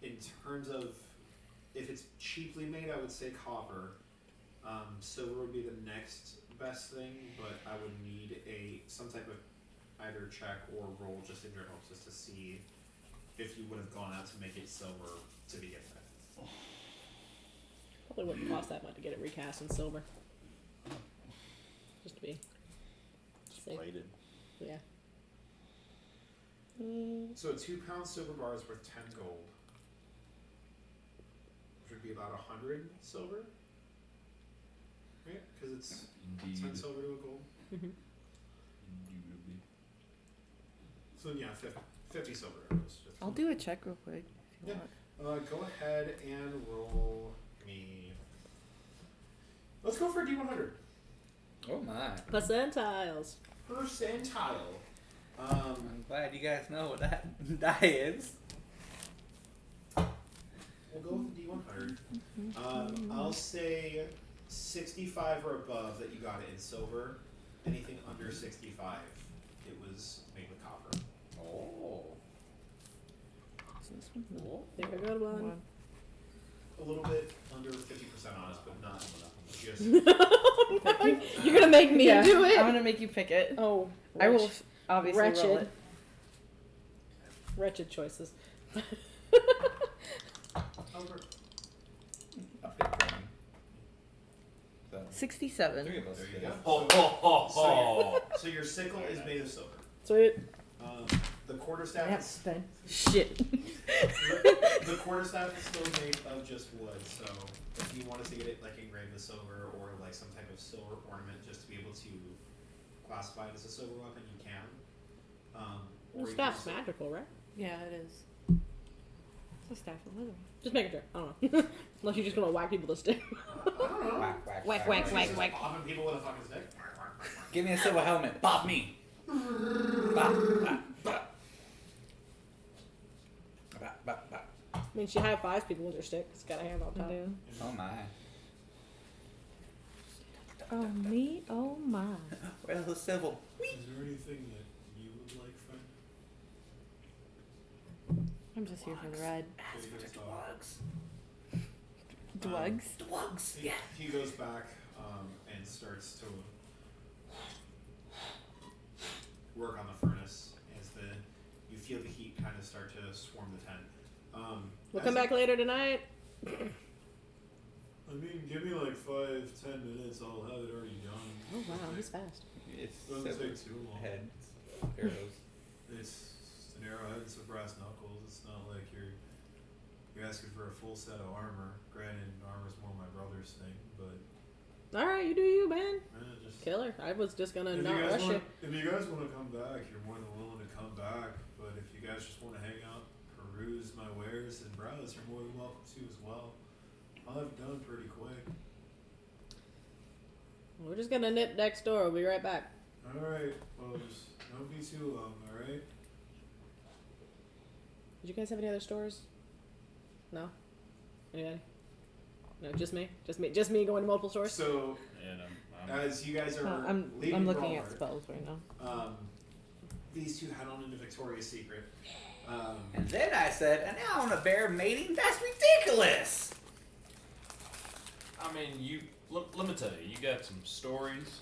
in terms of... If it's cheaply made, I would say copper. Silver would be the next best thing, but I would need some type of either check or roll just in general, just to see if you would have gone out to make it silver to begin with. Probably wouldn't cost that much to get it recast in silver. Just to be safe. Plated. Yeah. So a 2 pound silver bar is worth 10 gold. Which would be about 100 silver. Right? Because it's 10 silver to a gold. Mm-hmm. So yeah, 50 silver arrows. Just I'll do a check real quick if you Yeah. want. Go ahead and roll me. Let's go for a D100. Oh my. Percentiles. Percentile. I'm glad you guys know what that die is. We'll go with the D100. I'll say 65 or above that you got it in silver. Anything under 65, it was made with copper. Oh. So this one? No. Pick a good one. One. A little bit under 50% honest, but not just. You're gonna make me Yeah, do it. I'm gonna make you pick it. Oh, I will obviously roll wretched. it. Wretched choices. I'll pick one. So, 67. 3 of us. There you go. Oh. So your sickle is made of silver. Sweet. The I quarterstaff have is to spend shit. the quarterstaff is still made of just wood. So if you wanted to get it like engraved with silver or like some type of silver ornament, just to be able to classify it as a silver weapon, you can. Well, or you staff's can also- magical, right? Yeah, it is. It's a staff of wither. Just making sure. I don't know. Unless you're just gonna whack people with a stick. I don't know. Whack, whack, Whack, whack, whack, Just whack. popping people with a fucking stick. Give me a silver helmet. Bob me. Bop, bop, bop. Bop, bop, bop. I mean, she high fives people with her stick. It's got a hand on top. Oh my. Oh me, oh my. Where's the silver? Is there anything that you would like, friend? I'm just here for the ride. Favorite thought. Dwugs. Dwugs. He goes back and starts to work on the furnace as you feel the heat kind of start to swarm the tent. We'll come back later tonight. I mean, give me like 5-10 minutes. I'll have it already done. Oh wow, he's fast. It's Doesn't silver take too long. heads. Arrows. It's just an arrowhead and some brass knuckles. It's not like you're asking for a full set of armor. Granted, armor's more my brother's thing, but All right, you do you, man. just Killer. I was just gonna if not rush you. you guys want to come back, you're more than willing to come back. But if you guys just want to hang out, peruse my wares and browse, you're more than welcome to as well. I'll have it done pretty quick. We're just gonna nip next door. We'll be right back. All right. Well, just don't be too long. All right. Did you guys have any other stores? No. Anybody? No, just me. Just me going to multiple stores. So And as you guys are I'm leaving looking at Bromard, spells right now. these two head on into Victoria's Secret. And then I said, and now on a bear mating? That's ridiculous! I mean, let me tell you, you got some stories,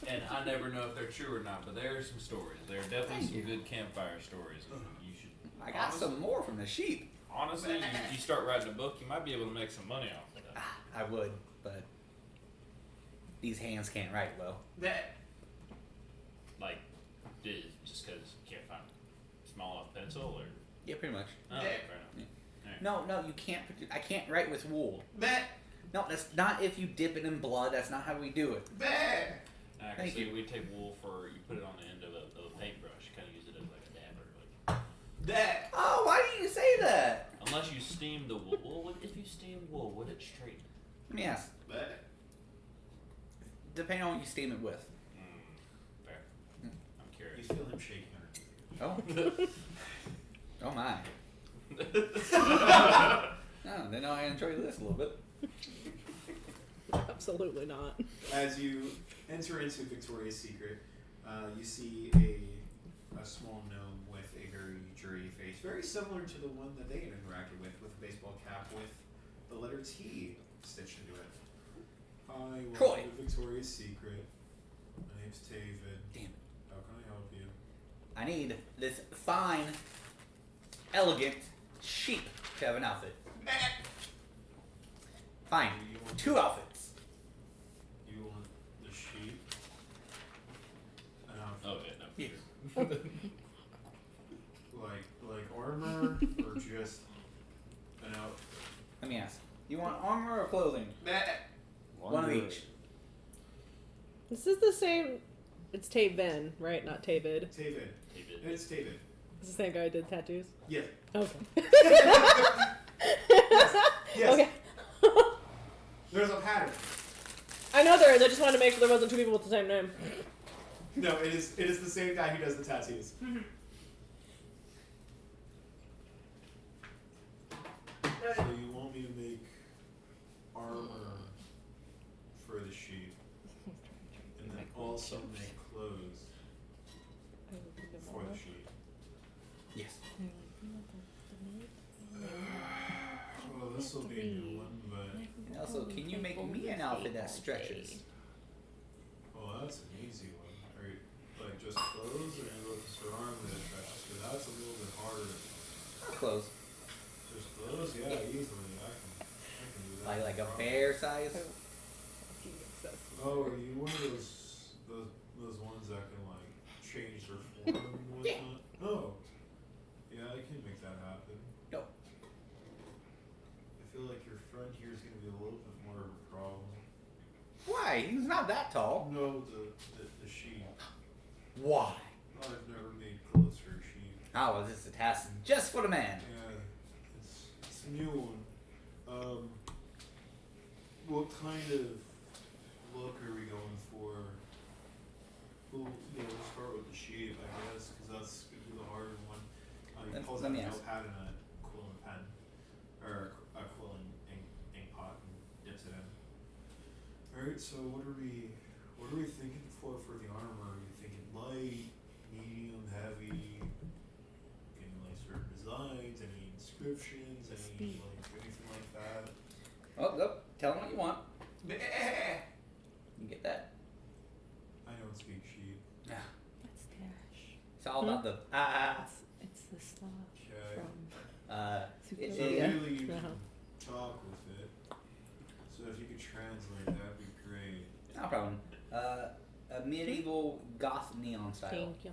and I never know if they're true or not, but there are some stories. There are definitely some good campfire stories. You should. I got some more from the sheep. Honestly, you start writing a book, you might be able to make some money off of that. I would, but these hands can't write well. Like, just because you can't find small enough pencil, or? Yeah, pretty much. Oh, fair enough. Alright. No, you can't. I can't write with wool. No, that's not if you dip it in blood. That's not how we do it. Thank Actually, you. we take wool you put it on the end of a paintbrush, kind of use it as like a dabber. Oh, why didn't you say that? Unless you steam the wool. Well, if you steam wool, would it straighten? Let me ask. Depending on what you steam it with. Fair. I'm You curious. feel him shaking her. Oh. Oh my. Oh, then I enjoy this a little bit. Absolutely not. As you enter into Victoria's Secret, you see a small gnome with a very dreary face, very similar to the one that they had interacted with a baseball cap with the letter T stitched into it. Hi, welcome Troy. to Victoria's Secret. My name's David. Damn it. How can I help you? I need this fine, elegant sheep to have an outfit. Fine. You want 2 outfits. You want the sheep? An outfit? Oh, yeah, no. Yeah. Like armor or just an outfit? Let me ask. You want armor or clothing? One of each. This is the same. It's Taven, right? Not Tavid. David. It's David. It's the same guy who did tattoos? Yes. Okay. Yes. Okay. There's a pattern. I know there is. I just wanted to make sure there wasn't 2 people with the same name. No, it is the same guy who does the tattoos. So you want me to make armor for the sheep, and then also make clothes for the sheep. Yes. Well, this will be a new one, but And also, can you make me an outfit that stretches? well, that's an easy one. Are you, like just clothes, or are you looking for armor that stretches? Because that's a little bit harder. Clothes. Just clothes, yeah, easily. I can do that. Like no a problem. bear size? Oh, are you one of those ones that can like change their form and whatnot? Oh, yeah, I can make that happen. No. I feel like your friend here is gonna be a little bit more of a problem. Why? He's not that tall. No, the sheep. Why? I've never made clothes for a sheep. Oh, well, this is a task just for the man. Yeah, it's a new one. What kind of look are we going for? We'll start with the sheep, I guess, because that's gonna be the harder one. He Let- calls let it me a ask. notepad and a quill and pen, or a quill and ink pot, and dips it in. All right, so what are we thinking for the armor? Are you thinking light, medium, heavy? Any like certain designs? Any inscriptions? Any like anything like that? Oh, look. Tell him what you want. You get that? I don't speak sheep. Yeah. That's Dash. It's all about the It's the stuff Okay. from So yeah. really you can Uh-huh. talk with it. So if you could translate, that'd be great. No problem. A medieval goth neon style Thank you.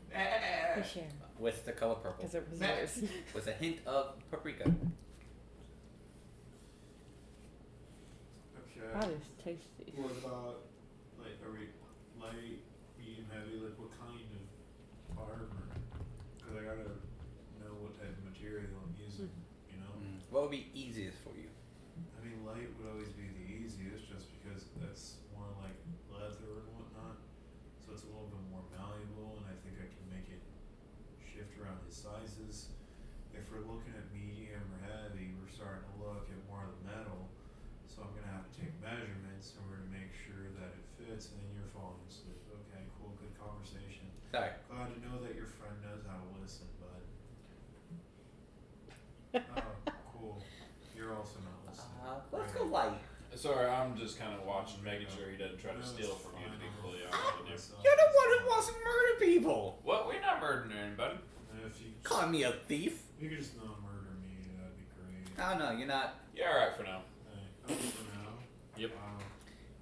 We share. with the color purple, Because it was yours. with a hint of paprika. Okay. That is tasty. What about like are we light, medium, heavy? Like what kind of armor? Because I gotta know what type of material I'm using. You know. What would be easiest for you? I mean, light would always be the easiest, just because that's more like leather and whatnot. So it's a little bit more malleable, and I think I can make it shift around his sizes. If we're looking at medium or heavy, we're starting to look at more of the metal. So I'm gonna have to take measurements in order to make sure that it fits, and then you're falling asleep. Okay, cool, good conversation. Sorry. Glad to know that your Sorry, I'm just kind of watching, making sure he doesn't try to steal from you, to be completely honest with you. You're the one who wants to murder people. What? We're not murdering anybody. If you Calling me a thief? you could just not murder me, that'd be great. Oh no, you're not. You're alright for now. Hey, for now. Yep.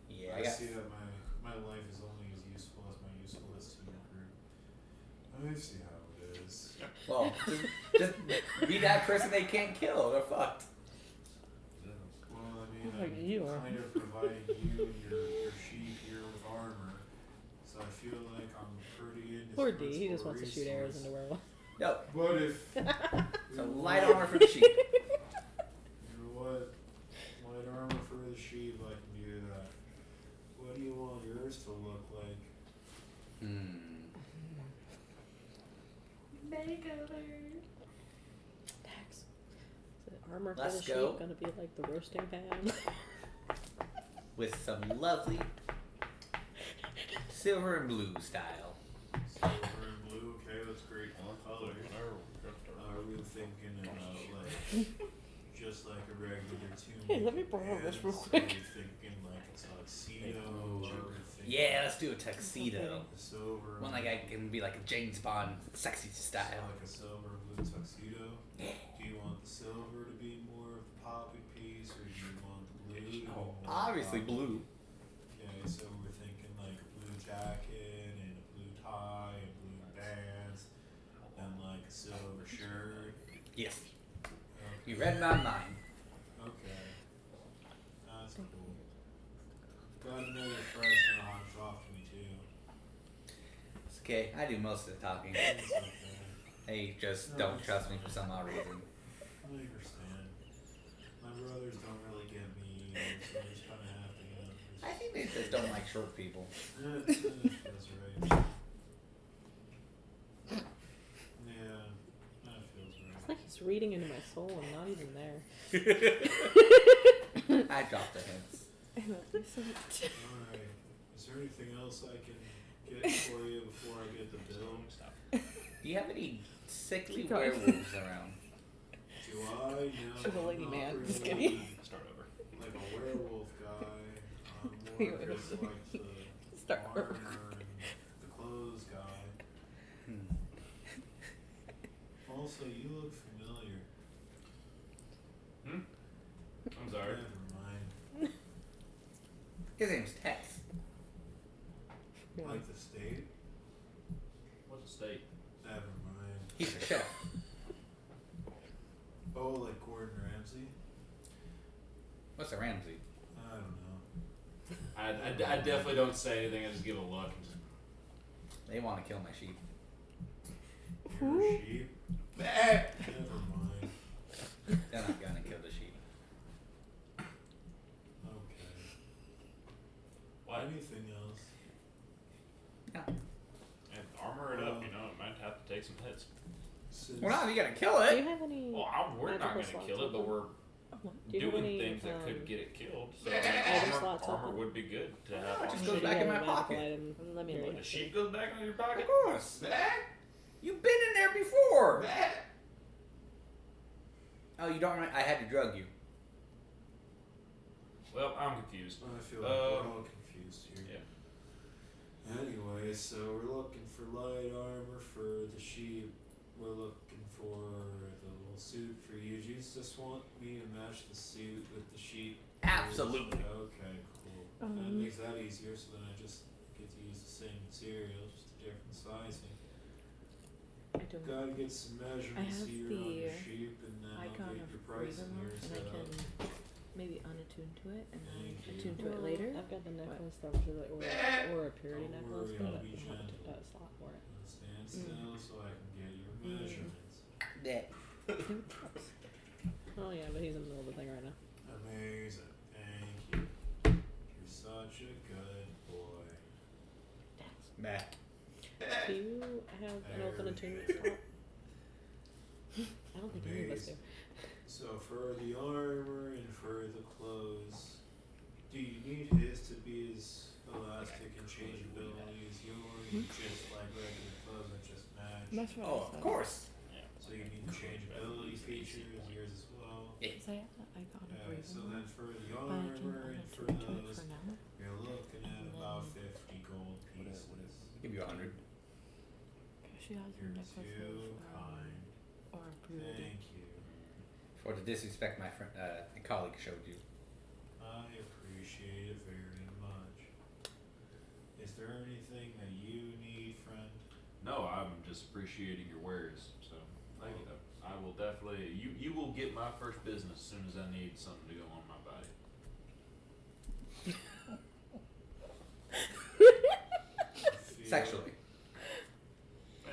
Yeah, I see that my life is only as useful as my usefulness to your group. I see how it is. Well, just be that person they can't kill. They're fucked. Well, I mean, Like I'm you are. kind of providing you and your sheep here with armor, so I feel like I'm pretty Poor D, he indispensable just wants to shoot arrows into werewolf. No. But if So light armor for the sheep. you know what, light armor for the sheep, I can do that. What do you want yours to look like? Dax. Is it armor for Let's the go. sheep gonna be like the roasting pan? With some lovely silver and blue style. Silver and blue, okay, that's great color. Are we thinking about like just like a regular tunic? Hey, let me borrow this real quick. Are we thinking like a tuxedo? Or are we thinking Yeah, let's do a tuxedo. a silver? One like I can be like a James Bond sexy style. Like a silver blue tuxedo. Do you want the silver to be more of the poppy piece, or do you want the blue to be more Obviously poppy? blue. Okay, so we're thinking like a blue jacket and a blue tie and blue bands and like a silver shirt. Yes. Okay. You read my mind. Okay. That's cool. Got another Fresno on top of me too. It's okay. I do most of the talking. It's okay. They just don't trust me for some odd reason. I understand. My brothers don't really get me either, so I just kind of have to, I think they just don't like short people. That's right. Yeah, that feels It's right. like he's reading into my soul and not even there. I dropped the hints. Alright. Is there anything else I can get for you before I get the bill? Do you have any sickly Keep going. werewolves around? Do I know? She's a lady I'm man. not Just really kidding. Start over. like a werewolf guy. I'm You more would just have- like the Start over. armor and the clothes guy. Also, you look familiar. I'm sorry. Never mind. His name's Tex. Like the state? What's the state? Never mind. He's a chef. Oh, like Gordon Ramsay? What's a Ramsey? I don't know. I definitely don't say anything. I just give a look. And just, They want to kill my sheep. Your sheep? Never mind. They're not gonna kill the sheep. Okay. what? Anything else? No. And armor it up, you know, it might have to take some hits. Since Well, now you gotta kill Do you it. have any? Well, we're not magical going to slots kill it, but open? we're Oh, do you have doing any, things that could get it killed. So Item slots armor open? would be good to have. No, it on just you. goes Do you back in have my a magical pocket. item? Let me When look. the sheep goes back in your pocket. Of course. You've been in there before. Oh, you don't remember? I had to drug you. Well, I'm confused. I feel like we're all confused here. Yeah. Anyway, so we're looking for light armor for the sheep. We're looking for the little suit for you. Do you just want me to match the suit with the sheep? Absolutely. Okay, cool. That makes that easier, so then I just get to use the same material, just a different sizing. I don't. Gotta get some measurements have here the on your sheep, and then I'll icon get of your price in here. Ravenloft, and I can maybe unattune to it and then Thank you. attune to it Well, later. I've got the necklace that was really, or a purity Don't necklace, worry, but I I'll be don't have gentle. a slot for it. Stand still so I can get your measurements. Yeah. Oh yeah, but he's in the middle of the thing right now. Amazing. Thank you. You're such a good boy. Meh. Do you have an open attunement slot? I don't think any of us do. So for the armor and for the clothes, do you need his to be as elastic and changeability as yours? Or just like regular clothes that just match? That's what Oh, of course. So you need the changeability feature as yours as well? Because I have that icon of Okay, breathing. so then for the But I can armor and for do it those, for now. you're looking at about 50 gold pieces. Give you 100. She has You're necklaces too kind. or a brood. Thank you. For the disrespect my friend, colleague showed you. I appreciate it very much. Is there anything that you need, friend? No, I'm just appreciating your wares. So thank you. I will definitely. You will get my first business as soon as I need something to go on my body. Sexually. I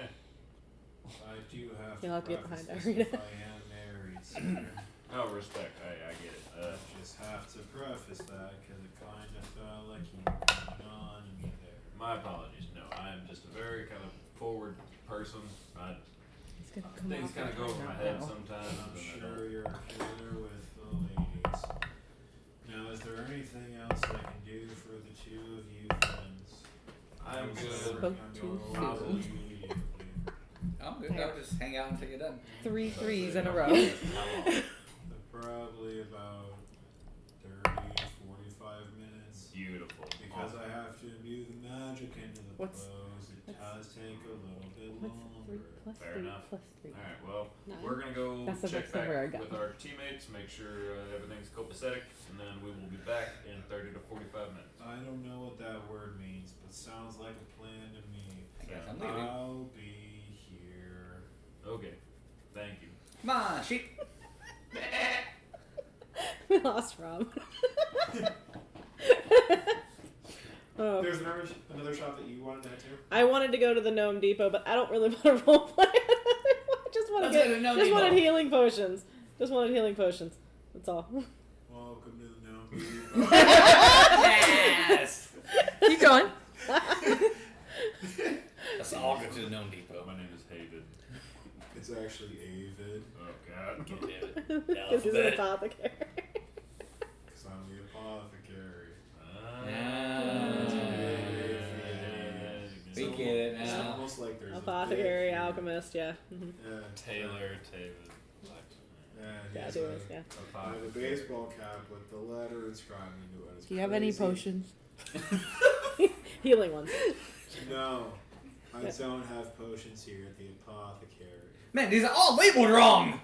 do have You'll have to get preface behind this Irina. if I am married, sir. No respect. I get it. I just have to preface that because it kind of felt like you were going on me there. My apologies. No, I am just a very kind of forward person. Things kind of go over my head sometimes. I'm and I sure don't- you're here with the ladies. Now, is there anything else I can do for the two of you friends? I'm Those good. that are Spoke gonna too go soon. immediately. I'm good. I'll just hang out until you're done. 3 threes in a row. How long? Probably about 30, 45 minutes. Beautiful. Because I have to imbue the magic into the What's- clothes, it does take a little bit What's 3 longer. plus Fair 3 enough. plus 3? All right. Well, 9. we're gonna go That's the check next number I back got. with our teammates, make sure everything's copacetic, and then we will be back in 30 to 45 minutes. I don't know what that word means, but sounds like a plan to me. I guess I'm leaving. I'll be here. Okay. Thank you. Come on, sheep. We lost Rob. Oh. There's another shop that you wanted to head to? I wanted to go to the Gnome Depot, but I don't really want to roleplay. I just want to Let's go to get. Gnome Just Depot. wanted healing potions. Just wanted healing potions. That's all. Welcome to the Gnome. Yes. Keep going. Let's all go to the Gnome Depot. My name is David. It's actually Avid, Oh God. Because he's an apothecary. because I'm the apothecary. We get it It's now. almost like there's Apothecary, a bit here. alchemist, yeah. Mm-hmm. Yeah, Taylor, David. Yeah, he's do a- it, yeah. I have a baseball cap with the letter inscribed into it. It's Do you have any crazy. potions? Healing ones. No, I Yeah. don't have potions here at the apothecary. Man, these are all labeled wrong.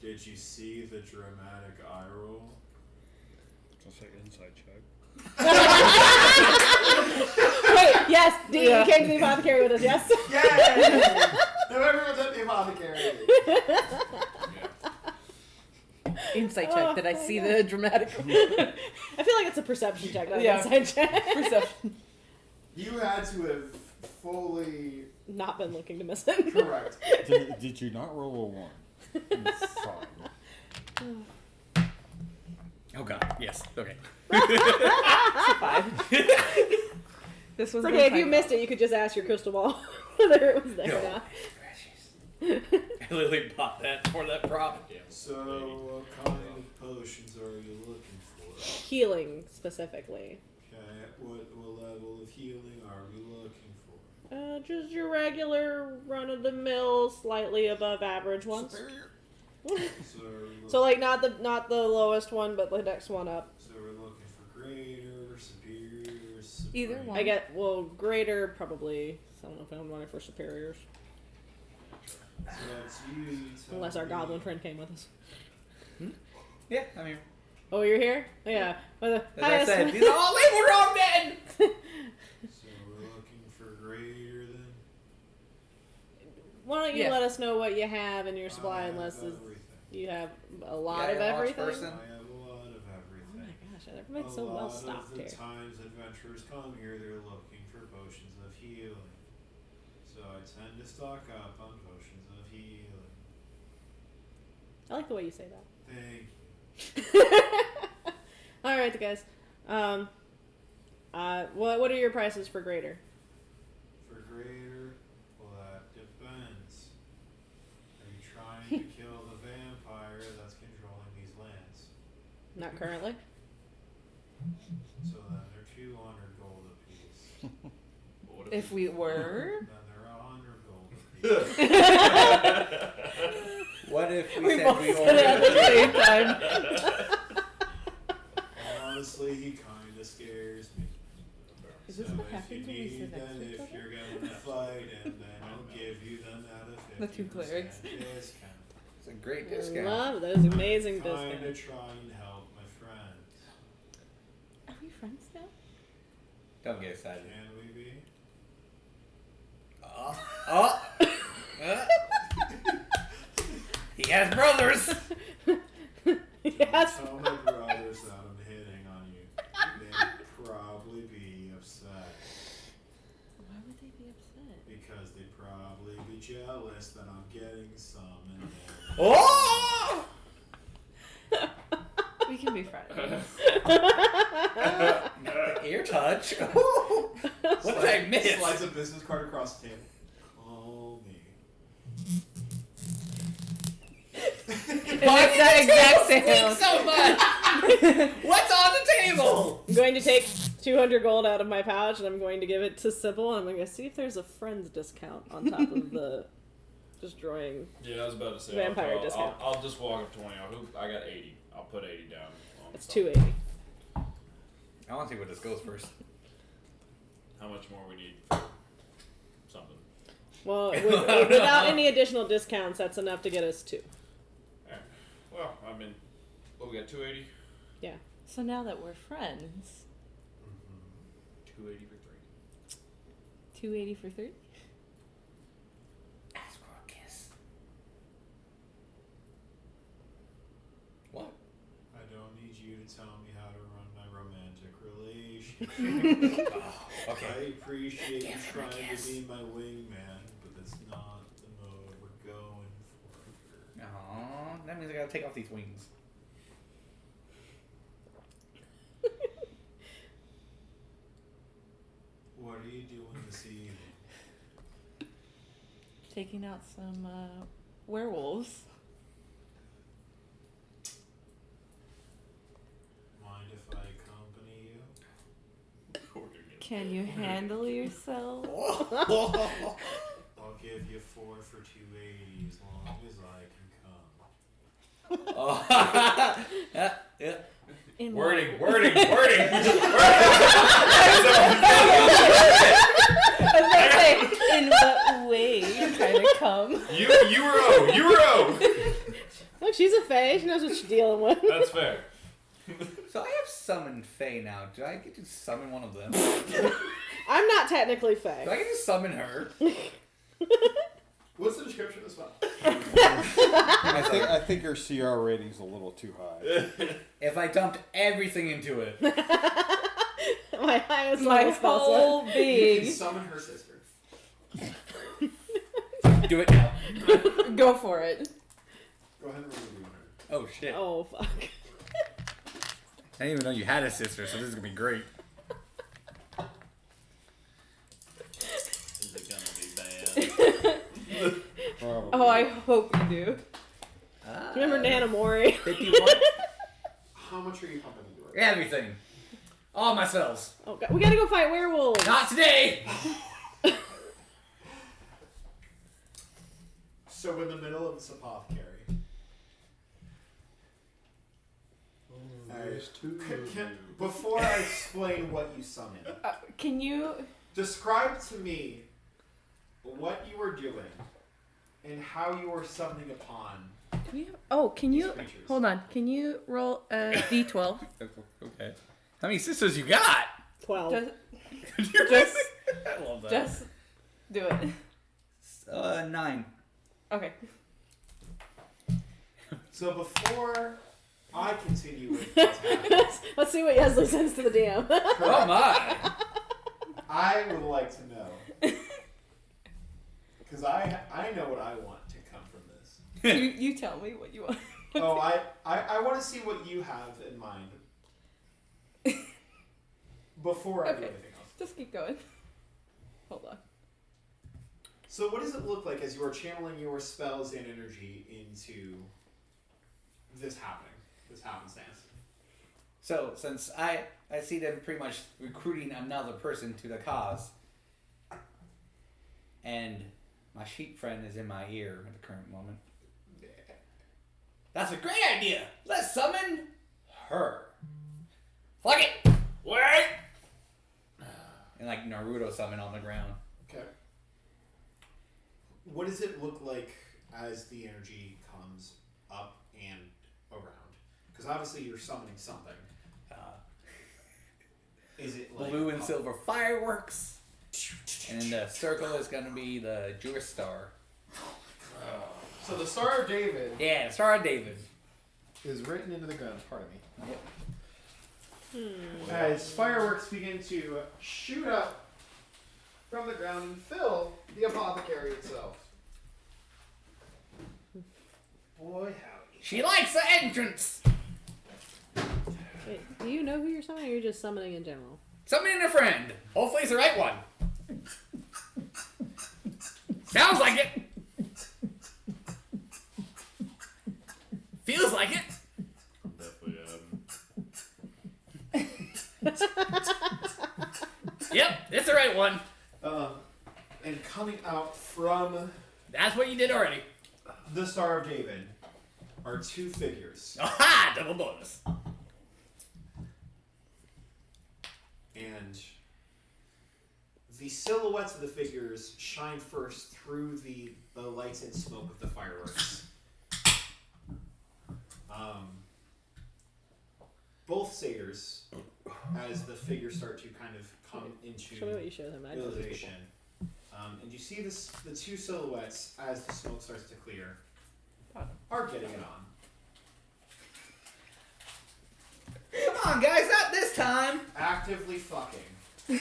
Did you see the dramatic eye roll? I'll say inside check. Wait, yes, D, you came to the apothecary with us, yes? Yay! No, everyone's at the apothecary. Insight check. Did I see the dramatic I feel like it's a perception check, not Yeah. an inside check. perception? You had to have fully Not been looking to miss it. correct. Did you not roll a 1? Fine. Oh God. Yes. Okay. 5. This was It's okay, if you missed it, you could just ask your crystal ball whether it was there or not. I literally bought that for that prop. So, what kind of potions are you looking for? Healing, specifically. Okay, what level of healing are we looking for? Just your regular run-of-the-mill, slightly above average ones. So, are we So, like, not the lowest one, but the next one up. So we're looking for greater, superior, Either supreme. one. I get, well, greater, probably. I don't know if I'm running for superiors. So that's you. tell Unless our me. goblin friend came with us. Yeah, I'm here. Oh, you're here? Yeah. As I said, these are all labeled wrong, then. So we're looking for greater than. Why don't you Yeah. let us know what you have in your I supply, have unless it's, everything. you have a lot Yeah, of you're a large everything? person. I have a lot of Oh everything. my gosh, everybody's so well stocked of the here. times adventurers come here, they're looking for potions of healing. So I tend to stock up on potions of healing. I like the way you say that. Thank you. All right, guys. What are your prices for greater? For greater, well, that depends. Are you trying to kill the vampire that's controlling these lands? Not currently. So then they're 200 gold apiece. What If we were. Then they're 100 gold apiece. What if we We said both we said it at ordered the same time. Honestly, he kind of scares me. Is this so what if happens you when we need sit next them, to each if other? you're gonna fight, and then I'll give you them at a 50% The two clerics. discount. It's a great I discount. love those amazing Trying to discounts. try and help my friends. Are we friends now? Don't get excited. Can we be? He has brothers. Yes. Tell my brothers that I'm hitting on you. They'd probably be upset. Why would they be upset? Because they'd probably be jealous that I'm getting some and then... Oh! We can be friends. Not the ear touch. What did I miss? Slides a business card across the table. Call me. It's that exact sound. So much. What's on the table? I'm going to take 200 gold out of my pouch and I'm going to give it to Sibyl and I'm going to see if there's a friend's discount on top of the destroying. Yeah, I was about to say. Vampire I'll, discount. I'll just walk up to one of y'all. I got 80. I'll put 80 down. on It's something. 280. I want to see where this goes first. How much more we need for something? Well, without any additional discounts, that's enough to get us 2. Alright. Well, I mean, what we got? 280. So now that we're friends, 280 for 3. 280 for 3? Ask for a kiss. What? I don't need you to tell me how to run my romantic relationship. Okay. I appreciate you Give her a trying kiss. to be my wingman, but that's not the mode we're going for. Aww, that means I gotta take off these wings. What are you doing this evening? Taking out some werewolves. Mind if I accompany you? Can you handle yourself? I'll give you 4 for 280 as long as I can come. Oh. Yeah. In Wording. what- Wording. I was gonna say, in what way kind of come? Euro. Look, she's a fae. She knows what she's dealing with. That's fair. So I have summoned Faye now. Do I get to summon one of them? I'm not technically Do fae. I get to summon her? What's the description of this one? I think your CR rating's a little too high. If I dumped everything into it. My highest My level spell slot. whole You being. can summon her sister. Do it now. Go for it. Go ahead and remove her. Oh shit. Oh, fuck. I didn't even know you had a sister, so this is gonna be great. Is it gonna be bad? Probably. Oh, I hope you do. Do you remember Nana Mori? 51? How much are you pumping into her? Everything. All my spells. Oh, God. We gotta go fight werewolves. Not today! So in the middle of this apothecary. There's 2 of you. Before I explain what you summon, Can you? describe to me what you are doing and how you are summoning upon. Can These you? creatures. Hold on. Can you roll a d12? Okay. How many sisters you got? 12. Just, I love that. just do it. 9. Okay. So before I continue with what's happening, Let's see what Yeslie sends to the DM. Oh my! I would like to know. Because I know what I want to come from this. you tell me what you want. Oh, I want to see what you have in mind before I do Okay. anything else. Just keep going. Hold on. So what does it look like as you are channeling your spells and energy into this happenstance? So, since I see them pretty much recruiting another person to the cause, and my sheep friend is in my ear at the current moment, That's a great idea. Let's summon her. Fuck it. Wait! And like Naruto summon on the ground. Okay. What does it look like as the energy comes up and around? Because obviously you're summoning something. Is it like Blue and silver fireworks. And the circle is going to be the Jewish star. So the Star of David Yeah, the Star of David. is written into the ground. Pardon me. Yep. As fireworks begin to shoot up from the ground and fill the apothecary itself. Boy, howdy. She likes the entrance. Wait, do you know who you're summoning, or you're just summoning in general? Summoning a friend. Hopefully it's the right one. Sounds like it. Feels like it. Definitely. Yep, it's the right one. And coming out from That's what you did already. the Star of David are two figures. Aha! Double bonus. And the silhouettes of the figures shine first through the lights and smoke of the fireworks. Both satyrs, as the figures start to kind of come into Show me what you showed him. I don't know. realization. And you see the two silhouettes as the smoke starts to clear are getting it on. Come on, guys, not this time. Actively fucking.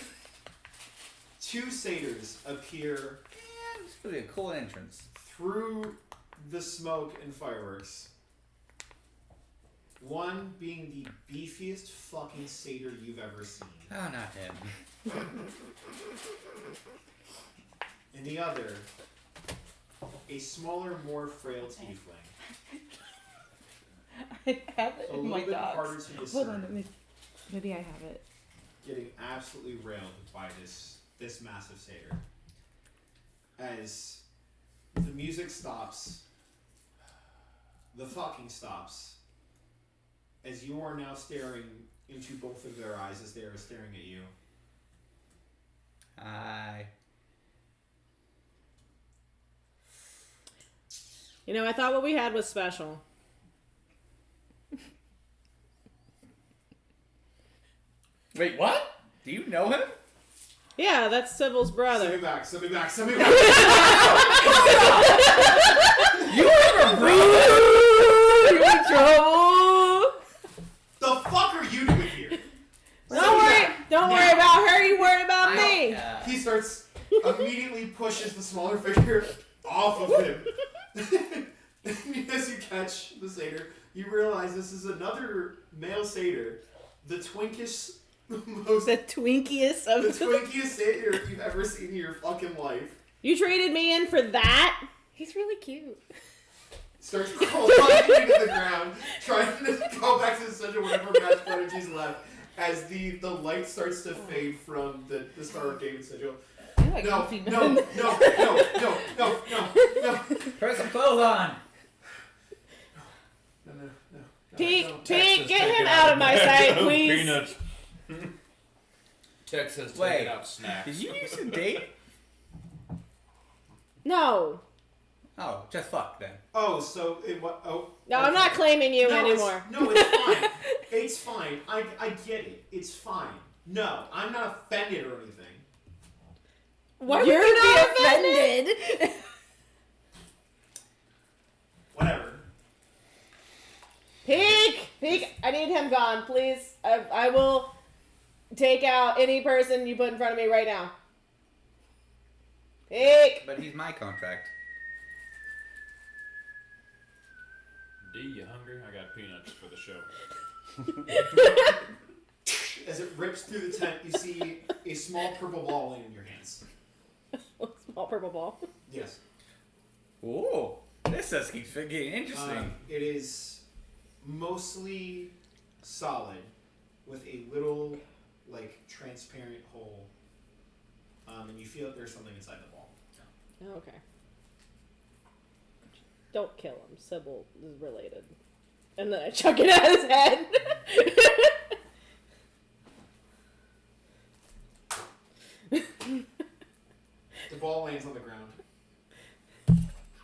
Two satyrs appear Yeah, it's really a cool entrance. through the smoke and fireworks. One being the beefiest fucking satyr you've ever seen. Oh, not him. And the other, a smaller, more frail tiefling. I have it A in little my bit harder docs. to Hold discern. on, maybe I have it. Getting absolutely railed by this massive satyr. As the music stops, the fucking stops, as you are now staring into both of their eyes as they are staring at you. Hi. You know, I thought what we had was special. Wait, what? Do you know him? Yeah, that's Sibyl's Send brother. me back, send me back, send me back! You have a brother? You're in trouble. The fuck are you doing here? Don't worry about her. You worry about me. He starts, immediately pushes the smaller figure off of him. As you catch the satyr, you realize this is another male satyr, the twinkiest, most The twinkiest of the twinkiest satyr you've ever seen in your fucking life. You traded me in for that? He's really cute. Starts climbing into the ground, trying to go back to the center whatever match strategies left, as the light starts to fade from the Star of David sigil. I like No, goofy no, men. no. Put some clothes on. No. Pete, Texas get him taking out of my sight, No please. Peanuts. Texas Wait, taking out snacks. Did you used to date? No. Oh, just fuck then. Oh, so it what? Oh. No, okay. I'm not claiming you No, anymore. It's fine. It's fine. I get it. It's fine. No, I'm not offended or anything. Why You're would you not be offended? Whatever. Peek, I need him gone, please. I will take out any person you put in front of me right now. Peek. But he's my contract. D, you hungry? I got peanuts for the show. As it rips through the tent, you see a small purple ball laying in your hands. Small purple ball. Yes. Ooh, this just keeps getting interesting. It is mostly solid, with a little, like, transparent hole. And you feel that there's something inside the ball. Oh, okay. Don't kill him. Sibyl is related. And then I chuck it at his head. The ball lands on the ground.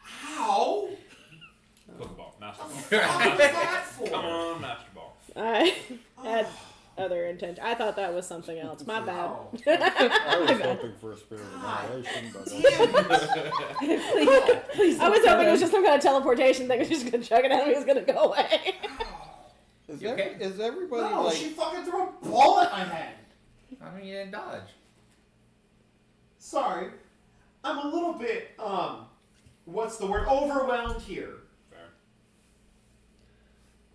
How? Pokeball, master ball. What is that for? Come on, master ball. I had other intention. I thought that was something else. My bad. Oh. I was hoping for a spirit of annihilation, but Please I was hoping it was just some kind of teleportation thing. I was just gonna chuck it at him. He was gonna go away. You okay? is everybody No, like? she fucking threw a ball at my head. I mean, you didn't dodge. Sorry. I'm a little bit, what's the word? Overwhelmed here. Fair.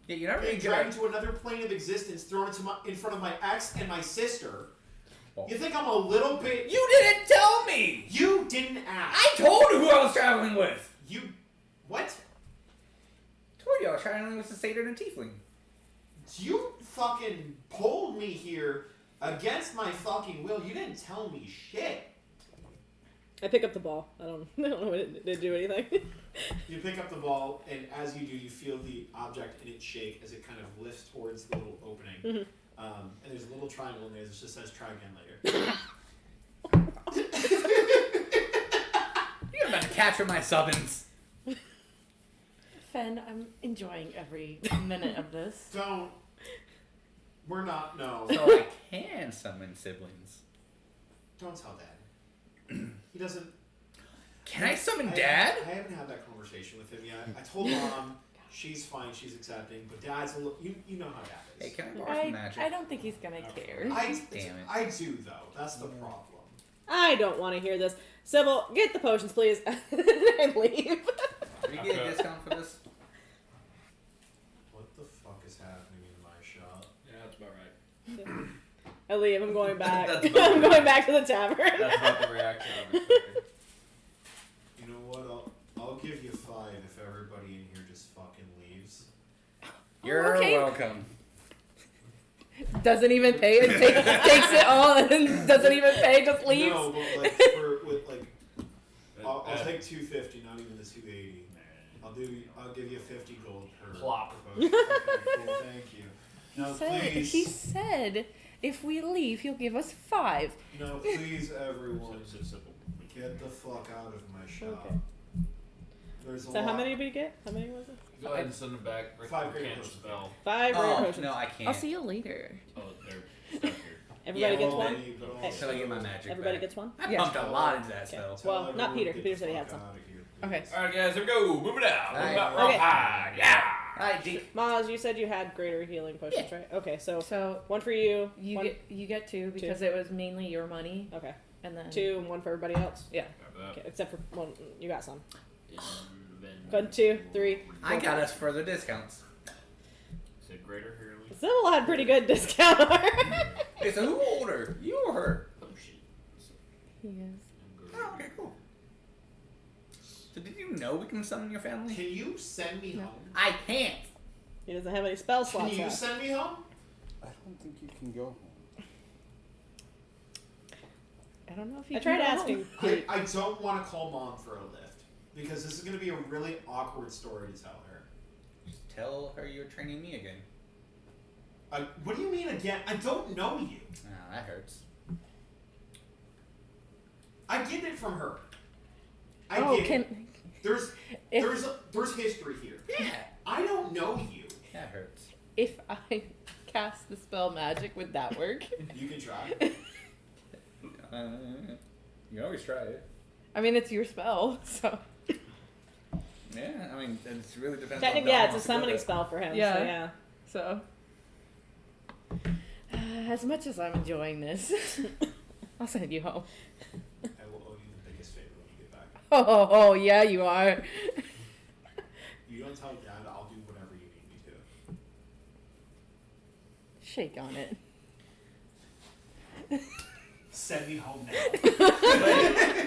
Yeah, you're not Being really dragged good. into another plane of existence, thrown in front of my ex and my sister. Oh. You think I'm a little bit... You didn't tell me! You didn't ask. I told you who I was traveling with! You... What? Told you I was traveling with a satyr and a tiefling. You fucking pulled me here against my fucking will. You didn't tell me shit. I pick up the ball. I don't know. It didn't do anything. You pick up the ball, and as you do, you feel the object in it shake as it kind of lifts towards the little opening. Mm-hmm. And there's a little triangle in there that just says "try again later." You're about to capture my subbins. Fen, I'm enjoying every minute of this. Don't. We're not. No. So I can summon siblings. Don't tell Dad. He doesn't. Can I summon Dad? I haven't had that conversation with him yet. I told Mom she's fine, she's accepting, but Dad's a little. You know how Dad is. Hey, can I borrow some magic? I don't think he's gonna care. Damn it. I do though. That's the problem. I don't want to hear this. Sybil, get the potions, please, and leave. Do we get a discount for this? What the fuck is happening in my shop? Yeah, that's about right. I leave. I'm going back. That's about I'm going back to the tavern. That's about the reaction I was expecting. You know what? I'll give you 5 if everybody in here just fucking leaves. You're okay. welcome. Doesn't even pay. Takes it all and doesn't even pay. Just leaves. No, but like I'll take 250, not even the 280. I'll give you 50 gold per Plop. potion. Okay, cool, thank you. No, please. He said if we leave, he'll give us 5. No, please, everyone, So simple. get the fuck out of my shop. Okay. There's a So lot. how many did we get? How many was it? Go ahead and send them back. Rick, 5 you great can't potions. spell. 5 rare Oh, potions. no, I can't. I'll see you later. Oh, they're stuck here. Everybody Yeah, gets well, one? Many, but Hey. Until I get my magic Everybody back. gets one? I Yeah. pumped a lot into that Okay. spell. Tell Well, not everyone Peter, to get Peter the said he had fuck some. outta here, Okay. please. All right, guys, here we go. Moving out. Alright. Okay. Yeah. Alright, Deke. Maz, you said you had greater healing potions, right? Okay, so So one for you. you one, get 2 because it was mainly your money, Okay. and then 2 and 1 for everybody else? Yeah. Okay, except for one. You got some. Inventory. 1, 2, 3. I got us further discounts. Is it greater healing? Sybil had pretty good discount. Okay, so who older? You or her? Potions. He is. Oh, okay, cool. So did you know we can summon your family? Can you send me home? I can't. He doesn't have any spell Can slots you left. send me home? I don't think you can go home. I don't know if you I can tried go asking. home. I don't want to call Mom for a lift because this is going to be a really awkward story to tell her. Just tell her you're training me again. What do you mean again? I don't know you. Oh, that hurts. I get it from her. I Oh, get it. can There's history here. Yeah. I don't know you. That hurts. if I cast the spell magic, would that work? You can try. You can always try it. I mean, it's your spell, so Yeah, I mean, it really depends. Technically, on yeah, it's a summoning spell for him. Yeah. So yeah. so. As much as I'm enjoying this, I'll send you home. I will owe you the biggest favor when you get back. Oh, yeah, you are. You don't tell Dad, I'll do whatever you need me to. Shake on it. Send me home now.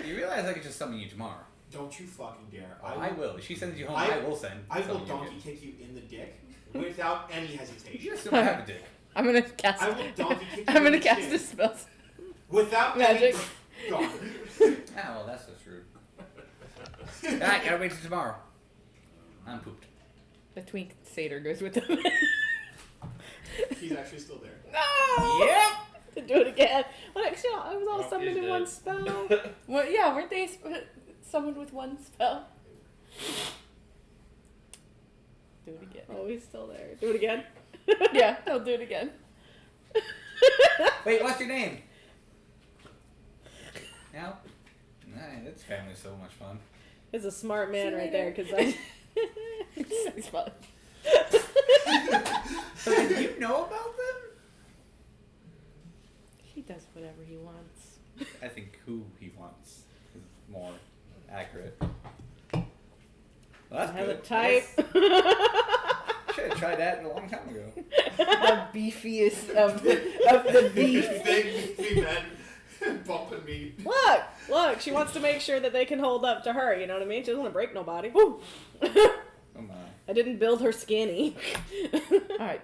You realize I could just summon you tomorrow. Don't you fucking dare. I will. If she sends you home, I- I will send. I will summon you donkey again. kick you in the dick without any You hesitation. assume I have a dick. I'm gonna cast. I will donkey kick you I'm in gonna the cast chin a spell. without Magic. Any... God. Oh, well, that's just rude. Alright, gotta wait till tomorrow. I'm pooped. The twink satyr goes with them. He's actually still there. No! Yep. To do it again. Well, actually, I was all Oh, summoned he's in one dead. spell. Well, yeah, weren't they summoned with one spell? Do it again. Oh, he's still there. Do it again. Yeah, he'll do it again. Wait, what's your name? Now? Nah, this family's so much fun. He's a smart man See you right later. there, because I. It's fun. So did you know about them? He does whatever he wants. I think who he wants is more accurate. Well, that's I have good. a type. Should have tried that a long time ago. The beefiest of the beef. Big beefy men bumping me. Look, she wants to make sure that they can hold up to her, you know what I mean? She doesn't want to break nobody. Woo! Oh my. I didn't build her skinny. Alright.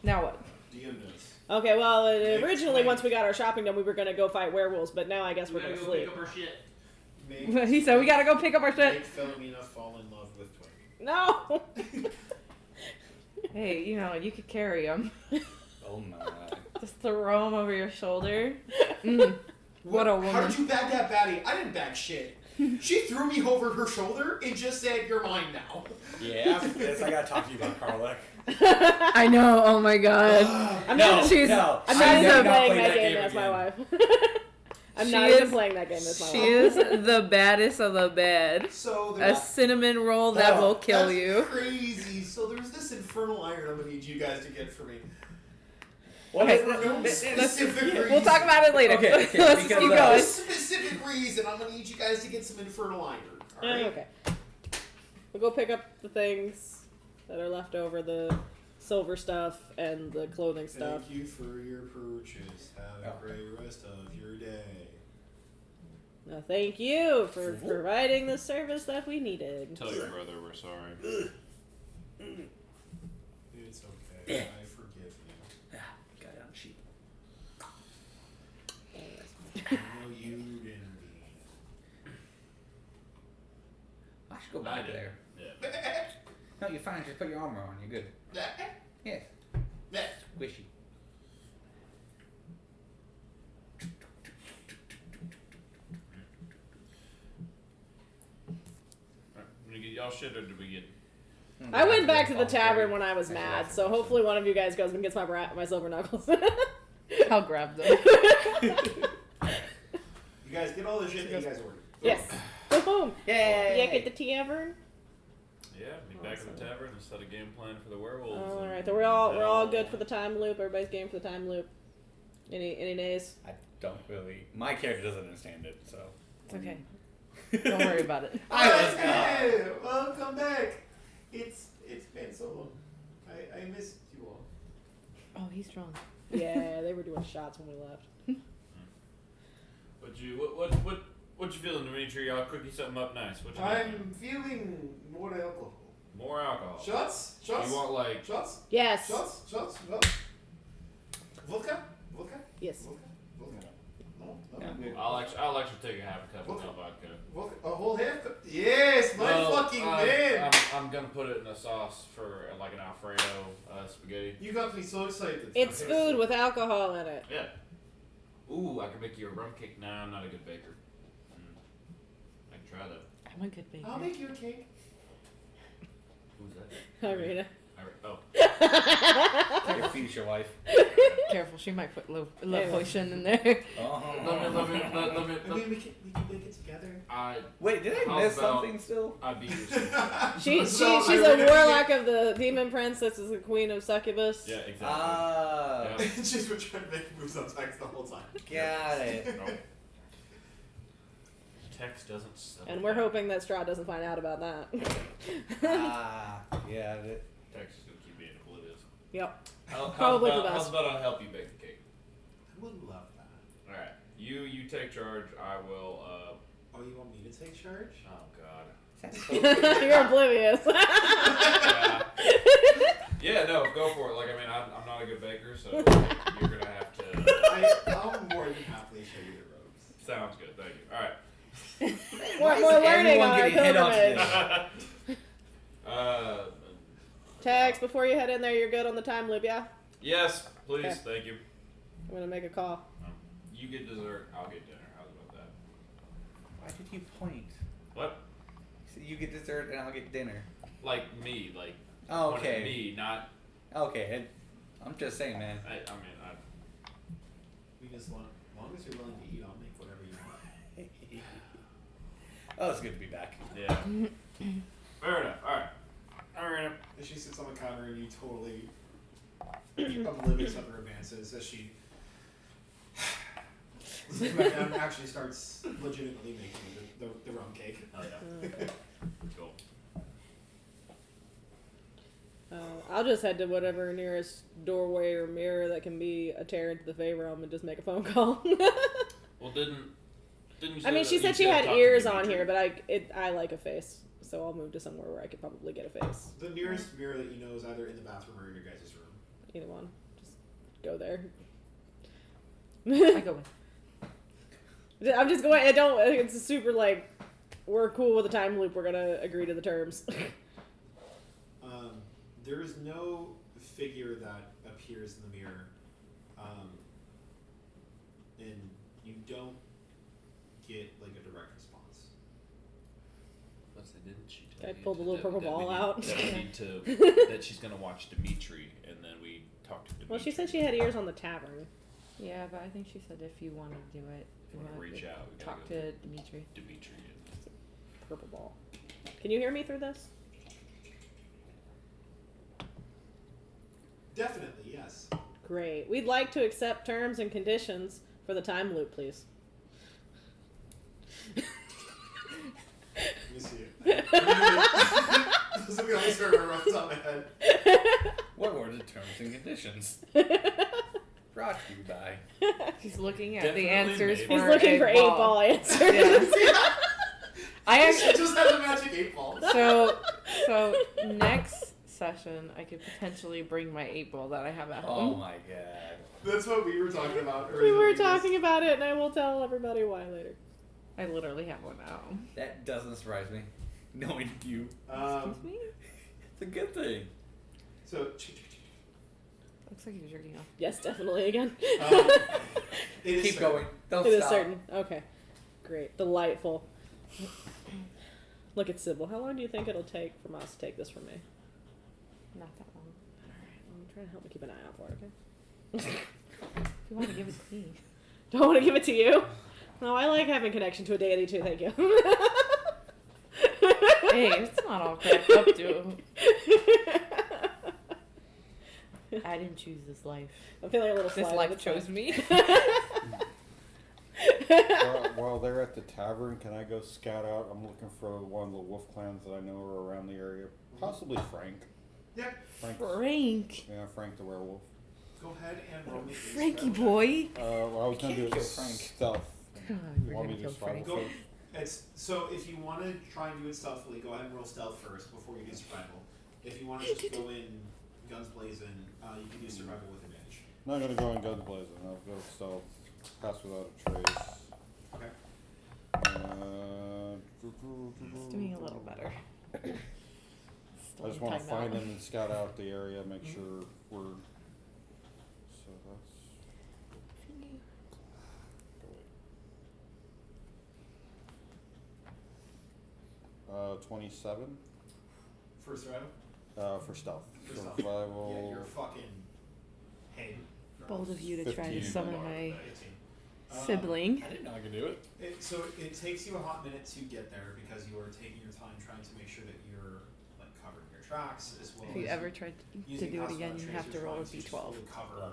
Now what? DM knows. Okay, well, Make originally, plans. once we got our shopping done, we were going to go fight werewolves, but now I guess we're gotta going to go sleep. pick up our shit. Make, He said we gotta go pick up our shit. make Philomina fall in love with Twink. No! Hey, you know, you could carry him. Oh my. Just throw him over your shoulder. Mm. What a How woman. did you bag that baddie? I didn't bag shit. She threw me over her shoulder and just said, "You're mine now." Yeah, after this, I gotta talk to you about Karlek. I know, oh my god. I'm No, not, she's- no. I'm I not did even not playing play that game as my again. wife. I'm She not even is- playing that game as my She wife. is the baddest of the bad. So A cinnamon roll that will kill that's you. Crazy. So there's this infernal iron I'm gonna need you guys to get for me. Okay, For no specific reason. we'll talk about it later. Okay, Let's because, keep For going. no specific reason, I'm gonna need you guys to get some infernal iron. Alright? Okay. We'll go pick up the things that are left over, the silver stuff and the clothing stuff. Thank you for your purchase. Have a great rest of your day. No, thank you for providing the service that we needed. Tell your brother we're sorry. It's okay. I forgive you. Got it on sheep. I know you didn't mean. I should go back did. there. Yeah. No, you're fine. Just put your armor on. You're good. Yes. Squishy. Alright, did we get y'all shit or did we get? I went back to the tavern when I was mad, so hopefully one of you guys goes and gets my silver knuckles. I'll grab them. You guys get all the shit that you guys ordered. Yes. Go home. Yay! Yeah, get the tavern. Yeah, be back in the tavern and set a game plan for the werewolves. All and right, so we're all then good for the time loop. Everybody's game for the time loop. Any nays? I don't really. My character doesn't understand it, so. It's okay. Don't worry about it. I was Hey, welcome back. It's been so long. I missed you all. Oh, he's strong. Yeah, they were doing shots when we left. What you feeling, Dimitri? Y'all cooking something up nice. What you I'm feeling more alcohol. more alcohol. Shots? Shots? You want like Shots? Yes. Shots? Vodka? Yes. Vodka. No? I'll actually take a half a cup of that vodka. Vodka. A whole half cup? Yes, my fucking man. I'm gonna put it in a sauce for like an Alfredo spaghetti. You got me so excited. It's Okay, food so- with alcohol in it. Yeah. Ooh, I can make you a rum cake. Nah, I'm not a good baker. I can try that. I'm a good baker. I'll make you a cake. Who's that? Irina. Oh. Your feet, your wife. Careful, she might put love potion in there. Oh. Let me. I mean, we can make it together. Wait, did I How miss about- something still? I'd be used. She's So, a Irina, warlock of the demon prince. This is the queen of succubus. Yeah, exactly. Ah. Yeah. She's been trying to make moves on text the whole time. Got it. No. Text doesn't sell. And we're hoping that Strahd doesn't find out about that. Ah. Yeah. Text is gonna keep being oblivious. Yep. Probably Probably for the How's best. about I help you bake the cake? I would love that. All right, you take charge. I will. Oh, you want me to take charge? Oh God. You're oblivious. Yeah. Yeah, no, go for it. Like I mean, I'm not a good baker, so you're gonna have to. I'll more than happily show you the ropes. Sounds good. Thank you. All right. More learning everyone on our getting hit off pilgrimage. this? Tex, before you head in there, you're good on the time loop, yeah? Yes, please. Okay. Thank you. I'm gonna make a call. You get dessert. I'll get dinner. How's about that? Why did you point? What? So you get dessert and I'll get dinner. Like me, like. Oh, pointing at okay. Me, not. Okay, I'm just saying, man. I mean, We just want, as long as you're willing to eat, I'll make whatever you want. Oh, it's good to be back. Yeah. Fair enough. All right. And she sits on the counter and you totally oblivious of her advances as she and actually starts legitimately making the rum cake. Oh yeah. Cool. I'll just head to whatever nearest doorway or mirror that can be a tear into the Fey realm and just make a phone call. Well, didn't you? Say I mean, she that said she you had talk to ears on Dimitri? here, but I like a face, so I'll move to somewhere where I could probably get a face. The nearest mirror that you know is either in the bathroom or in your guys' room. Either one, just go there. I go with. I'm just going. I don't. It's a super like, we're cool with the time loop. We're gonna agree to the terms. There is no figure that appears in the mirror, and you don't get like a direct response. Didn't she I tell you pulled the little purple that we ball need- out. That we need to. That she's gonna watch Dimitri, and then we talk to Dimitri. Well, she said she had ears on the tavern. Yeah, but I think she said if you want to do it, You wanna reach out, we gotta talk go to Dimitri. Dimitri. Purple ball. Can you hear me through this? Definitely, yes. Great. We'd like to accept terms and conditions for the time loop, please. Let me see it. This is the only story I wrote off the top of my head. What were the terms and conditions? Brought to you by. He's looking at Definitely the answers maybe. for He's looking for 8-ball answers. Yeah. I She actually just has a magic 8-ball. so next session I could potentially bring my 8-ball that I have at Oh home. my god. That's what we were talking about We earlier. were talking about it, and I will tell everybody why later. I literally have one now. That doesn't surprise me. Knowing you. Excuse me? It's a good thing. So, Looks like he was jerking off. Yes, definitely again. it is Keep certain. going. Don't It is stop. certain. Okay. Great. Delightful. Look at Sybil. How long do you think it'll take from us to take this from me? Not that long. Alright, well, try to help me keep an eye out for it, okay? If you want to give it to me. Don't want to give it to you? No, I like having connection to a deity too, thank you. Hey, it's not all cracked up to. I didn't choose this life. I'm feeling a little This slighted, life it's chose fine. me. While they're at the tavern, can I go scout out? I'm looking for one of the wolf clans that I know are around the area. Possibly Frank. Yeah, Frank. Yeah, Frank the werewolf. go ahead and roll me. a Frankie spell check. boy. Well, I was gonna do can't it kill Frank. stealth. God, we're Want me gonna to kill survival Frank. Go. first? It's so if you want to try and do it stealthily, go ahead and roll stealth first before you do survival. If you want to just go in guns blazing, you can do survival with advantage. I'm not gonna go in guns blazing. I'll go stealth. Pass without a trace. Okay. It's doing a little better. I just want to find them and scout out the area, make sure we're. So that's. 27 For survival. for stealth. For stealth. Survival. Yeah, you're fucking head. Bold of you to try to 15. summon my 15. sibling. I didn't know I could do it. So it takes you a hot minute to get there because you are taking your time trying to make sure that you're like covering your tracks as well. If you as ever tried to using do it house again, flat you have to tracers roll a trying just d12. fully cover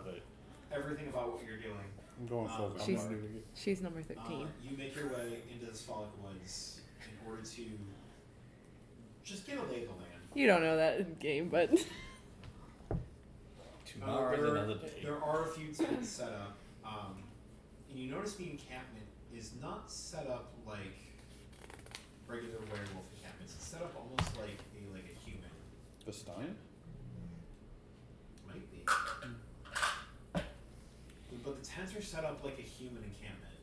everything about what you're doing. I'm going full. I'm She's- gonna do it again. She's number 13. You make your way into the Sphalic Woods in order to just get a lay of the land. You don't know that in game, but Tomorrow's there, another day. there are a few tents set up, and you notice the encampment is not set up like regular werewolf encampments. It's set up almost like a human. The Stein? Might be. But the tents are set up like a human encampment.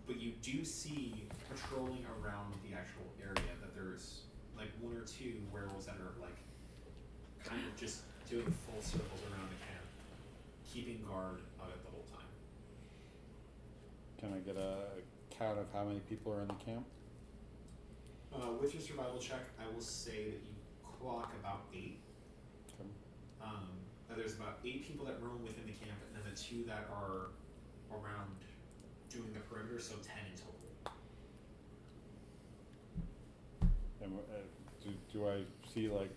But you do see patrolling around the actual area that there's like 1 or 2 werewolves that are like kind of just doing full circles around the camp, keeping guard of it the whole time. Can I get a count of how many people are in the camp? With your survival check, I will say that you clock about 8. Okay. There's about 8 people that roam within the camp, and then the 2 that are around doing the perimeter, so 10 in total. And do I see like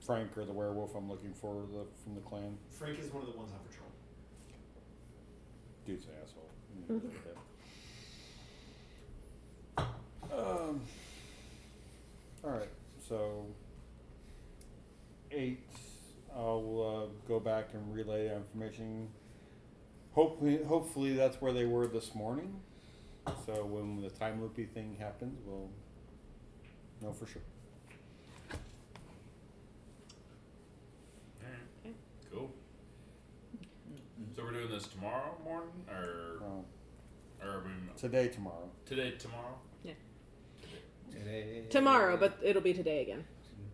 Frank or the werewolf I'm looking for from the clan? Frank is one of the ones on patrol. Dude's an asshole. All right, so 8. I'll go back and relay information. Hopefully that's where they were this morning. So when the time loopy thing happens, we'll know for sure. Alright. Cool. So we're doing this tomorrow morning, or are we Today, tomorrow. today, tomorrow? Today. Tomorrow, but it'll be today again.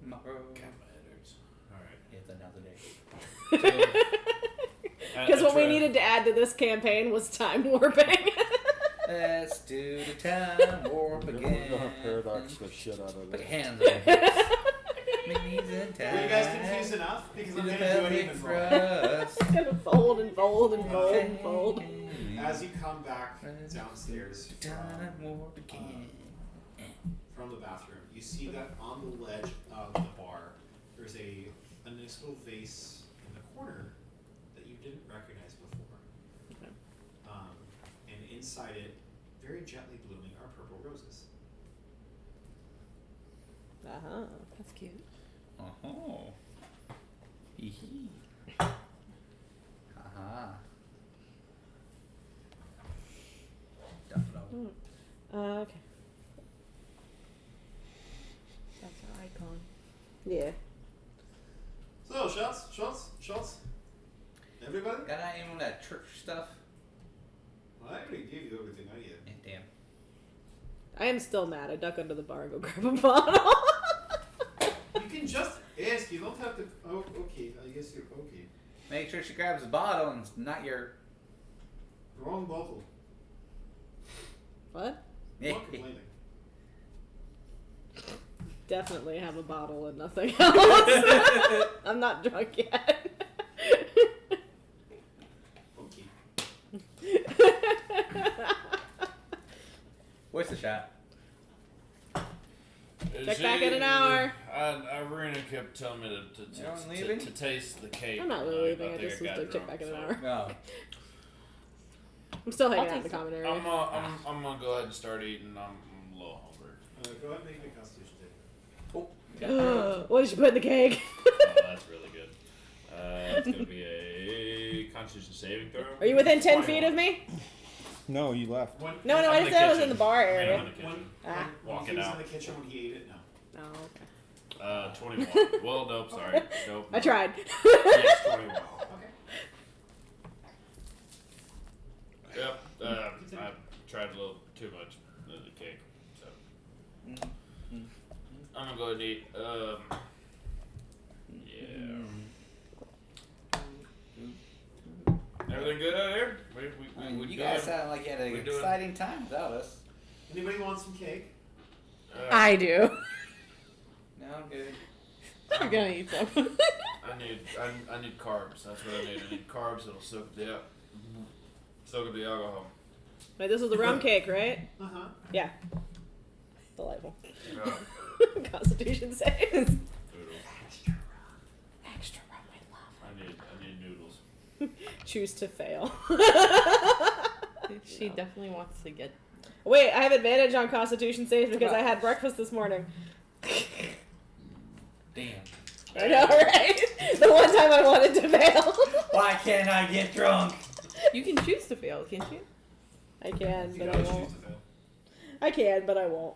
Tomorrow. God, my head hurts. Alright. It's another day. Because what we needed to add to this campaign was time warping. Let's do the time warp again. We're gonna paradox the shit out of Put your it. hands on your hips. My knees and Were you guys confused enough? Because I'm Do going the to do it pelvic even more. thrust. It's gonna fold and fold and fold and fold. As you come back downstairs Time warp again. from the bathroom, you see that on the ledge of the bar, there's a nice little vase in the corner that you didn't recognize before. Okay. And inside it, very gently blooming, are purple roses. Uh-huh. That's cute. Oh. Hee hee. Haha. Definitely. Okay. That's our icon. Yeah. So, shots. Everybody? Got any of that church stuff? Well, I already gave you everything I get. Damn. I am still mad. I duck under the bar and go grab a bottle. You can just ask. You don't have to. Oh, okay. I guess you're okay. Make sure she grabs the bottle and it's not your. Wrong bottle. What? I'm not complaining. Definitely have a bottle and nothing else. I'm not drunk yet. Okay. Where's the shot? Check back in an hour. Irina kept telling me You don't leaving? to taste the cake. I'm not really leaving. I think just was got to check drunk, back in an so- hour. No. I'm still hanging I'll out in the taste common I'm area. gonna go ahead and start eating. I'm a little hungry. Go ahead and make me a constitution check. Oh. What did you put in the cake? Oh, that's really good. It's gonna be a Constitution saving throw. Are you within 10 feet of me? No, you left. When, No, I'm I in just the said I was kitchen. in the bar I mean, area. I'm in the kitchen. Ah. when Walking he was out. in the kitchen when he ate it, no. Oh, okay. 21. Well, nope, sorry. Nope. I tried. Yes, 21. Okay. Yep. I tried a little too much of the cake, so I'm gonna go ahead and eat. Yeah. Everything good out here? We You good? guys sound like you had an we doing- exciting time without us. Anybody want some cake? I do. No, I'm good. I'm gonna eat some. I need carbs. That's what I need. I need carbs that'll soak up the alcohol. Wait, this was the rum cake, right? Uh-huh. Yeah. Delightful. Yeah. Constitution saves. Noodles. Extra rum, I love. I need noodles. Choose to fail. She definitely wants to get. Wait, I have advantage on Constitution saves because I had breakfast this morning. Damn. I know, right? The one time I wanted to fail. Why can't I get drunk? You can choose to fail, can't you? I can, You but I gotta won't. choose to fail. I can, but I won't.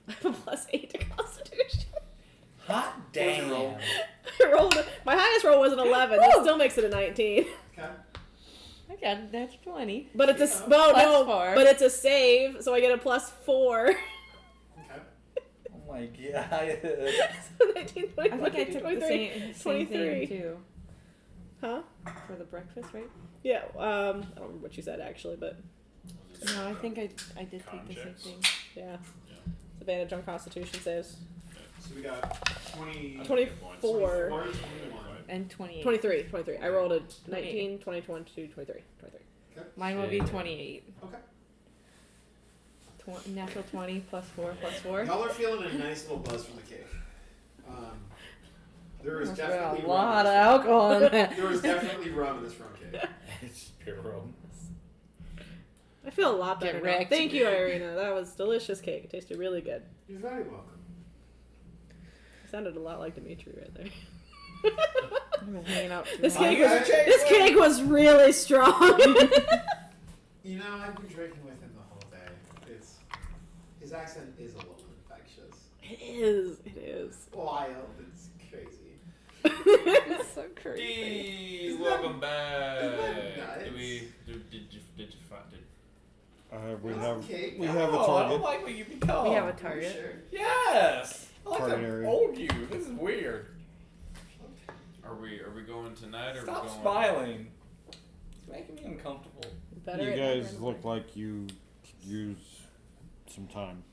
I have a +8 to Constitution. Hot What'd you damn. roll? I rolled. My highest roll was an 11. That still makes it a 19. Okay. I got a natural 20. But it's a Yeah. no, Plus no. 4. But it's a save, so I get a +4. Okay. Oh my god. 19, I 21, think I took 23, the same 23. thing too. Huh? For the breakfast, right? Yeah, I don't remember what you said actually, but No, I think I did take the same Context. thing. yeah. It's advantage on Constitution saves. So we got 20, 24. 21. And 28. 23. I rolled a 19, 20, 22, 23. Okay. Mine will be 28. Okay. Natural 20 plus 4 plus 4. Y'all are feeling a nice little buzz from the cave. There is Must be definitely a rum lot in of this alcohol in rum. that. There is definitely rum in this rum cave. It's pure rum. I feel a lot better Get now. wrecked. Thank you, Irina. That was delicious cake. It tasted really good. You're very welcome. It sounded a lot like Dimitri right there. I've been hanging out too This long. cake this cake was really strong. You know, I've been drinking with him the whole day. His accent is a little infectious. It is. Wild. It's crazy. It's so crazy. Hey, Isn't welcome that back. nuts? Did you find it? We That's have okay. we have a Oh, I target. don't like what you become. We have a target. Sure. Yes. I like Target to area. hold you. This is weird. Are we going tonight or Stop are we going? smiling. It's making me uncomfortable. Better You at guys night. look like you use some time.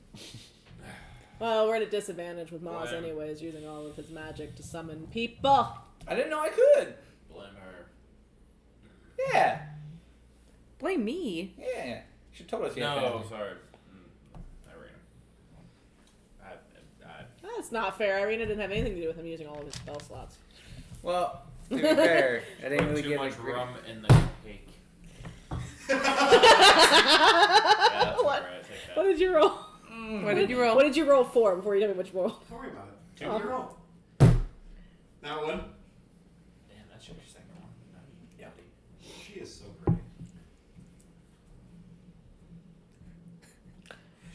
Well, we're at a disadvantage with Miles Blame. anyways, using all of his magic to summon people. I didn't know I could. Blame her. Yeah. Blame me. Yeah. You should told us No, sorry. Irina. That's not fair. Irina didn't have anything to do with him using all of his spell slots. Well, to be fair, I didn't Put really too get much a great... rum in the cake. Yeah, that's What? alright. Take that. What did you roll? What did you roll? What did you roll for before you tell me what you rolled? Don't worry about it. Two. Your roll. That one. Damn, that's your second one. Yep. She is so pretty.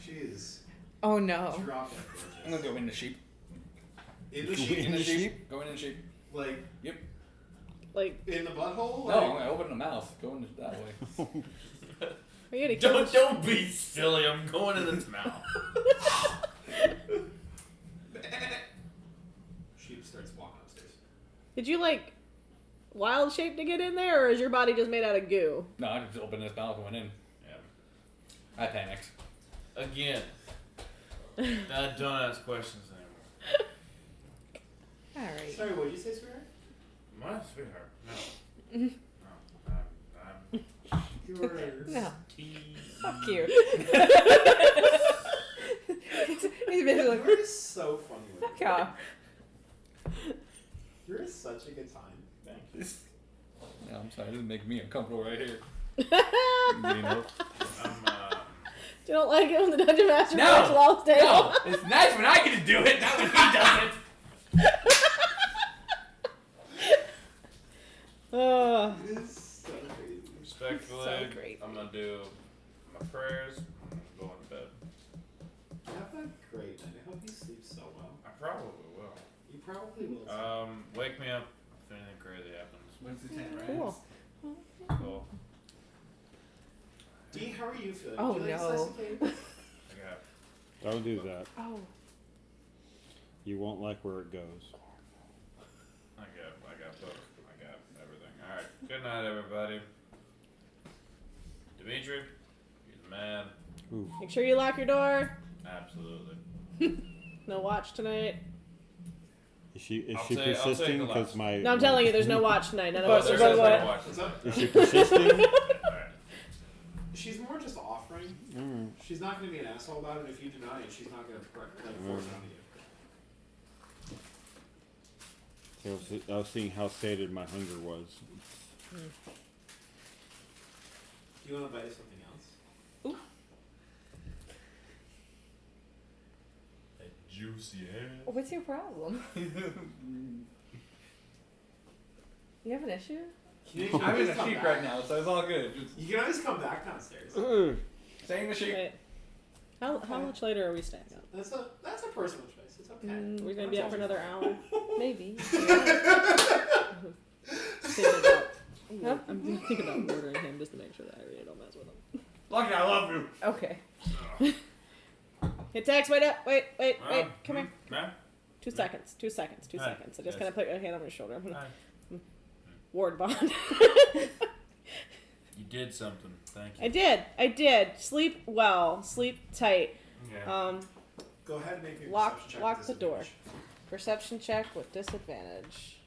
She is Oh no. dropped dead I'm gorgeous. gonna go in the sheep. In the sheep. In the sheep. Go in the sheep. Like Like, in the butthole. No, I'm gonna open the mouth. Go in that way. are you gonna kill Don't be silly. I'm going in its mouth. Sheep starts walking upstairs. Did you like wild shape to get in there, or is your body just made out of goo? No, I just opened this mouth and went in. Yeah. I panicked. Again. Don't ask questions anymore. Alright. Sorry, what did you say, sweetheart? My sweetheart. No. No. I'm Yours. No. tea. Fuck you. He's basically like, You're so funny with fuck me. off. You're such a good time. Thank you. Yeah, I'm sorry. This is making me uncomfortable right here. You You know? don't like it when the dungeon master No! breaks Law's tail? No! It's nice when I get to do it, not when he does it! It is so crazy. Respectfully, So great. I'm gonna do my prayers. I'm going to bed. Have a great night. I hope you sleep so well. I probably will. You probably will. Wake me up if anything crazy happens. When's the tent, right? Cool. Cool. Dee, how are you feeling? Oh, Would you like no. a slice of cake? I got. Don't do that. Oh. You won't like where it goes. I got both. I got everything. All right. Good night, everybody. Dimitri, he's the man. Ooh. Make sure you lock your door. Absolutely. No watch tonight. Is she I'll persisting? take the Because last. my No, I'm telling you, there's no watch tonight. None of us are there's going no to watch. What's up? Is she persisting? All right. She's more just offering. Mm. She's not going to be an asshole about it. If you deny it, she's not going to force it on you. I was seeing how sated my hunger was. Do you want to buy something else? A juicy ass. What's your problem? You have an issue? You I'm in always the come sheep back. right now, so it's all good. Just You can always come back downstairs. stay in the sheep. Wait. How much later are we staying up? That's a personal choice. It's okay. We're going to be up for another hour. Maybe. Thinking about, I'm thinking about ordering him just to make sure that I really don't mess with him. Lucky I love you. Okay. Hit text. Wait up. Wait. Come here. Man. 2 seconds. 2 seconds. 2 Hi. seconds. I just Yes. kind of put your hand on your shoulder. I'm gonna Hi. ward bond. You did something. Thank you. I did. Sleep well. Sleep tight. Yeah. Go ahead and make me a Lock perception check with the door. disadvantage. Perception check with disadvantage.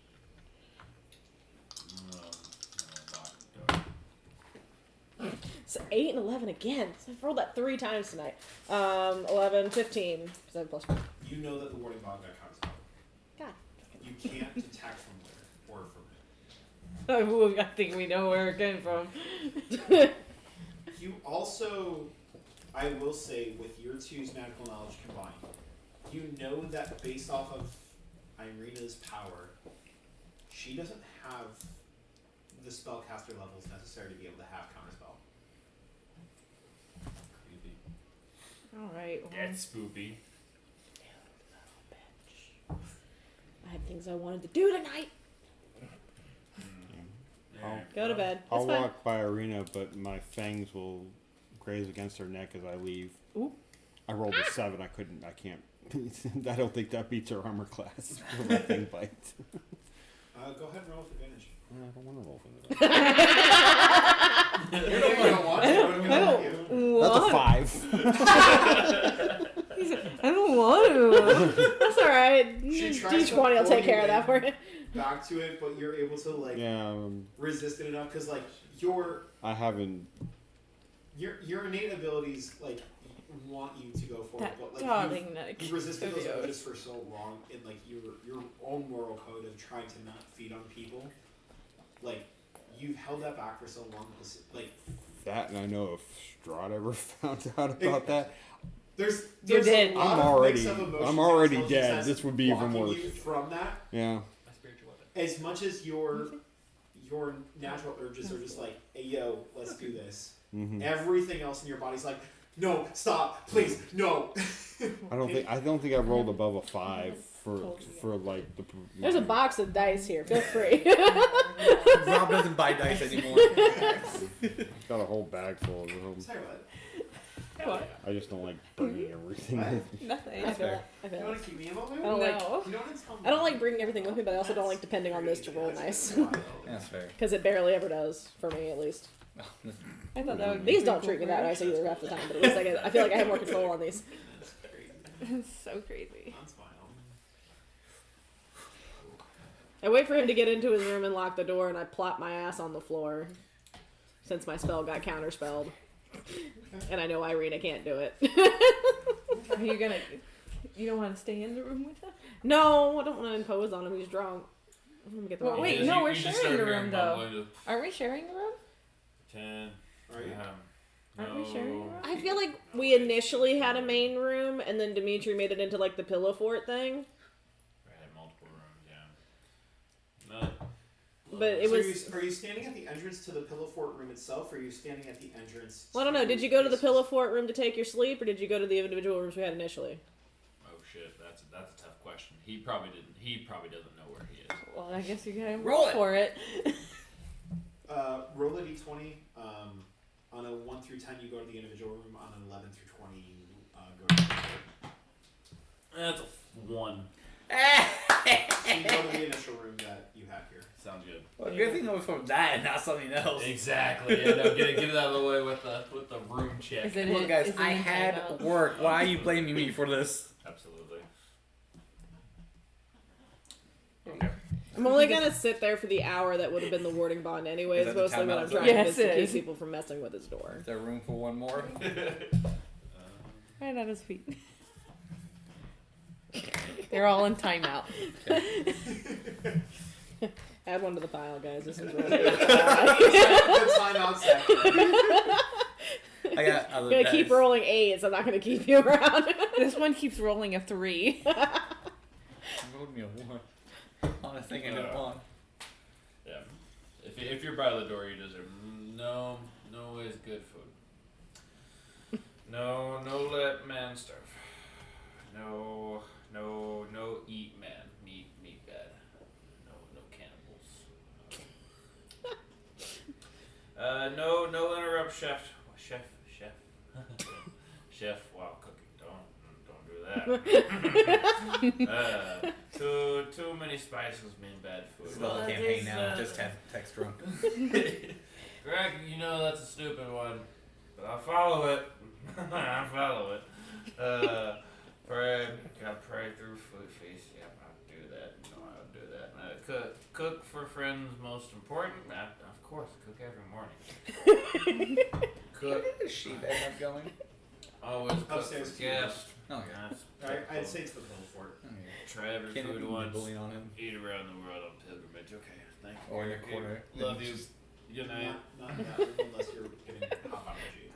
So 8 and 11 again. So I've rolled that 3 times tonight. 11, 15. 7 plus 1. You know that the warding bond got counterspelled. God. You can't detect from where or from I think we know where it came from. You also, I will say, with your two's magical knowledge combined, you know that based off of Irina's power, she doesn't have the spellcaster levels necessary to be able to have counterspell. Creepy. Alright. Well, That's spoopy. I had things I wanted to do tonight. Yeah. Go to bed. I'll It's fine. walk by Arena, but my fangs will graze against her neck as I leave. Ooh. I rolled a 7. I can't. I don't think that beats her armor class for my fang bite. Go ahead and roll with advantage. I don't want to roll for that. You don't want to. I'm gonna let you. That's a 5. I don't want to. That's alright. She tries to D20 will pull take you care of that for you. Back to it, but you're able to like Yeah, resist it enough because like I haven't. your innate abilities like want you to go forward, That but like darling neck. you resisted those of yours. urges for so long, and like your own moral code of trying to not feed on people, like you've held that back for so long. Like That, and I know if Strahd ever found out about that. there's You're dead. a lot I'm of already- mix of emotions I'm and already intelligence dead. that's This would be even blocking worse. you from that, Yeah. My spiritual weapon. as much as your natural urges are just like, hey yo, let's do this. Mm-hmm. Everything else in your body's like, no, stop, please, no. I don't think I've rolled above a 5 for like the. There's a box of dice here. Feel free. Rob doesn't buy dice anymore. Got a whole bag full of them. Sorry about it. What? I just don't like bringing everything. What? with me. Nothing. I feel it. I You feel want it. to keep me involved? I don't like. No. You don't want to tell me. I don't like bringing everything with me, but I also don't like depending on this to roll nice. That's fair. Because it barely ever does for me, at least. I thought that would be These don't pretty treat me cool that for nice either half the time, but at least I feel like I have more control on these. That's crazy. you. It's so crazy. That's fine. I wait for him to get into his room and lock the door, and I plop my ass on the floor. Since my spell got counterspelled. And I know Irina can't do it. Are you gonna? You don't want to stay in the room with him? No, I don't want to impose on him. He's drunk. I'm gonna get the Well, wrong wait, name. no, we're just sharing start the hearing room, though. mumbling, Aren't we sharing the room? 10. Are you? Aren't we sharing the room? I feel like we initially had a main room, and then Dimitri made it into like the pillow fort thing. We had multiple rooms, yeah. No. But it So was. are you standing at the entrance to the pillow fort room itself, or are you standing at the entrance? Well, I don't know. Did you go to the pillow fort room to take your sleep, or did you go to the individual rooms we had initially? Oh shit, that's a tough question. He probably didn't. He probably doesn't know where he is. Well, I guess you gotta Roll roll it. for it. Roll a d20. On a 1 through 10, you go to the individual room. On an 11 through 20, you go to the pillow fort. That's a 1. So you go to the initial room that you had here. Sounds good. Well, good thing it was from that and not something else. Exactly. Yeah, no, get it out of the way with the room check. Is it Look, guys, is it I in had timeout? work. Why are you blaming me for this? Absolutely. I'm only gonna sit there for the hour that would have been the warding bond anyways. Is that the Mostly what timeout I'm zone? trying Yes, is to it keep is. people from messing with his door. Is there room for one more? Right at his feet. They're all in timeout. Add one to the pile, guys. This is really The timeout section. I got other I'm gonna dice. keep rolling 8s. I'm not gonna keep you around. This one keeps rolling a 3. You rolled me a 1. On a thing I didn't want. Yeah. If you're by the door, you deserve no is good food. No let man starve. No eat man. Meat bad. No cannibals. No interrupt chef. Chef while cooking. Don't Too many spices mean bad This is food. the whole campaign now. Just have text drunk. Greg, you know that's a stupid one, but I'll follow it. I'll follow it. Pray through food feast. Yep, I'll do that. No, I'll do that. Cook for friends most important. Of course, cook every morning. Cook. Where did the sheep end up going? Always cook Upstairs for to you. guests. Oh, I'd say it's the little fort. Try every Can't food even once. bullying on him. Eat around the world on pilgrimage. Okay, thank you. Or in the Okay, corner. Love you. Good night. Not in that room unless you're getting hot energy.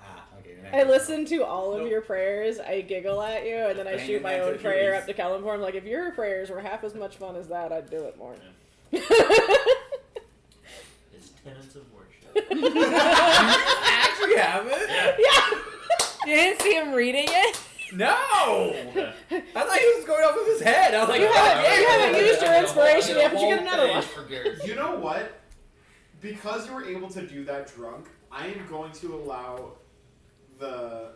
Okay. I listen to all of your prayers, I giggle at you, and then I shoot my own prayer up to Kellenborn. Like, if your prayers were half as much fun as that, I'd do it more. His tenets of worship. actually have it? Yeah! You didn't see him reading it? No! I thought he was going off of his head. I was like, You haven't used your inspiration yet, but you get another one. You know what? Because you were able to do that drunk, I am going to allow the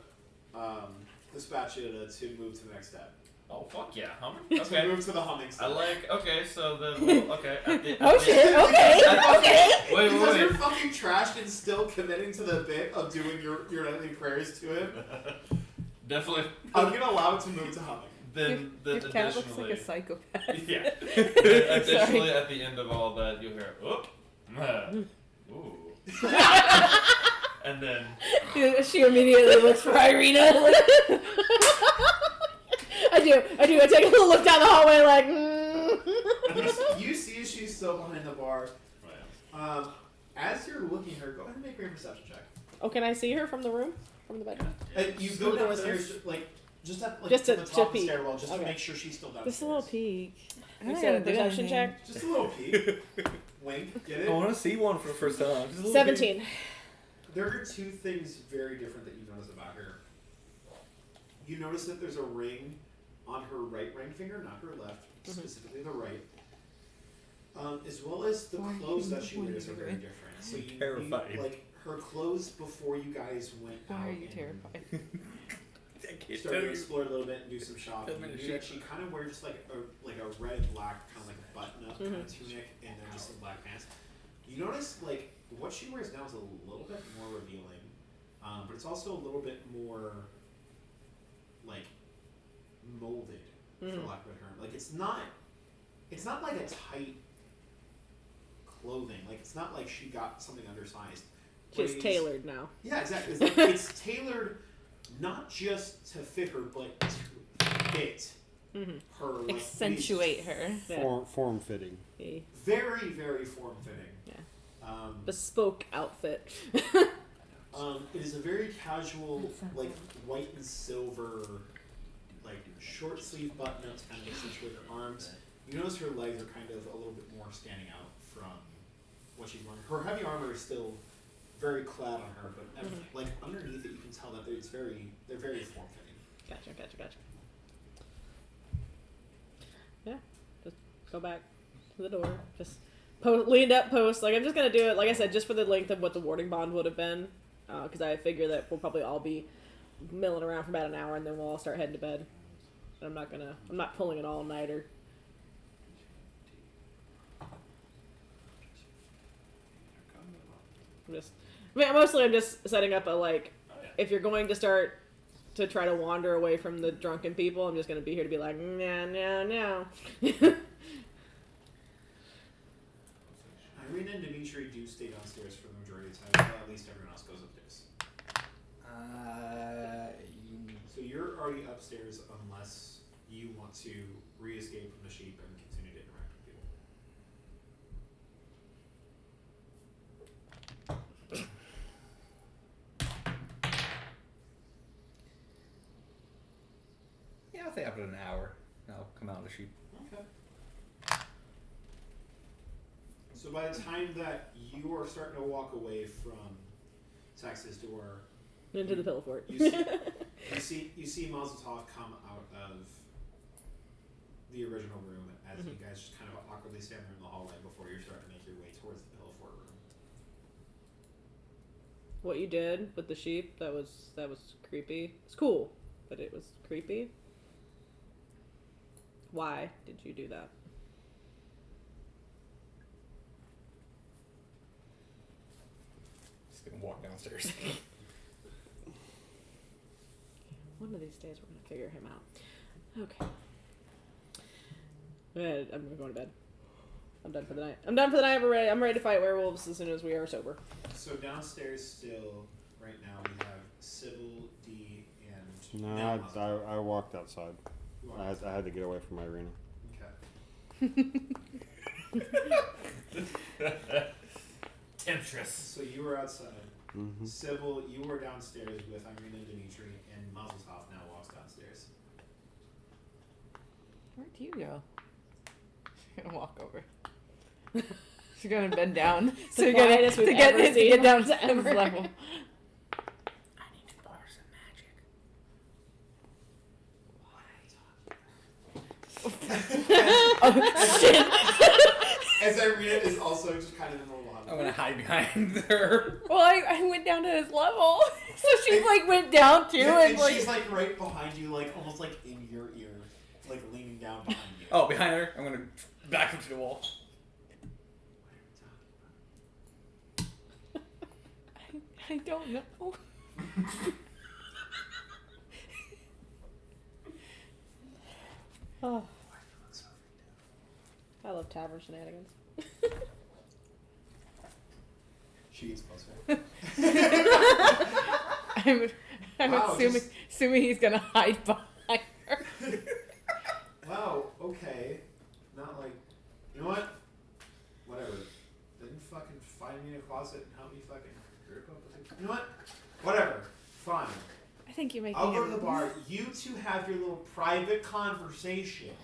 spatula to move to the next step. Oh, fuck yeah. Humming? To Okay. move to the humming step. Okay, so then, okay. Oh shit, okay. Wait. Because you're fucking trashed and still committing to the bit of doing your nightly prayers to him, Definitely. I'm going to allow it to move to humming. Then Your cat looks like additionally, a psychopath. yeah. Additionally, at the end of all that, you'll hear, ooh. And then She immediately looks for Irina. I do. I take a little look down the hallway like, You see she's still behind the bar. As you're looking at her, go ahead and make her a perception check. Oh, can I see her from the room? From the bedroom? You go downstairs, just at Just from to the top of the peek. stairwell, just Okay. to make sure she's still downstairs. Just a little peek. You said a perception check? Just a little peek. Wink. Get it? I want to see one for the first time. Just a little 17. There are two things very different that you notice about her. You notice that there's a ring on her right ring finger, not her left, specifically the right. As well as the clothes that she wears are very different. So you like her clothes before you guys went out. Why are you terrified? Started to explore a little bit and do some shopping. She kind of wears just like a red black kind of like a button up kind of tunic and then just some black pants. You notice like what she wears now is a little bit more revealing, but it's also a little bit more like molded, for lack of a term. Like it's not like a tight clothing. Like it's not like she got something undersized. She's tailored now. Yeah, exactly. It's, like, it's tailored not just to fit her, but to fit her. Like, Accentuate her. Form fitting. Very, very form fitting. Yeah. Bespoke outfit. It is a very casual, like white and silver, like short sleeve button up to kind of accentuate her arms. You notice her legs are kind of a little bit more standing out from what she's wearing. Her heavy armor is still very clad on her, but like underneath it, you can tell that they're very form fitting. Gotcha. Yeah, just go back to the door. Just leaned up post. Like I'm just gonna do it. Like I said, just for the length of what the warding bond would have been, because I figure that we'll probably all be milling around for about an hour, and then we'll all start heading to bed. I'm not pulling an all nighter. I'm just setting up a like, if you're going to start to try to wander away from the drunken people, I'm just going to be here to be like, no. Irina and Dimitri do stay downstairs for the majority of the time, but at least everyone else goes upstairs. So you're already upstairs unless you want to re-escape from the sheep and continue to interact with people. Yeah, I'll say after an hour, I'll come out of the sheep. Okay. So by the time that you are starting to walk away from Texas door, Into the pillow fort. you see Mazeltov come out of the original room as you guys just kind of awkwardly stand there in the hallway before you're starting to make your way towards the pillow fort room. What you did with the sheep, that was creepy. It's cool, but it was creepy. Why did you do that? Just gonna walk downstairs. One of these days we're gonna figure him out. Okay. I'm going to bed. I'm done for the night. I'm ready to fight werewolves as soon as we are sober. So downstairs still, right now, we have Sibyl, D, and... No, I walked outside. You I had to get away from my arena. Okay. Temptress. So you were outside. Mm-hmm. Sibyl, you were downstairs with Irina and Dimitri, and Mazeltov now walks downstairs. Where'd you go? She's gonna walk over. She's gonna bend down The quietest we've ever to seen get down to ever. his level. I need to borrow some magic. Oh shit! As Irina is also just kind of in the lobby. I'm gonna hide behind her. Well, I went down to his level, so she like went down too, Yeah, and and like she's like right behind you, like almost like in your ear, like leaning down behind you. Oh, behind her. I'm gonna back into the wall. I don't know. Oh. I love tavern shenanigans. She gets closer. I'm Wow, assuming he's gonna hide behind her. Wow, okay. Not like, you know what? Whatever. Didn't fucking find me in a closet and help me fucking grip up with it. You know what? Whatever. Fine. I think you make. I'll go to the bar. You two have your little private conversation.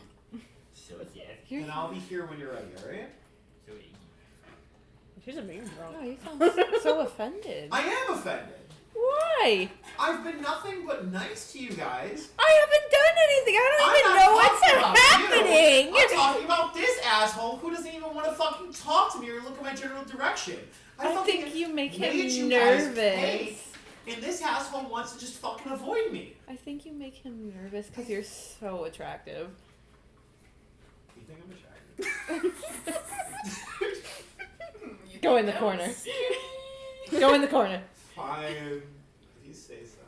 So yeah. And I'll be here when you're ready, alright? She's a mean girl. Oh, you sound so offended. I am offended. Why? I've been nothing but nice to you guys. I haven't done anything. I don't I'm even not know what's talking about happening. You. I'm talking about this asshole who doesn't even want to fucking talk to me or look in my general direction. I fucking think you make made him you guys nervous. pay, and this asshole wants to just fucking avoid me. I think you make him nervous because you're so attractive. You think I'm attractive? Go in the corner. Go in the corner. Fine. If you say so.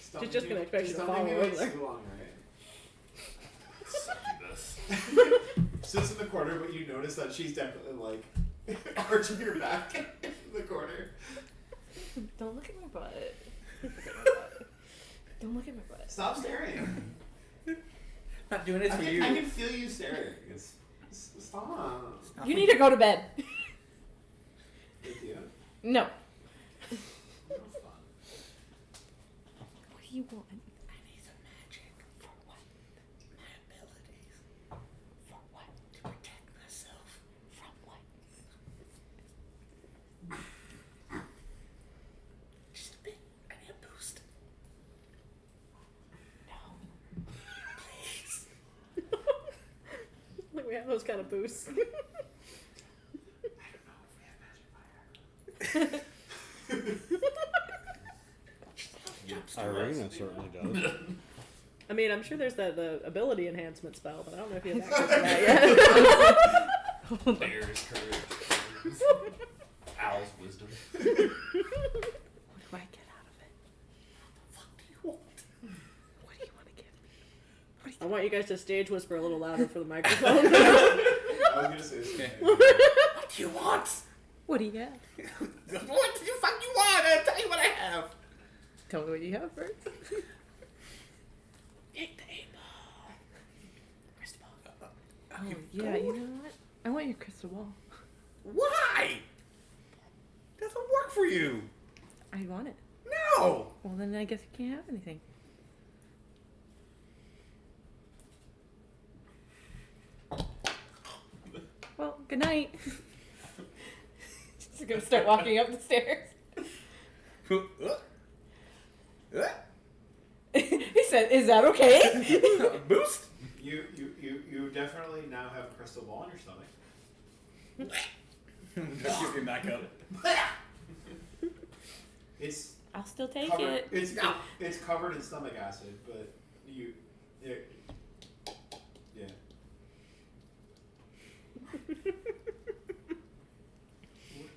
Stop She's just making- gonna expect you to stop follow making me over there. too long, right? Succubus. Sits in the corner, but you notice that she's definitely like arching her back in the corner. Don't look at my butt. Don't look at my butt. Stop staring. Not doing this for you. I can feel you staring. Stop. You need to go to bed. With you. No. No fun. What do you want? I need some magic. For what? My abilities. For what? To protect myself. From what? Just a bit. I need a boost. No. Please. Like we have those kind of boosts. I don't know if we have magic fire. Irina certainly does. I mean, I'm sure there's the ability enhancement spell, but I don't know if you have access to that yet. Bear's courage. Owl's wisdom. What do I get out of it? What the fuck do you want? What do you want to give me? I want you guys to stage whisper a little louder for the microphone. I was gonna say this. Okay. What do you want? What do you have? What do you fuck you want? I'll tell you what I have. Tell me what you have first. Take the eight ball. Crystal ball. Oh, yeah, you know what? I want your crystal ball. Why? Doesn't work for you. I want it. No. Well, then I guess you can't have anything. Well, good night. She's gonna start walking up the stairs. He said, "Is that okay?" Boost. You definitely now have a crystal ball in your stomach. Just give me back up. It's I'll still take covered. it. It's covered in stomach acid, but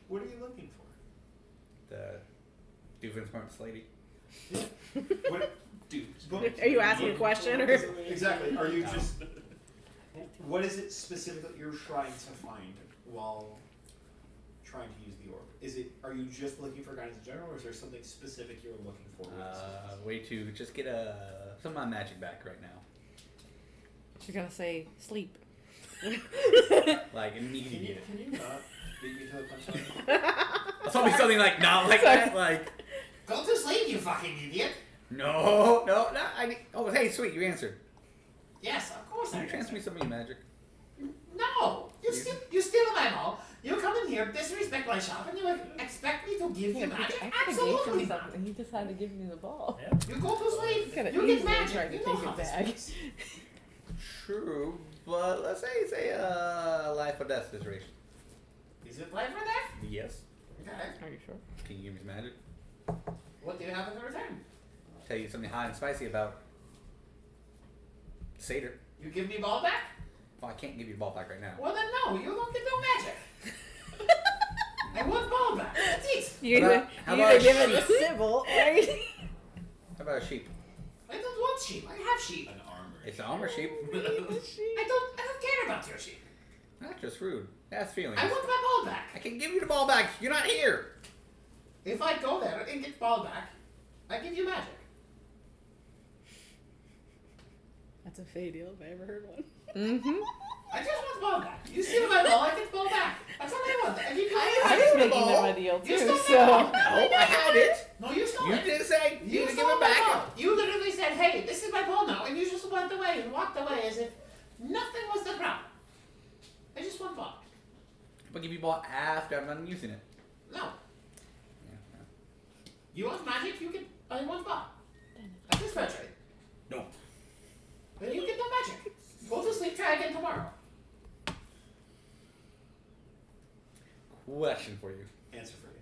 What are you looking for? The Doofenshmirtz lady. What? Dude. Are you asking a question or? Exactly. Are you just? What is it specifically that you're trying to find while trying to use the orb? Is it? Are you just looking for guidance in general, or is there something specific you're looking for? Way to just get some of my magic back right now. She's gonna say sleep. Like immediately. Can you not beat me to the punchline? Tell me something like not like that, like. Go to sleep, you fucking idiot! No. Oh, hey, sweet, you answered. Yes, of course Can I you transfer me some of your magic? No! You steal my ball. You come in here, disrespect my shop, and you expect me to give you magic? Absolutely not. He just had to give me the ball. Yeah. You go to sleep. Kinda You get easily magic. tried to You know take how it this back. works. True, but let's say life or death situation. Is it life or death? Yes. Okay. Are you sure? Can you give me some magic? What do you have in return? Tell you something hot and spicy about Seder. You give me ball back? Well, I can't give you the ball back right now. Well then no, you don't get no magic. I want ball back. That's it. You How either, about- how you about either give it a to Sybil, right? How about a sheep? I don't want sheep. I have sheep. An armor. It's an armor sheep. I don't care about your sheep. That's just rude. That's feelings. I want my ball back. I can give you the ball back. You're not here. If I go there and get ball back, I give you magic. That's a fey deal if I ever heard one. Mm-hmm. I just want ball back. You steal my ball, I get ball back. That's all I want. And you can I was the making ball. them a deal You too, stole my so. ball. No, I had it. No, you stole You it. did say you You to give stole it my back. ball. You literally said, "Hey, this is my ball now," and you just went away and walked away as if nothing was the problem. I just want ball. I'll give you ball after I'm done using it. No. Yeah. You want magic? You get. I want ball. That's just fair trade. No. Then you get the magic. Go to sleep. Try again tomorrow. Question for you. Answer for you.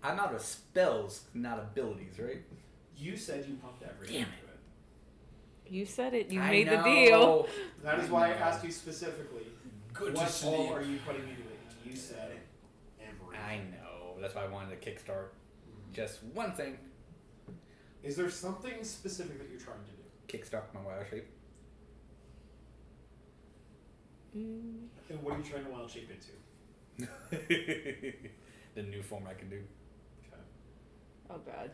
I'm out of spells, not abilities, right? You said you pumped everything Damn into it. You said it. You I made the know. deal. That is why I asked you specifically. Good to What sleep. all are you putting into it? You said everything. I know. That's why I wanted to kickstart just one thing. Is there something specific that you're trying to do? Kickstart my wild shape. Mm. And what are you trying to wild shape into? The new form I can do. Okay. Oh God.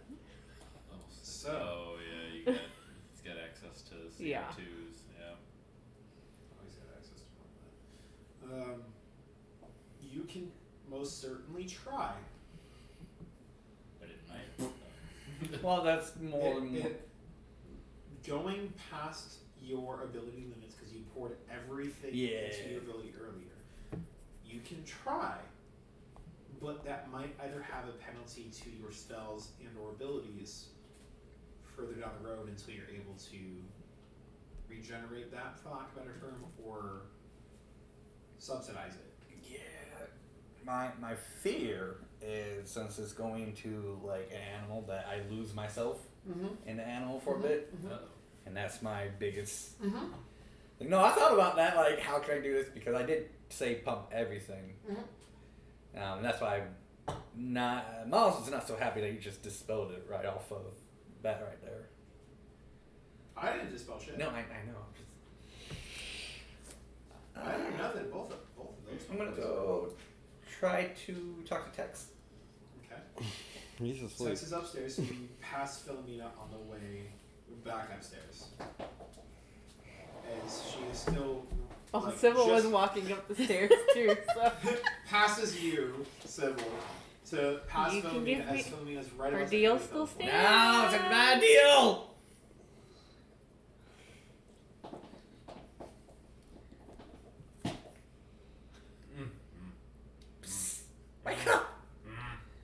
So, Oh yeah, he's got access to CO2s. Yeah. Yeah. always got access to all that. You can most certainly try. But it might. Well, that's more than Going past your ability limits because you poured everything Yeah. into your ability earlier. You can try, but that might either have a penalty to your spells and or abilities further down the road until you're able to regenerate that, for lack of a better term, or subsidize it. Yeah. My fear is since it's going to like an animal that I lose myself in the animal for a bit, and that's my biggest. Like, no, I thought about that. Like, how can I do this? Because I did say pump everything, and that's why Miles is not so happy that you just dispelled it right off of that right there. I didn't dispel shit. No, I know. I did nothing. Both of those. I'm gonna go try to talk to Tex. Okay. He's asleep. Sex is upstairs, so you pass Philomina on the way back upstairs. As she is still. Oh, like, Sybil was just walking up the stairs too. So passes you, Sybil, to pass You can Philomina give as me- Philomina's right Our about deal to still go. stands. No, it's a bad deal. Wake up!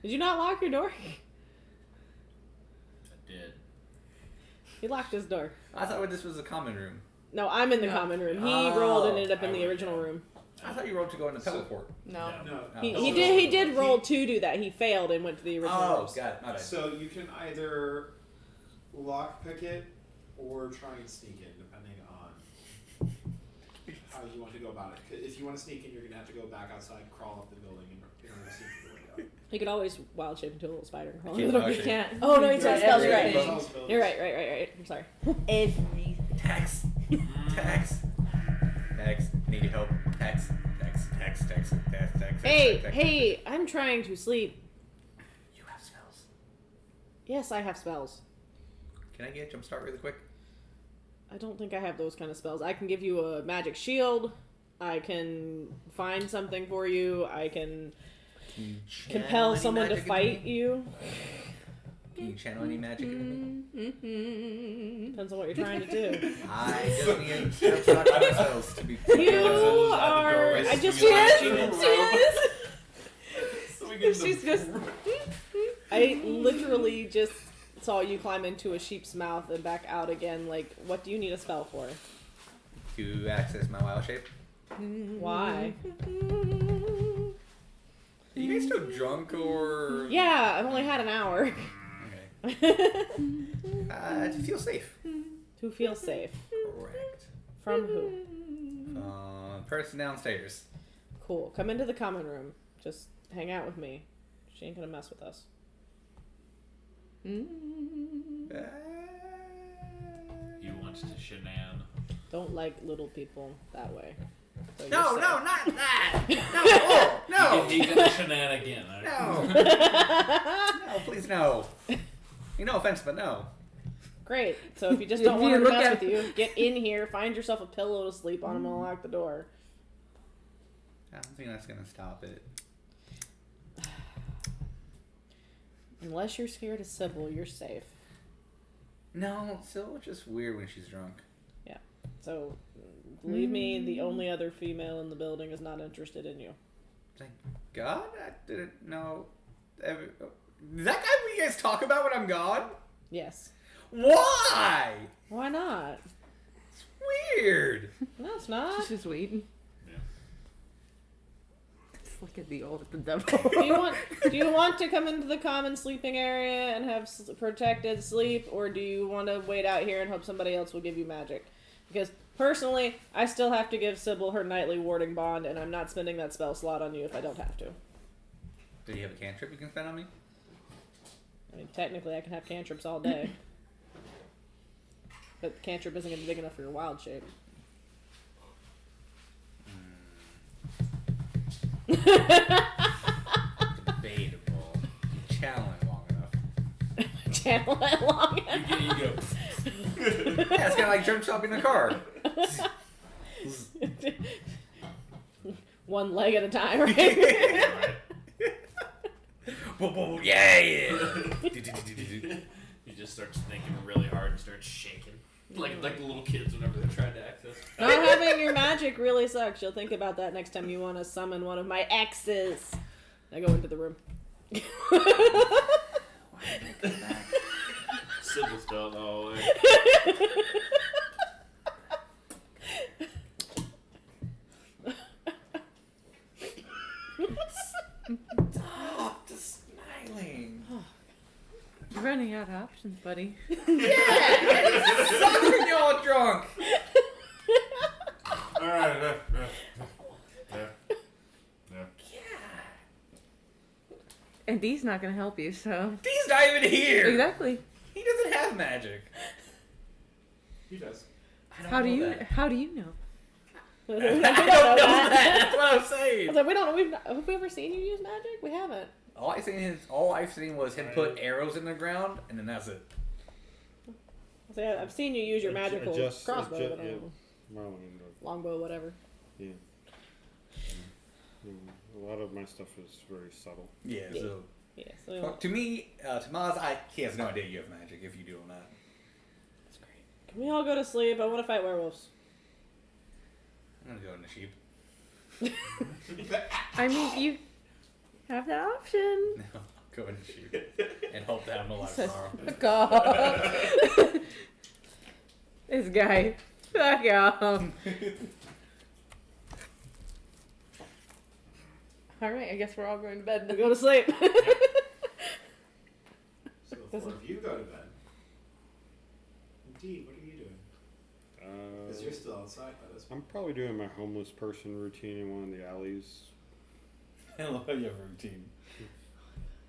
Did you not lock your door? I did. He locked his door. I thought this was a common room. No, I'm in the No. common room. He Oh, rolled and ended up in I the would, original yeah. room. I thought you rolled to go in the teleport. no. No. He, Oh. he did roll to do that. He failed and went to the original Oh, room. got it. My bad. So you can either lockpick it or try and sneak in, depending on how how you want to go about it. 'Cause if you want to sneak in, you're gonna have to go back outside, crawl up the building, in order to sneak the way out. You could always wild shape into a little spider and crawl Can't under the wild door. shape. Can't. Oh no, you said spells. You're Everything. right. You're right. I'm sorry. Every. Tax. Need your help. Tax. Hey, I'm trying to sleep. You have spells. Yes, I have spells. Can I get a jumpstart really quick? I don't think I have those kind of spells. I can give you a magic shield. I can find something for you. I can Can you compel channel any someone to magic fight into me? you. Can you channel any magic into me? Depends on what you're trying to do. I just need jumpstart by myself to be. You are. I just. She's just. I literally just saw you climb into a sheep's mouth and back out again. Like, what do you need a spell for? To access my wild shape. Why? Are you guys still drunk or? Yeah, I've only had an hour. Okay. To feel safe. To feel safe. Correct. From who? Person downstairs. Cool. Come into the common room. Just hang out with me. She ain't gonna mess with us. You want to shenan. Don't like little people that way. So you're No, safe. not that. No. He can shenan again. No, please no. No offense, but no. Great. So if you just don't want her to mess with you, get in here, find yourself a pillow to sleep on, and we'll lock the door. I don't think that's gonna stop it. Unless you're scared of Sibyl, you're safe. No, Syl's just weird when she's drunk. Yeah. So, believe me, the only other female in the building is not interested in you. Thank God, I didn't know. Is that guy what you guys talk about when I'm gone? Yes. Why? Why not? It's weird. No, it's not. She's just waiting. Yeah. It's like the devil. Do you want to come into the common sleeping area and have protected sleep, or do you want to wait out here and hope somebody else will give you magic? Because personally, I still have to give Sibyl her nightly warding bond, and I'm not spending that spell slot on you if I don't have to. Do you have a cantrip you can spend on me? I mean, technically, I can have cantrips all day. But the cantrip isn't going to be big enough for your wild shape. Debatable. You channel it long enough. Channel it long enough. You go. Yeah, it's kind of like jump shopping in a car. One leg at a time, right? Yeah. He just starts thinking really hard and starts shaking. Like the little kids whenever they're trying to access. Not having your magic really sucks. You'll think about that next time you want to summon one of my exes. I go into the room. Sibyl's felt all the way. Stop just smiling. You're running out of options, buddy. Yeah! It sucks when you're all drunk. Alright, And Dee's not gonna help you, so. He's not even here. Exactly. He doesn't have magic. He does. I don't How do know you? that. How do you know? I I don't know that. That's what I'm saying. was like, have we ever seen you use magic? We haven't. All I've seen was him put arrows in the ground, and then that's it. So yeah, I've seen you use your magical crossbow, but I don't know. Yeah. Longbow, whatever. Yeah. A lot of my stuff is very subtle. Yeah. Yeah. So Yeah, so we don't- to me, to Maz, he has no idea you have magic if you do or not. that's great. Can we all go to sleep? I want to fight werewolves. I'm gonna go in the sheep. I mean, you have that option. No, I'll go in the sheep and hope that I'm alive Says, tomorrow. fuck off. This guy. Fuck off. Alright, I guess we're all going to bed We now. go to sleep. So the four of you go to bed. Indeed, what are you doing? Because you're still outside by this point. I'm probably doing my homeless person routine in one of the alleys. I love how you have a routine.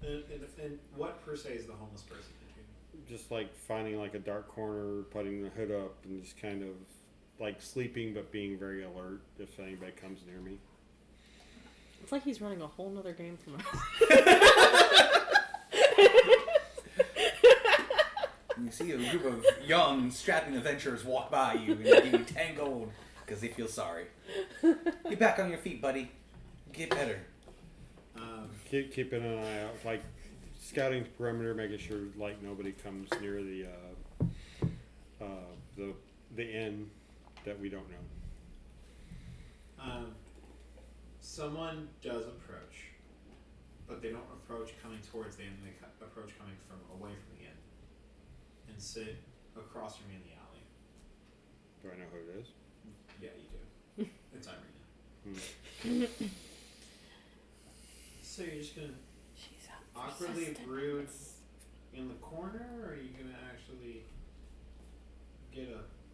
And what per se is the homeless person routine? Just like finding like a dark corner, putting the hood up, and just kind of like sleeping but being very alert if anybody comes near me. It's like he's running a whole nother game from us. You see a group of young, strapping adventurers walk by you and they give you 10 gold because they feel sorry. Get back on your feet, buddy. Get better. Keeping an eye out, like scouting the perimeter, making sure like nobody comes near the inn that we don't know. Someone does approach, but they don't approach coming towards the inn. They approach coming from away from the inn and sit across from me in the alley. Do I know who it is? Yeah, you do. It's Irina. So you're just gonna awkwardly brood in the corner, or are you gonna actually get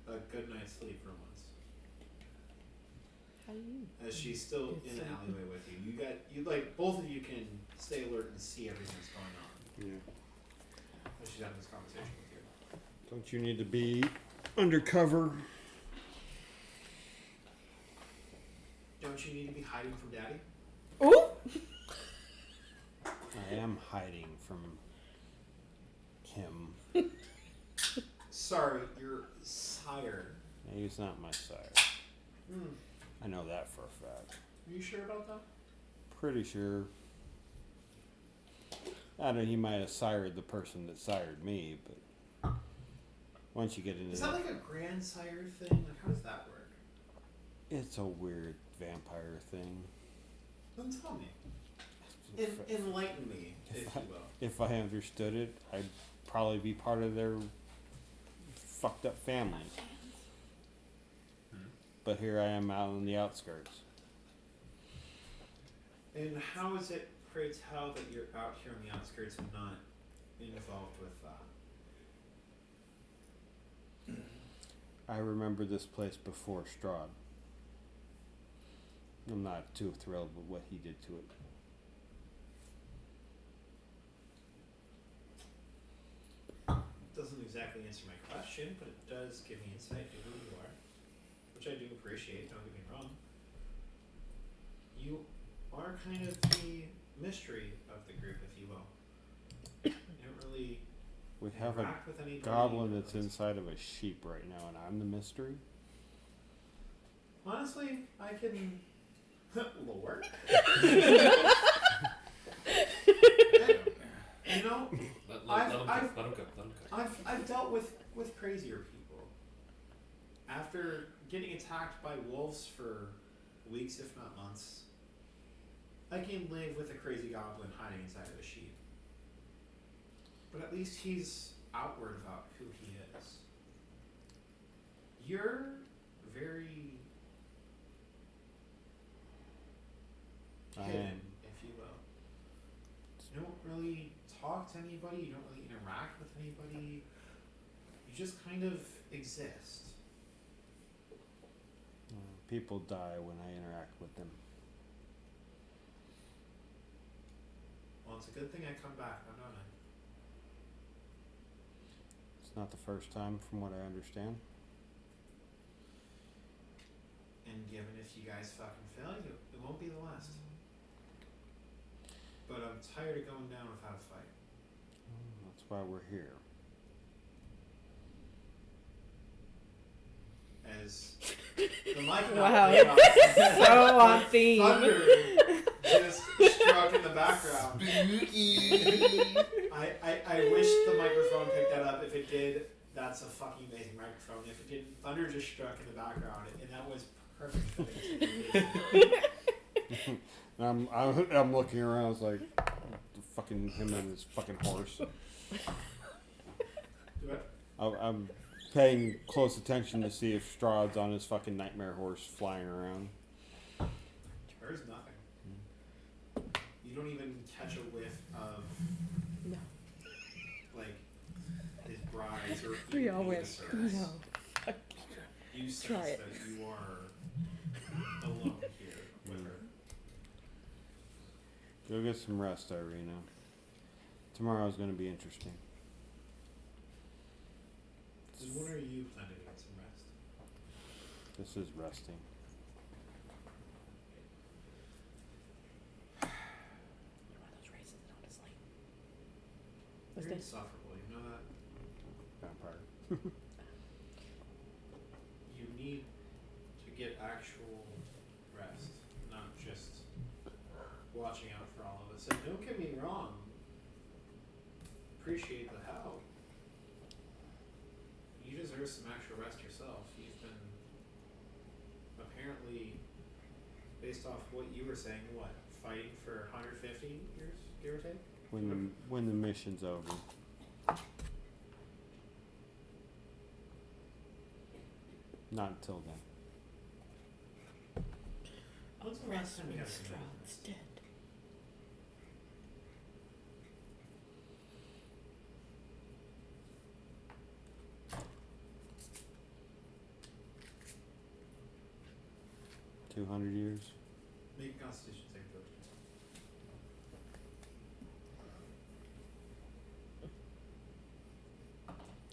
a good night's sleep for once? How do you? As she's still in the alleyway with you, you like both of you can stay alert and see everything that's going on. Yeah. As she's having this conversation with you. Don't you need to be undercover? Don't you need to be hiding from Daddy? Ooh! I am hiding from him. Sorry, your sire. He's not my sire. Hmm. I know that for a fact. Are you sure about that? Pretty sure. I know he might have sired the person that sired me, but once you get into Is that like a grandsire thing? Like, how does that work? it's a weird vampire thing. Then tell me. Enlighten me, if you will. If I understood it, I'd probably be part of their fucked up family. But here I am out on the outskirts. And how is it, pray tell, that you're out here on the outskirts and not involved with that? I remember this place before Strahd. I'm not too thrilled with what he did to it. Doesn't exactly answer my question, but it does give me insight to who you are, which I do appreciate, don't get me wrong. You are kind of the mystery of the group, if you will. You don't really We have a interact with anybody. goblin that's inside of a sheep right now, and I'm the mystery. Honestly, I can... Lord? You know, Let him cook. I've dealt with crazier people. After getting attacked by wolves for weeks, if not months, I can live with a crazy goblin hiding inside of a sheep. But at least he's outward about who he is. You're very hidden, if you will. You don't really talk to anybody, you don't really interact with anybody. You just kind of exist. People die when I interact with them. Well, it's a good thing I come back, now, don't I? It's not the first time, from what I understand. And given if you guys fucking fail, it won't be the last. But I'm tired of going down without a fight. That's why we're here. As the mic Wow. so on theme. Thunder just struck in the background. I wish the microphone picked that up. If it did, that's a fucking amazing microphone. If it didn't, thunder just struck in the background, and that was perfect. I'm looking around. It's like fucking him and his fucking horse. What? I'm paying close attention to see if Strahd's on his fucking nightmare horse flying around. There's nothing. You don't even catch a whiff of like his brides or We even all went, his servants. no. You You sense Try it. that you are alone here with her. Go get some rest, Irina. Tomorrow's gonna be interesting. So when are you planning to get some rest? This is resting. You're one of those races that don't sleep. You're insufferable, you know that? Vampire. You need to get actual rest, not just watching out for all of us. And don't get me wrong, appreciate the help. You deserve some actual rest yourself. You've been apparently, based off what you were saying, what, fighting for 150 years, give or take? When the mission's over. Not until then. When's the last time we had some Strahd's dead. $200 years. Make a Constitution saving throw.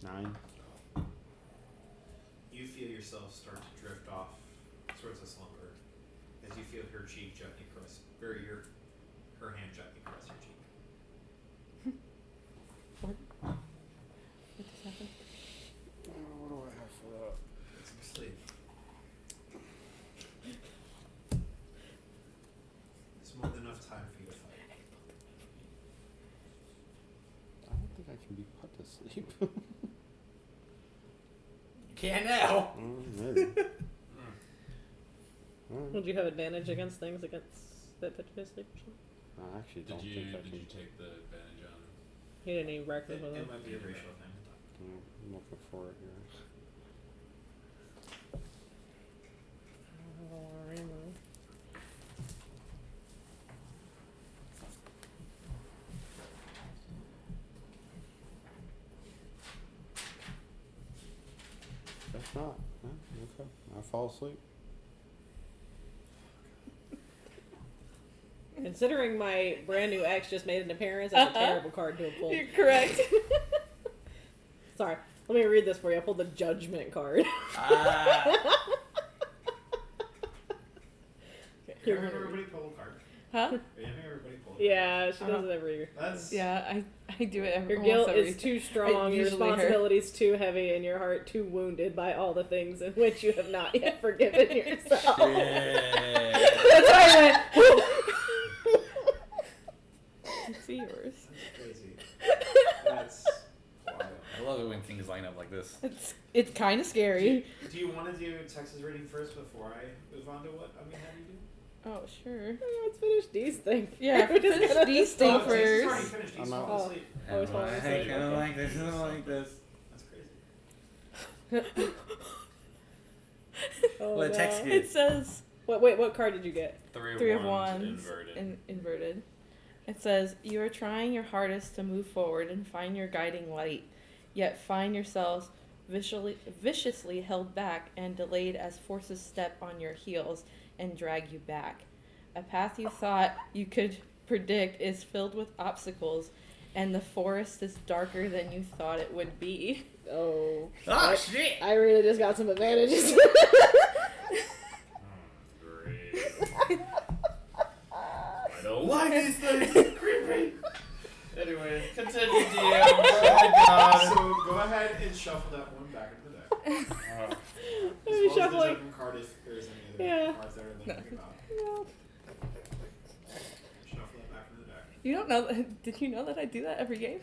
Nine. You feel yourself start to drift off towards a slumber as you feel her cheek gently caress, or her hand gently caress your cheek. What just happened? What do I have for that? Get some sleep. It's more than enough time for you to fight. I don't think I can be put to sleep. Can't now. Maybe. Would you have advantage against things against that put you to sleep or something? I actually don't Did think I you can. take the advantage on? He didn't even record with It him. might be a racial thing. I'm looking for it here. That's not. Okay. I fall asleep. Considering my brand new ex just made an appearance, that's a terrible card to have pulled. You're correct. Sorry, let me read this for you. I pulled the Judgment card. You're having everybody pull a card. Huh? Are you having everybody pull a card? Yeah, she does it every year. That's Yeah, I do it every Your almost guilt every is too strong, your usually hurt. responsibilities too heavy, and your heart too wounded by all the things in which you have not yet forgiven yourself. That's why I went. See yours. That's crazy. That's wild. I love it when things line up like this. It's kind of scary. Do you want to do Texas reading first before I move on to what I'm gonna have you do? Oh sure. Let's finish these things. Yeah, We're just finish gonna these just- things Oh, Jesus, first. already finished. He's I'm out. falling asleep. Oh, he's falling asleep. I kind of Okay. like this. I don't like this. That's crazy. Oh, Well, no. text you. It says Wait, what card did you get? Three of Wands inverted. inverted. It says, you are trying your hardest to move forward and find your guiding light, yet find yourselves viciously held back and delayed as forces step on your heels and drag you back. A path you thought you could predict is filled with obstacles, and the forest is darker than you thought it would be. Oh. Oh shit! I really just got some advantages. Great. I don't Like these things, creepy. Anyway, continue, DM. Oh my god. So go ahead and shuffle that one back into the deck. Let As me well as the shuffle it. judgment card if there's any other Yeah. cards that are thinking about. No. Shuffle that back into the deck. You don't know that? Did you know that I do that every game?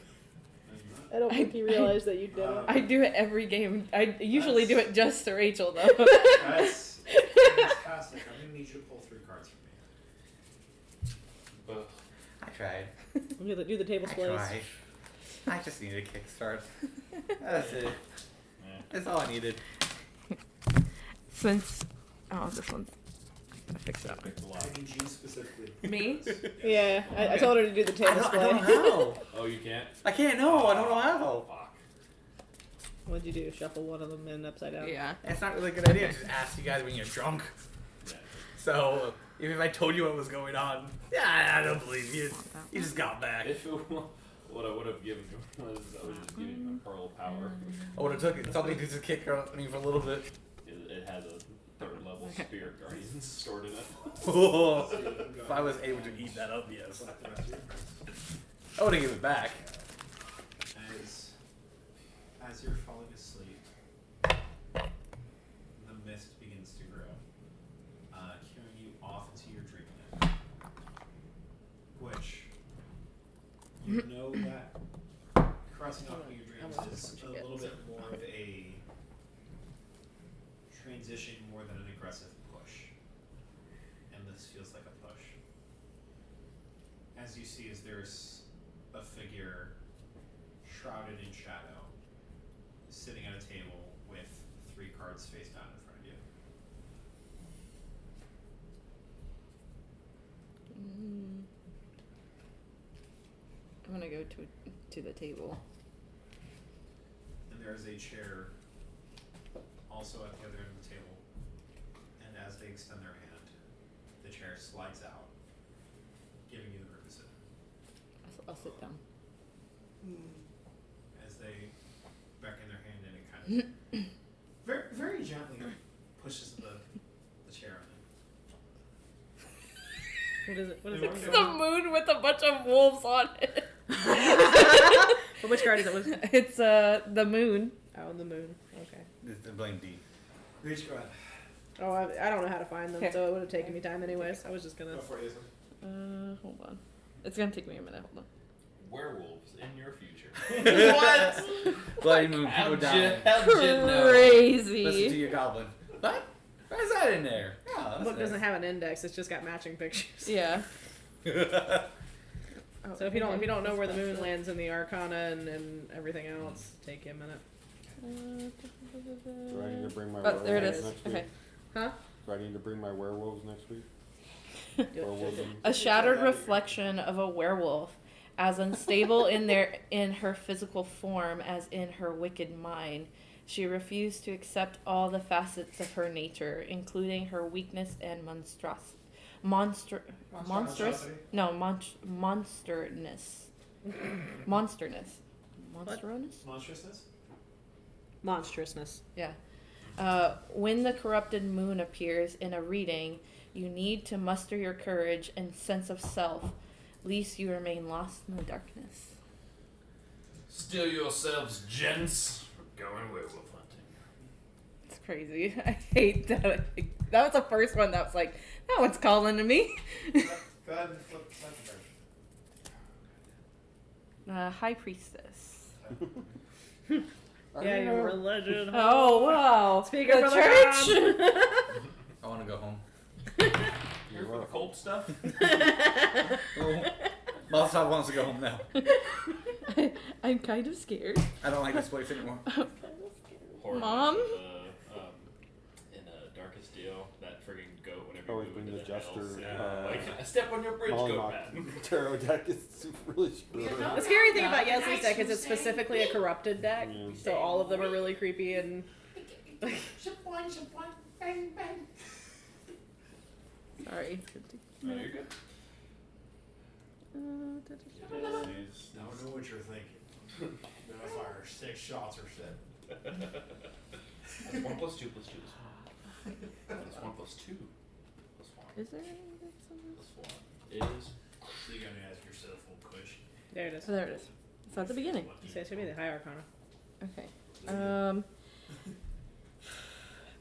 I don't think you realized that you did it. I do it every game. I usually do it just to Rachel, though. That's fantastic. I'm gonna need you to pull 3 cards for me. I tried. I'm gonna do the table I splays. tried. I just needed a kickstart. That's it. That's all I needed. Since this one's I fix that one. I need you specifically. Me? Yeah, I told her to do the I table don't splay. know. Oh, you can't? I can't know. I don't know how. Fuck. What'd you do? Shuffle one of them in upside down? Yeah. It's not really a good idea to just ask you guys when you're drunk. Yeah. So, even if I told you what was going on, yeah, I don't believe you. You just got back. If it, what I would have given you was I was just giving him a pearl power. I would have took it, something to just kick me for a little bit. It has a third level spirit guardian stored in it. If I was able to eat that up, yes. I would have given it back. As you're falling asleep, the mist begins to grow, carrying you off into your dreamland. Which you know that crossing off into your dreams is a little bit more of a transition more than an aggressive push. And this feels like a push. As you see, there's a figure shrouded in shadow, sitting at a table with 3 cards face down in front of you. I'm gonna go to the table. And there is a chair also at the other end of the table. And as they extend their hand, the chair slides out, giving you the room to sit. I'll sit down. As they beckon their hand in, it kind of very, very gently pushes the chair on What is it? What is It's it? the moon with a bunch of wolves on it. Well, which card is it? It's the moon. Oh, the moon. Okay. Blame D. in. Reach, go ahead. Oh, I don't know how to find them, Okay. so it would have taken me time anyways. I was just gonna. Go for it, Yeslie. Hold on. It's gonna take me a minute. Hold on. Werewolves in your future. What? Bloody moon, people dying. How'd Jinn know? Crazy. Listen to your goblin. What? Why is that in there? Oh, The that's book doesn't nice. have an index; it's just got matching pictures. Yeah. So if you don't know where the moon lands in the Arcana and everything else, take you a minute. Do I need to bring my Oh, werewolves there it is. next Okay. week? Huh? Do I need to bring my werewolves next week? Werewolves. A shattered reflection of a werewolf, as unstable in her physical form as in her wicked mind. She refused to accept all the facets of her nature, including her weakness and monstrous. Monstrous? No, monsterness. Monsterness. Monsterness? Monstrousness? Monstrousness. Yeah. When the corrupted moon appears in a reading, you need to muster your courage and sense of self, lest you remain lost in the darkness. Still yourselves, gents. We're going werewolf hunting. It's crazy. I hate that. That was the first one that was like, that one's calling to me. Go ahead and flip the second card. High Priestess. Yeah, your religion. Oh, wow. Speaker The for the church. I want to go home. Here for the cult stuff? Mazeltov wants to go home now. I'm kind of scared. I don't like this place anymore. Horror Mom? Nights in Darkest Deal, that friggin' goat whenever Always you been move the into hells. jester. Yeah, like, I step on your bridge, goat Mollymauk man. tarot deck is really screwed up. The scary thing about Yeslie's deck is it's specifically a corrupted deck, Yeah. so all of them are really creepy and. Sorry. No, you're good. I don't know what you're thinking. Gonna fire 6 shots or 7. That's 1 plus 2 plus 2 is 1. That's 1 plus 2 plus 1. Is there anything Plus 1 is. So you're gonna ask yourself full kush. There it is. Oh, there it is. It's at the beginning. So it should be the high Arcana. Okay.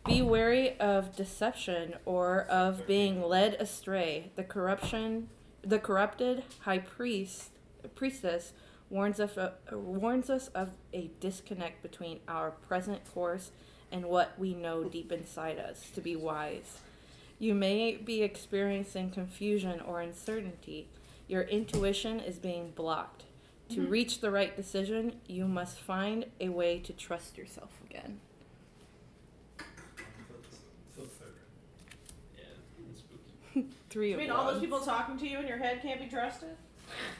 Be wary of deception or of being led astray. The corrupted high priestess warns us of a disconnect between our present course and what we know deep inside us. To be wise, you may be experiencing confusion or uncertainty. Your intuition is being blocked. To reach the right decision, you must find a way to trust yourself again. Flip the third. Yeah, it's spooky. 3 You of mean all those wands. people talking to you in your head can't be trusted?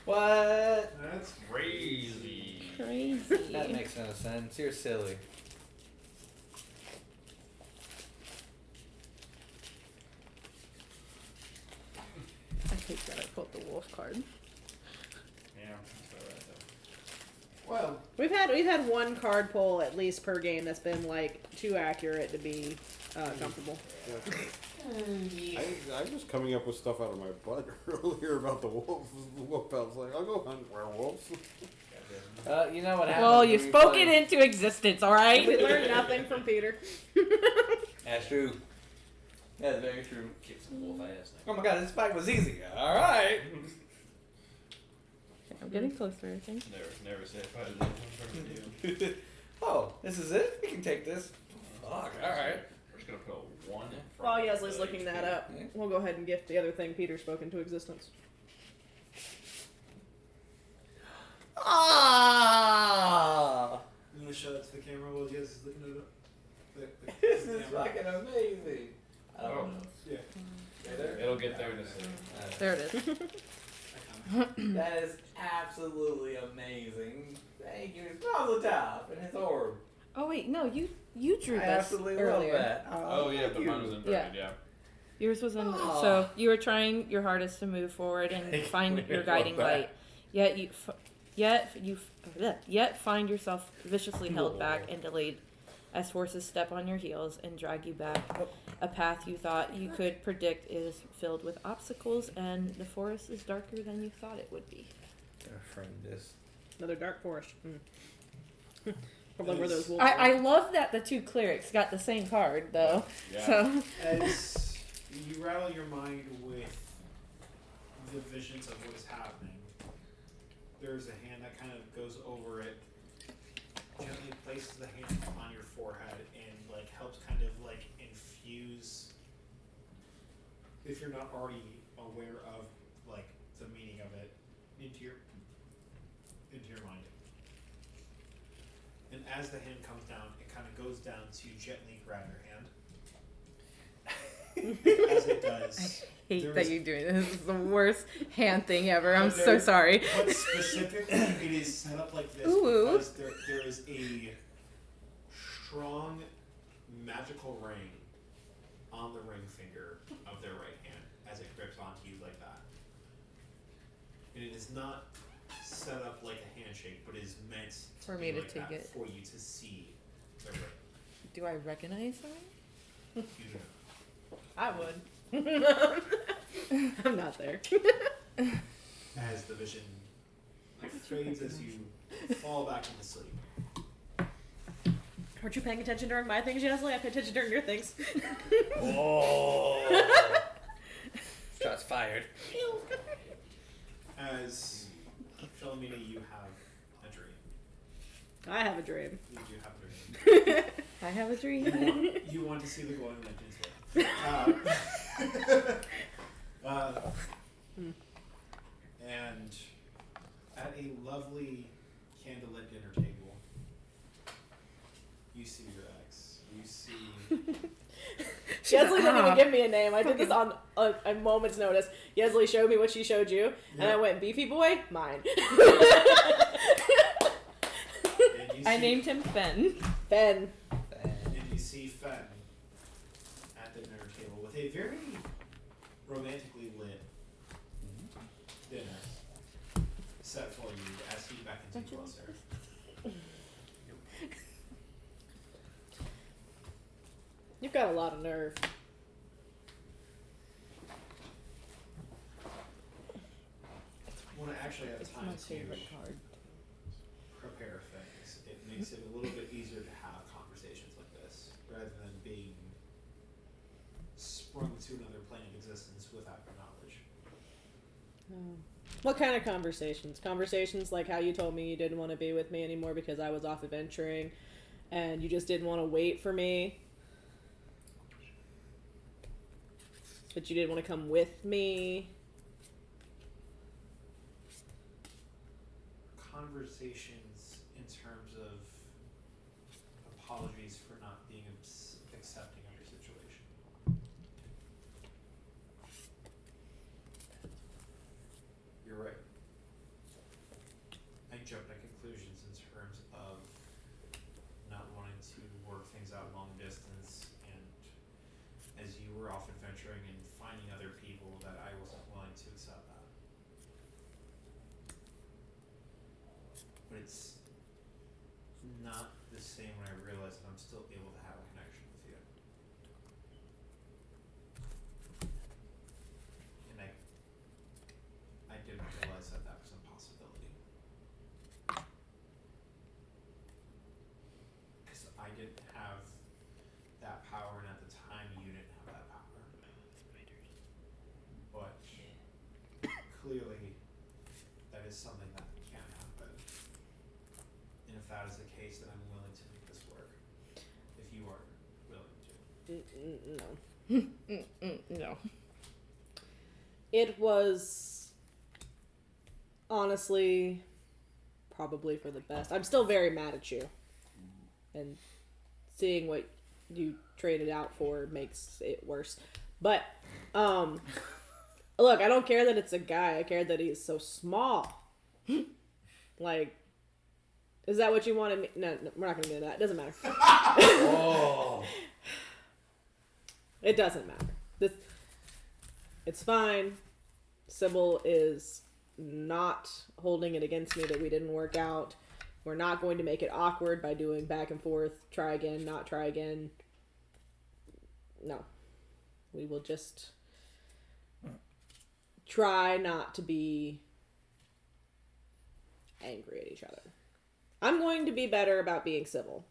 What? That's Crazy. Crazy. That makes no sense. You're silly. take that. I pulled the wolf card. Yeah, that's all right though. Well, We've had one card pull at least per game that's been like too accurate to be comfortable. I was coming up with stuff out of my butt earlier about the wolf pelts. Like, I'll go hunt werewolves. You know what happened? Well, when you we spoke played- it into existence, alright? We learned nothing from Peter. That's true. That's very true. Kick some wolf ass Oh my god, this fight was easy. Alright. I'm getting closer, I think. Never say if I did one for you. Oh, this is it? We can take this. Fuck, alright. We're just gonna put a 1 in front While of Yeslie's the looking that HP. up, we'll go ahead and gift the other thing Peter spoke into existence. Ah! I'm gonna show that to the camera while Jess is looking at it. This is fucking amazing. I don't Oh. know. Yeah. Right there? It'll get there in a second. There it is. That is absolutely amazing. Thank you. It's Mazeltov and his orb. Oh wait, no, you drew I this absolutely earlier. love that. Oh yeah, thank but you. mine was inverted, yeah. Yours was in. Aw. So you were trying your hardest to move forward and Thank find you. your Love guiding that. light. Yet find yourself viciously held back and delayed, as forces step on your heels and drag you back. A path you thought you could predict is filled with obstacles, and the forest is darker than you thought it would be. Gonna frame this. Another dark forest. Probably where those wolves I were. love that the two clerics got the same card though. Yeah. So as you rattle your mind with the visions of what is happening, there's a hand that kind of goes over it, gently places the hand on your forehead, and like helps kind of like infuse, if you're not already aware of like the meaning of it, into your mind. And as the hand comes down, it kind of goes down to gently grab your hand. As it does, hate there that is- you're doing this. This is the worst hand thing ever. I'm But so there- sorry. But specifically, it is set up like this Ooh. because there is a strong magical ring on the ring finger of their right hand as it grips onto you like that. And it is not set up like a handshake, but is meant For be me to like take that it. for you to see the ring. Do I recognize that? You do not. I would. I'm not there. As the vision fades as you fall back into sleep. Weren't you paying attention during my things, Yeslie? I paid attention during your things. Oh! Shots fired. As Philomina, you have a dream. I have a dream. You do have a dream. I have a dream. You want to see the glowing legends here. And at a lovely candlelit dinner table, you see your ex. You see. Yeslie didn't even give me a name. I did this on a moment's notice. Yeslie showed me what she showed you, and I went, Beefy Boy, mine. And you I see- named him Fen. Ben. And you see Fen at the dinner table with a very romantically lit dinner set for you as he beckons you closer. You've got a lot of nerve. When I actually have It's time my to favorite card. prepare things, it makes it a little bit easier to have conversations like this, rather than being sprung to another plane of existence without your knowledge. What kind of conversations? Conversations like how you told me you didn't want to be with me anymore because I was off adventuring and you just didn't want to wait for me. But you didn't want to come with me. Conversations in terms of apologies for not being accepting of your situation. You're right. I jumped at conclusions in terms of not wanting to work things out long distance, and as you were off adventuring and finding other people that I wasn't willing willing to accept that. But it's not the same when I realize that I'm still able to have a connection with you. And I didn't realize that that was a possibility. Because I didn't have that power, and at the time you didn't have that power. But clearly that is something that can happen. And if that is the case, then I'm willing to make this work. If you are willing to. No. No. It was honestly probably for the best. I'm still very mad at you. And seeing what you traded out for makes it worse. But, look, I don't care that it's a guy. I care that he's so small. Like, is that what you wanted me? No, we're not going to do that. It doesn't matter. Oh. It doesn't matter. It's fine. Sibyl is not holding it against me that we didn't work out. We're not going to make it awkward by doing back and forth, try again, not try again. No. We will just try not to be angry at each other. I'm going to be better about being civil.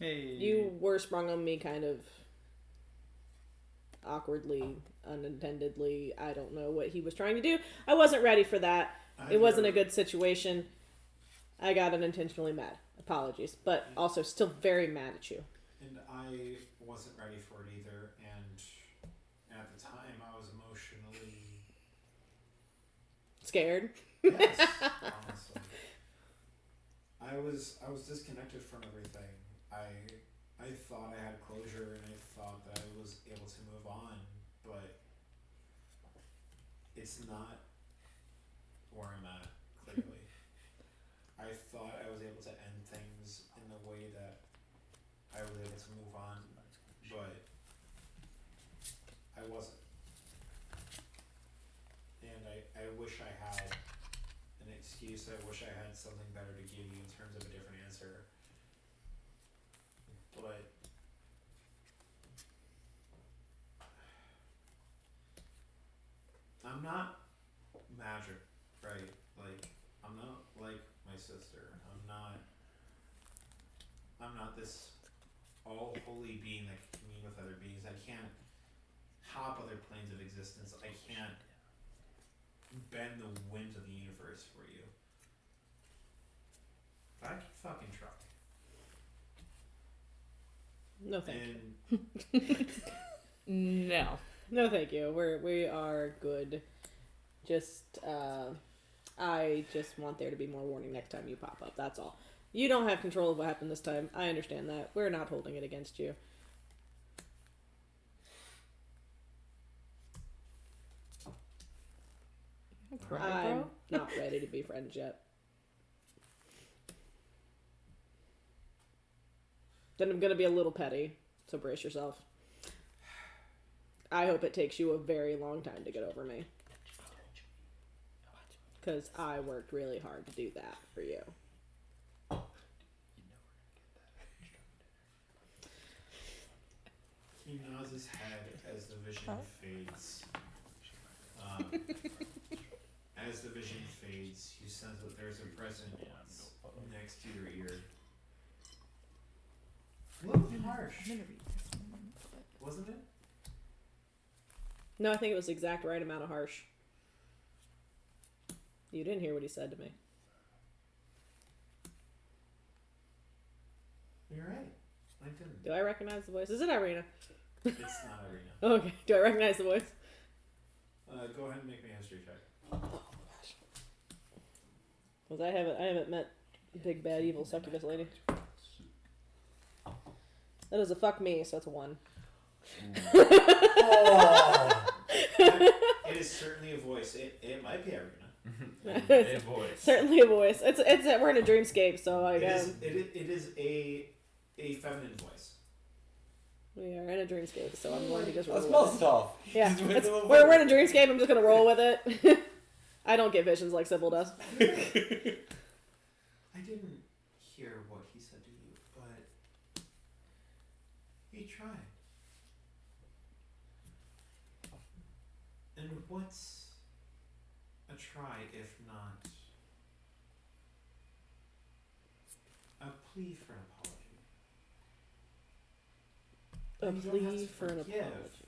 Hey. You were sprung on me kind of awkwardly, unintendedly. I don't know what he was trying to do. I wasn't ready for that. It wasn't a good situation. I got unintentionally mad. Apologies. But also still very mad at you. And I wasn't ready for it either. And at the time, I was emotionally scared. Yes, honestly. I was disconnected from everything. I thought I had closure and I thought that I was able to move on, but it's not where I'm at, clearly. I thought I was able to end things in the way that I was able to move on, but I wasn't. And I wish I had an excuse. I wish I had something better to give you in terms of a different answer. But I'm not magic, right? Like, I'm not like my sister. I'm not this all holy being that can commune with other beings. I can't hop other planes of existence. I can't bend the winds of the universe for you. But I can fucking try. No thank And you. No. No thank you. We are good. Just I just want there to be more warning next time you pop up. That's all. You don't have control of what happened this time. I understand that. We're not holding it against you. I'm not ready to be friends yet. Then I'm gonna be a little petty, so brace yourself. I hope it takes you a very long time to get over me. Because I worked really hard to do that for you. he nods his head as the vision fades. As the vision fades, you sense that there's a presence next to your ear. A little harsh, I'm gonna read this one. wasn't it? No, I think it was the exact right amount of harsh. You didn't hear what he said to me. You're right. I didn't. Do I recognize the voice? Is it Irina? It's not Arena. Okay. Do I recognize the voice? Go ahead and make me a history check. Because I haven't met big bad evil succubus lady. That is a fuck me, so that's a 1. Oh. It is certainly a voice. It might be Arena. A voice. Certainly a voice. It's we're in a dreamscape, so I It guess. is a feminine voice. We are in a dreamscape, so I'm going to just roll That's with it. Mazeltov. Yeah, Just wait it's, till the we're in a dreamscape. I'm just gonna roll with it. I don't get visions like Sybil does. I didn't hear what he said to you, but he tried. And what's a try if not a plea for an apology? A And you don't have plea to for an forgive, apology.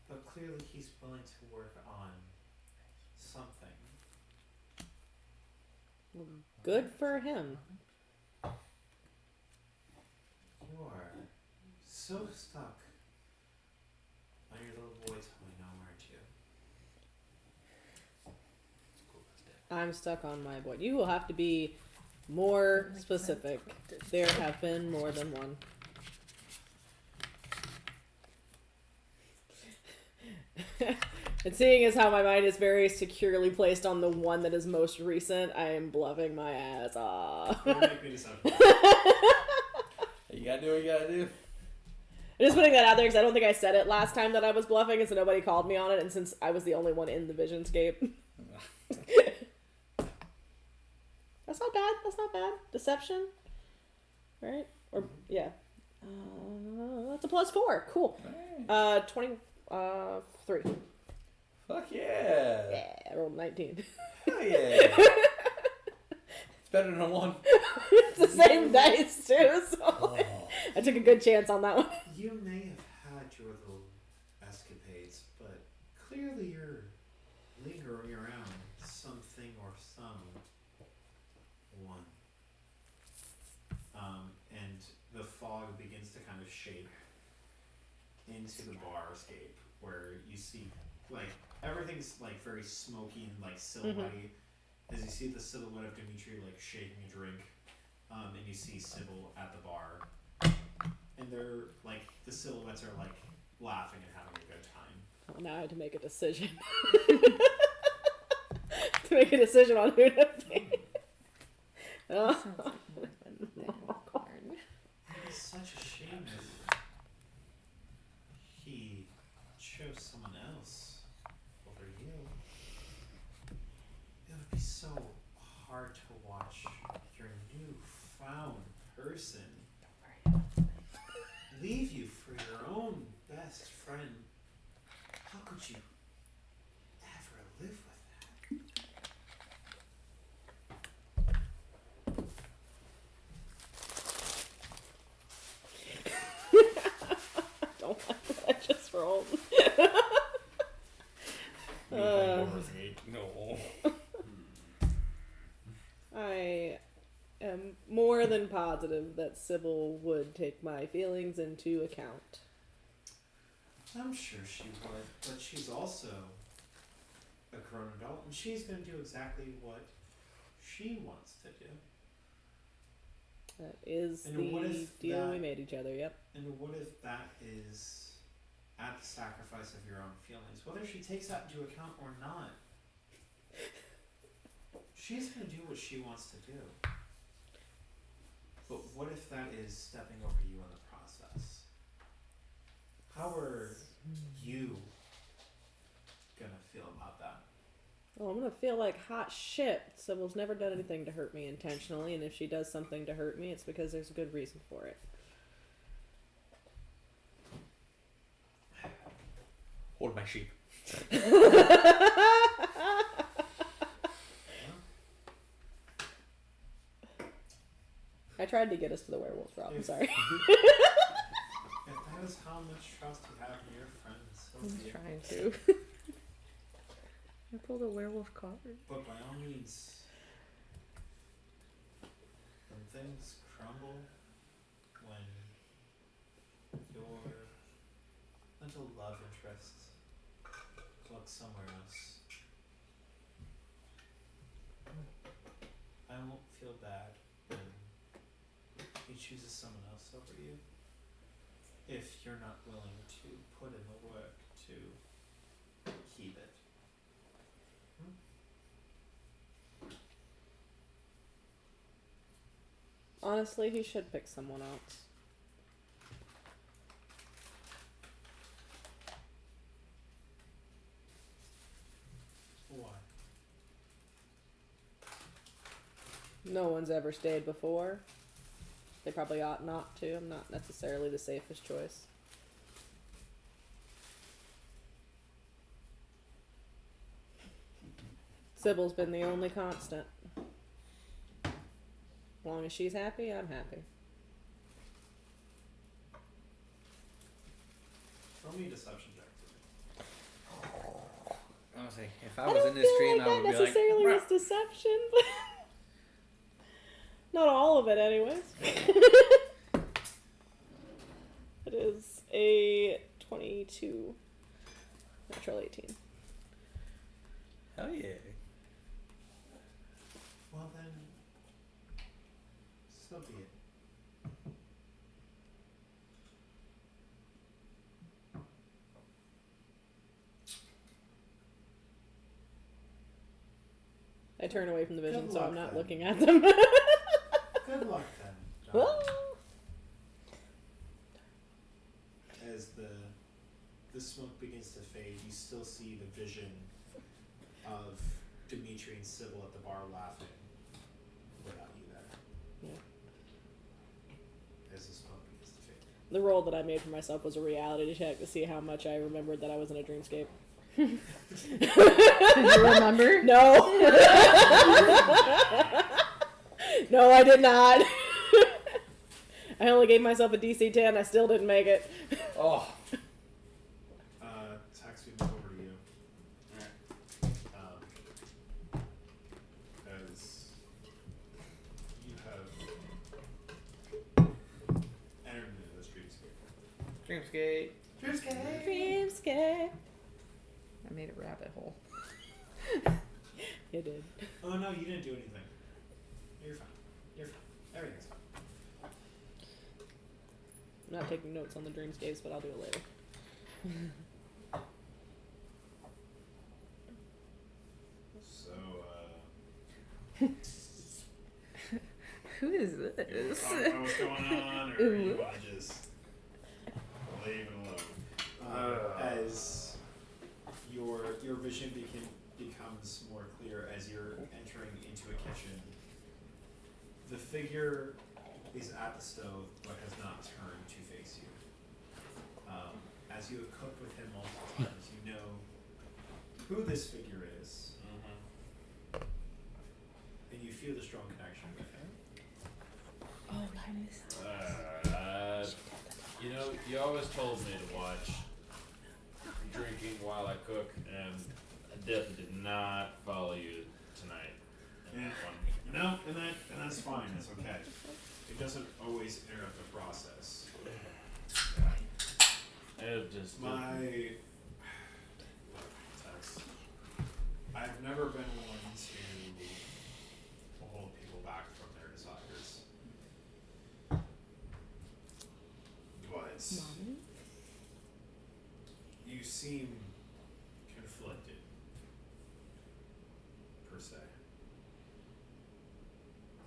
But clearly he's willing to work on something. Good for him. You are so stuck on your little boy toy now, aren't you? I'm stuck on my boy. You will have to be more specific. There have been more than one. And seeing as how my mind is very securely placed on the one that is most recent, I am bluffing my ass off. Don't make me sound You gotta do what you gotta do. I'm just putting that out there because I don't think I said it last time that I was bluffing, and so nobody called me on it, and since I was the only one in the visionscape. That's not bad. That's not bad. Deception. Right? Or, yeah. That's a +4. Cool. 23. Fuck yeah. Yeah, I rolled 19. Hell yeah. It's better than a 1. It's the same dice, too, so I took a good chance on that one. You may have had your little escapades, but clearly you're lingering around something or someone. And the fog begins to kind of shape into the barscape, where you see, like, everything's, like, very smoky and, like, silhouette-y. As you see the silhouette of Dimitri, like, shaking a drink, and you see Sybil at the bar. And they're, like, the silhouettes are, like, laughing and having a good time. Well, now I have to make a decision. To make a decision on who to pick. Oh. Sounds like more than corn. It is such a shame if he chose someone else over you. It would be so hard to watch your newfound person leave you for your own best friend. How could you ever live with that? Don't like what I just rolled. No. I am more than positive that Sybil would take my feelings into account. I'm sure she would, but she's also a grown adult, and she's going to do exactly what she wants to do. That is And what the if deal we that- made each other, yep. And what if that is at the sacrifice of your own feelings? Whether she takes that into account or not, she's going to do what she wants to do. But what if that is stepping over you in the process? How are you going to feel about that? Well, I'm gonna feel like hot shit. Sybil's never done anything to hurt me intentionally, and if she does something to hurt me, it's because there's a good reason for it. Hold my sheep. I tried to get us to the werewolf route. I'm sorry. If that is how much trust you have in your friends, so I'm be it. trying to. I pulled a werewolf card. But by all means, when things crumble, when your little love interests look somewhere else, I won't feel bad when he chooses someone else over you. If you're not willing to put in the work to keep it. Honestly, he should pick someone else. Why? No one's ever stayed before. They probably ought not to. I'm not necessarily the safest choice. Sibyl's been the only constant. As long as she's happy, I'm happy. Roll me a deception check. I was like, if I was in this stream, I would be like, necessarily "Bruh." was deception, but not all of it, anyways. It is a 22, natural 18. Hell yeah. Well then, so be it. I turn away from the vision, Good so I'm luck, not then. looking at them. Good luck then, John. Well, As the smoke begins to fade, you still see the vision of Dimitri and Sibyl at the bar laughing without you there. Yeah. As the smoke begins to fade. The roll that I made for myself was a reality check to see how much I remembered that I was in a dreamscape. Did you remember? No. No, I did not. I only gave myself a DC 10. I still didn't make it. Oh. Tax we move over to you. As you have entered into this dreamscape. Dreamscape. Dreamscape. I made a rabbit hole. You did. Oh no, you didn't do anything. You're fine. You're fine. Everything's fine. I'm not taking notes on the dreamscapes, but I'll do it later. So, Who is you this? wanna talk about what's going on, or you want to just leave it alone? As your vision becomes more clear as you're entering into a kitchen, the figure is at the stove but has not turned to face you. As you have cooked with him multiple times, you know who this figure is, and you feel the strong connection with him. Oh, nice. You know, you always told me to watch drinking while I cook, and I definitely did not follow you tonight. in that one. No, and that's fine. That's okay. It doesn't always interrupt the process. It just I've never been one to hold people back from their desires. But you seem conflicted, per se.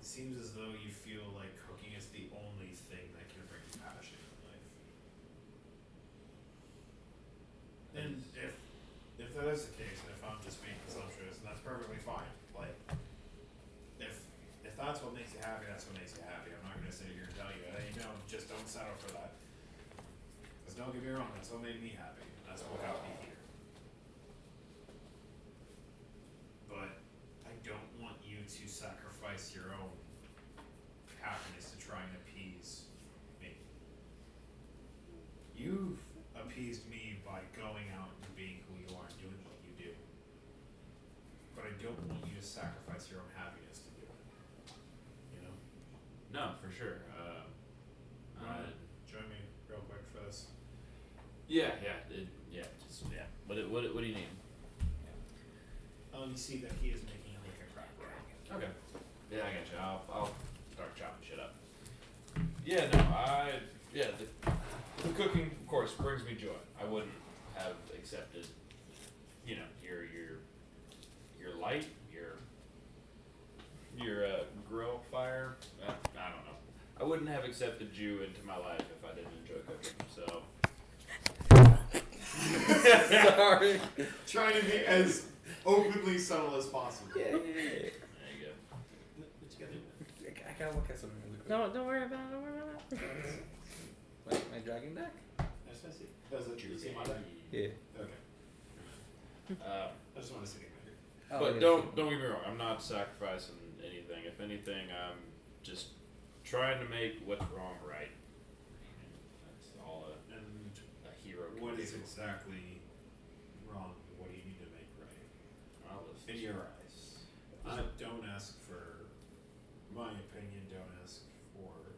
It seems as though you feel like cooking is the only thing that can bring you passion in life. And if that is the case, and if I'm just being presumptuous, and that's perfectly fine. Like, if that's what makes you happy, that's what makes you happy. I'm not gonna sit here and tell you, hey, no, just don't settle for that. Because don't get me wrong, that's what made me happy. That's what got me here. But I don't want you to sacrifice your own happiness to try and appease me. You've appeased me by going out and being who you are and doing what you do. But I don't want you to sacrifice your own happiness to do it. You know? no, for sure. Join me real quick for this. Yeah. What do you need? You see that he is making like a crack roll. Okay. Yeah, I got you. I'll start chopping shit up. Yeah, no, the cooking, of course, brings me joy. I wouldn't have accepted, your light, your grill fire. I don't know I wouldn't have accepted you into my life if I didn't enjoy cooking. So. Sorry. Trying to be as openly subtle as possible. Yeah. There you go. What you gotta do? I gotta look at something really quick. Don't worry about it. Don't worry about it. My dragon deck? Yes, I see. Does it? You see my deck? Yeah. Okay. I just want to see it. But don't get me wrong. I'm not sacrificing anything. If anything, I'm just trying to make what's wrong right. That's all a hero can What do. is exactly wrong? What do you need to make right? Well, let's- In your eyes. Don't ask for my opinion. Don't ask for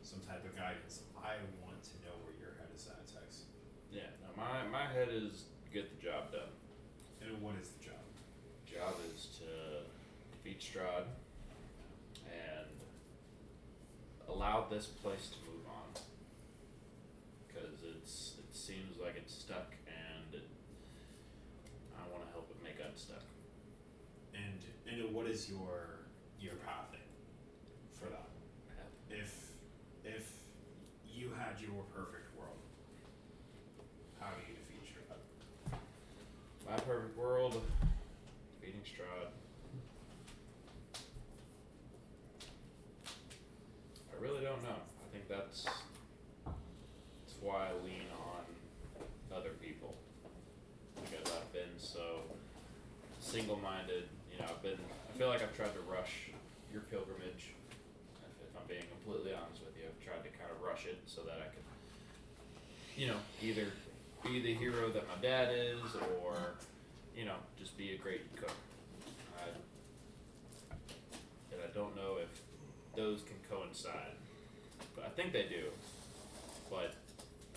some type of guidance. I want to know where your head is at, Tex. Yeah. No, my head is get the job done. And what is the job? Job is to defeat Strahd and allow this place to move on, because it seems like it's stuck, and I want to help it make unstuck. And what is your pathing for that? If you had your perfect world, how do you defeat Strahd? My perfect world, defeating Strahd. I really don't know. I think that's why I lean on other people, because I've been so single-minded. You know, I feel like I've tried to rush your pilgrimage. If I'm being completely honest with you, I've tried to kind of rush it so that I could, you know, either be the hero that my dad is, or, you know, just be a great cook. And I don't know if those can coincide, but I think they do. But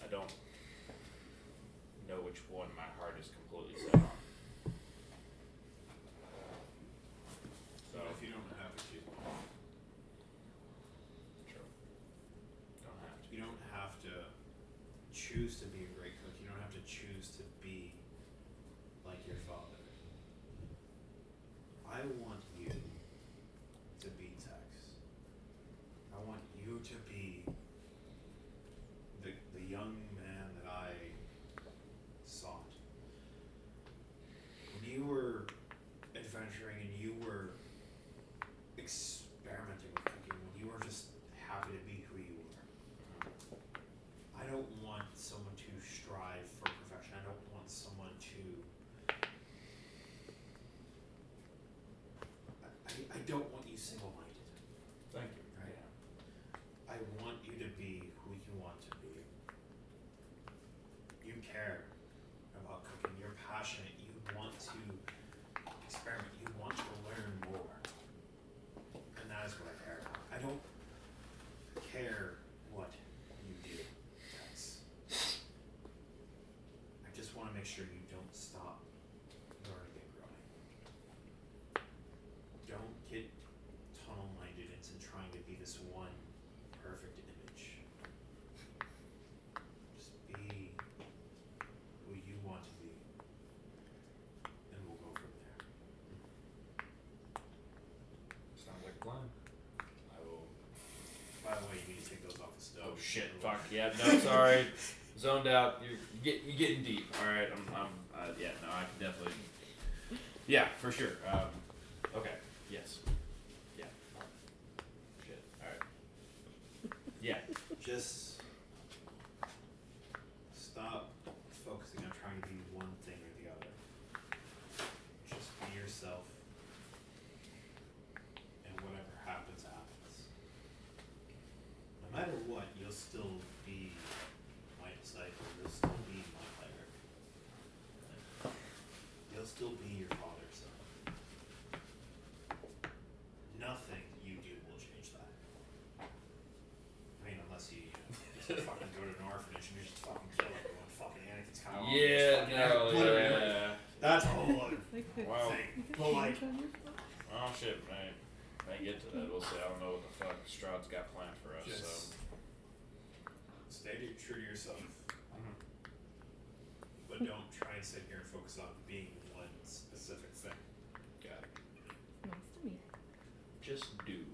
I don't know which one my heart is completely set on. So But if you don't have to choose one, true. Don't have to. you don't have to choose to be a great cook. You don't have to choose to be like your father. I want you to be Tex. I want you to be the young man that I sought. When you were adventuring and you were experimenting with cooking, when you were just happy to be who you were. I don't want someone to strive for perfection. I don't want someone to. I don't want you single-minded. Thank you. Right? I want you to be who you want to be. You care about cooking. You're passionate. You want to experiment. You want to learn more. And that is what I care about. I don't care what you do, Tex. I just want to make sure you don't stop learning and growing. Don't get tunnel-minded into trying to be this one perfect image. Just be who you want to be, and we'll go from there. Sounds like a plan. I will. By the way, you need to take those off the stove. Oh shit! Fuck yeah! No, sorry. Zoned out. You're getting deep. All right. Yeah. No, I can definitely. Yeah, for sure. Okay. Yes. Yeah. Shit. All right. Yeah. Just stop focusing on trying to be one thing or the other. Just be yourself, and whatever happens, happens. No matter what, you'll still be my disciple. You'll still be my cleric. You'll still be your father's son. Nothing you do will change that. I mean, unless you just fucking go to an orphanage and you just fucking kill everyone, fucking Anakin Skywalker. Yeah. just fucking No. obliterate everyone. Yeah. That's a whole other Wow. thing. But like, Oh shit, man. When I get to that, we'll see. I don't know what the fuck Strahd's got planned for us. just stay true to yourself. Mhm. But don't try and sit here and focus on being one specific thing. Got it. Nice to meet Just do. you.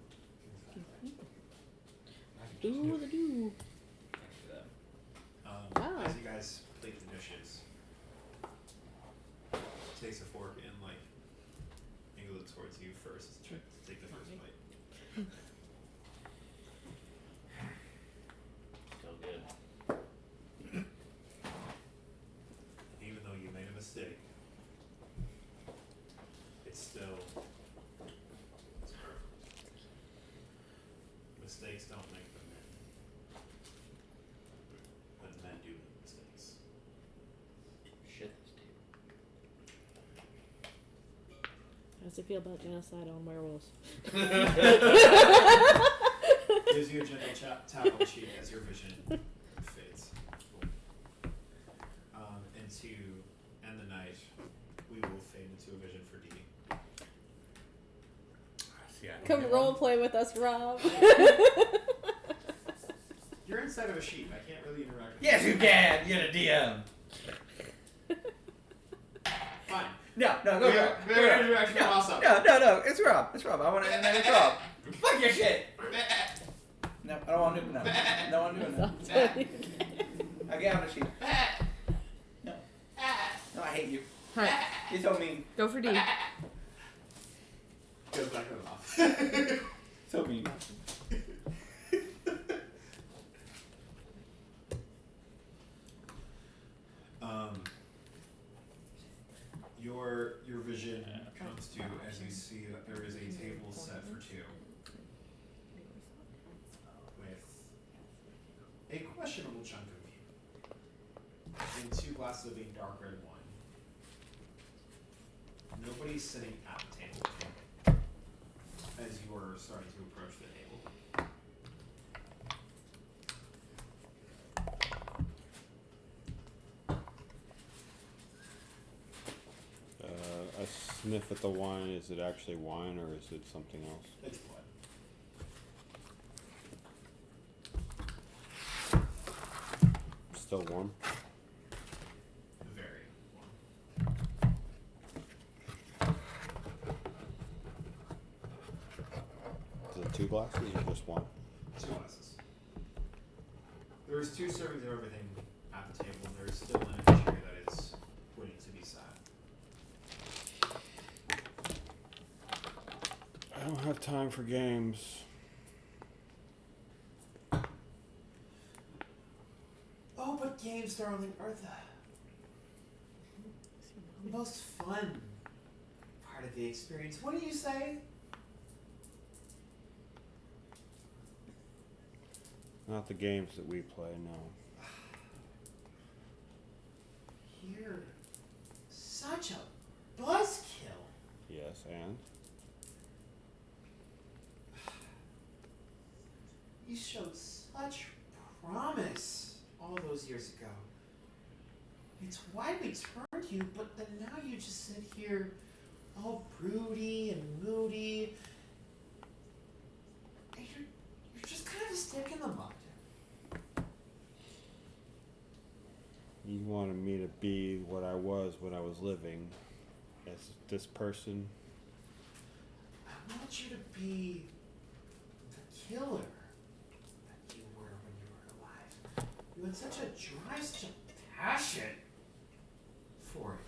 I Do the do. Wow. As you guys plate the dishes, takes a fork and like angles it towards you first to take the first bite. Still good. Even though you made a mistake, it's still it's perfect. Mistakes don't make them men, but men do make mistakes. Shit this table. How does it feel about genocide on werewolves? Gives you a gentle tap on the cheek as your vision fades. And to end the night, we will fade into a vision for D. See, I don't Come get role one. play with us, Rob. You're inside of a sheep. I can't really interact with Yes, you can. You're the DM. Fine. No, go. We're Go. interaction No, awesome. no. It's Rob. I want to, and then it's Rob. Fuck your shit. No, I don't want to do that. No one doing that. I get on the sheet. No, I hate you. Alright, You're so mean. go for D. Goes back to the mouth. So mean. Your vision comes to as you see that there is a table set for two with a questionable chunk of meat and 2 glasses of a dark red wine. Nobody's sitting at the table as you are starting to approach the table. I sniff at the wine. Is it actually wine or is it something else? It's blood. Still warm? Very Is it 2 glasses or just one? 2 glasses. There's 2 servings of everything at the table, and there's still an empty chair that is waiting to be sat. I don't have time for games. Oh, but games, darling, are the most fun part of the experience. What do you say? Not the games that we play, no. You're such a buzzkill. Yes, and? You showed such promise all those years ago. It's why we turned you, but then now you just sit here all broody and moody. And you're just kind of a stick in the mud. You wanted me to be what I was when I was living as this person. I want you to be the killer that you were when you were alive. You had such a drive, such a passion for it.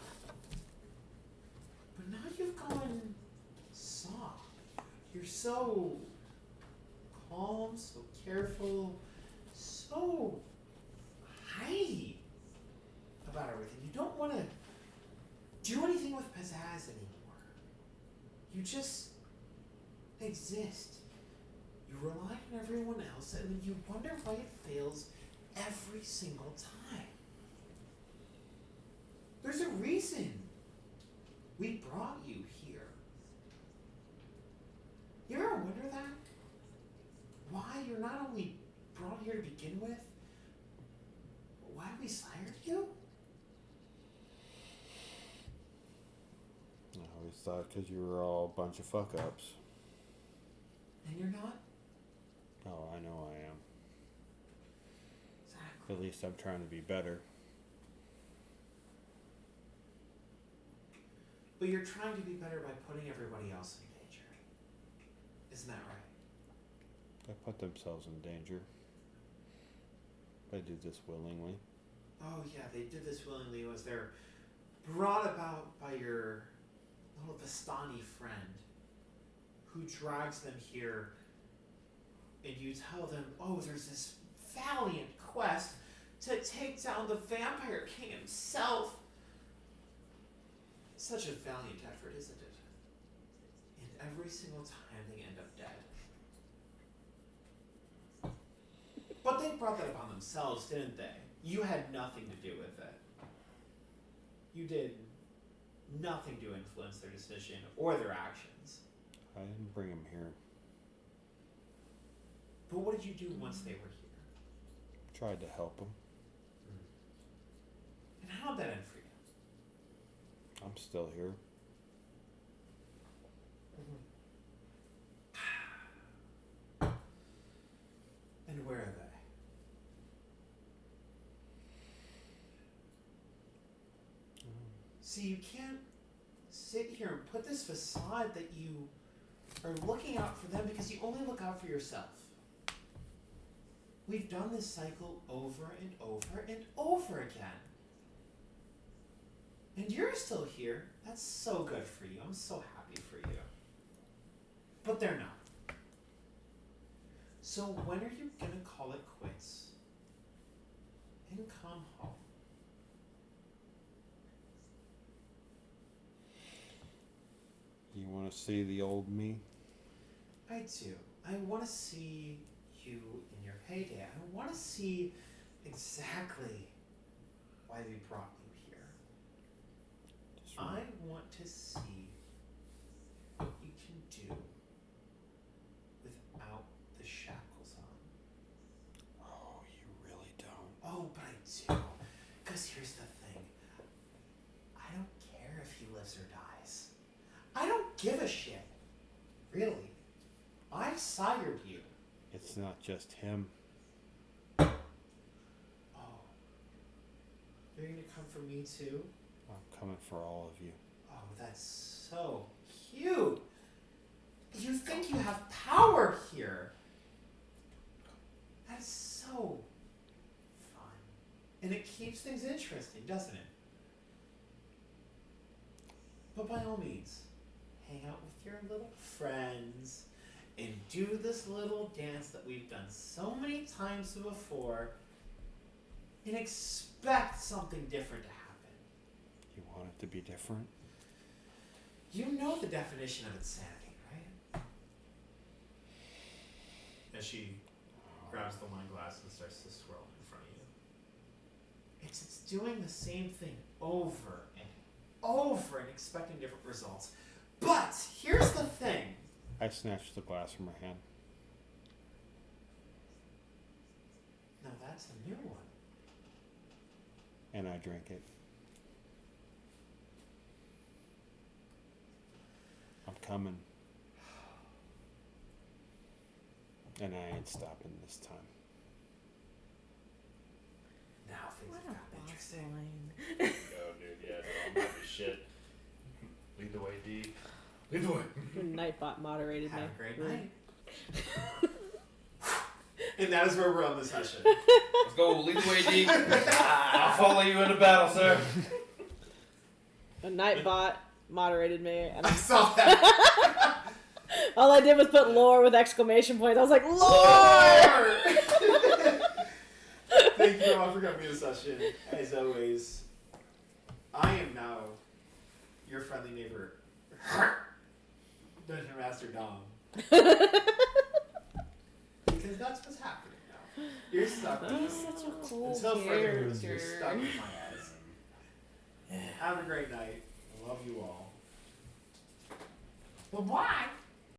But now you've gone soft. You're so calm, so careful, so hidey about everything. You don't want to do anything with pizzazz anymore. You just exist. You rely on everyone else, and then you wonder why it fails every single time. There's a reason we brought you here. You ever wonder that? Why you're not only brought here to begin with, but why we sired you? I always thought because you were all a bunch of fuck-ups. And you're not? Oh, I know I am. Exactly. At least I'm trying to be better. But you're trying to be better by putting everybody else in danger. Isn't that right? They put themselves in danger. I did this willingly. Oh yeah, they did this willingly. Was they're brought about by your little Vistani friend, who drives them here, and you tell them, oh, there's this valiant quest to take down the vampire king himself. Such a valiant effort, isn't it? And every single time they end up dead. But they brought that upon themselves, didn't they? You had nothing to do with it. You did nothing to influence their decision or their actions. I didn't bring him here. But what did you do once they were here? Tried to help him. And how'd that end for you? I'm still here. And where are they? See, you can't sit here and put this facade that you are looking out for them because you only look out for yourself. We've done this cycle over and over and over again. And you're still here. That's so good for you. I'm so happy for you. But they're not. So when are you gonna call it quits and come home? You want to see the old me? I do. I want to see you in your heyday. I want to see exactly why we brought you here. Just I want to see what you can do without the shackles on. Oh, you really don't. Oh, but I do. Because here's the thing. I don't care if he lives or dies. I don't give a shit. Really. I sired you. It's not just him. Oh. You're going to come for me too? I'm coming for all of you. Oh, that's so cute. You think you have power here. That is so fun. And it keeps things interesting, doesn't it? But by all means, hang out with your little friends and do this little dance that we've done so many times before and expect something different to happen. You want it to be different? You know the definition of insanity, right? As she grabs the wine glass and starts to swirl in front of you. It's doing the same thing over and over and expecting different results. But here's the thing. I snatched the glass from her hand. Now that's a new one. And I drank it. I'm coming. And I ain't stopping this time. Now things What have a gotten boss interesting. line. Oh, dude, yeah, no, I'm happy as shit. Lead the way, D. Lead the way. Nightbot moderated Have me. a great night. And that is where we're on the session. Let's go. Lead the way, D. I'll follow you into battle, sir. A Nightbot moderated me, and I saw that. all I did was put lore with exclamation points. I was like, lore! Thank you all for coming to the session. As always, I am now your friendly neighbor, Dungeon Master Dom. Because that's what's happening now. You're stuck with He's me. such a cool Until further news, you're character. stuck with my ass. Have a great night. I love you all. Bye-bye.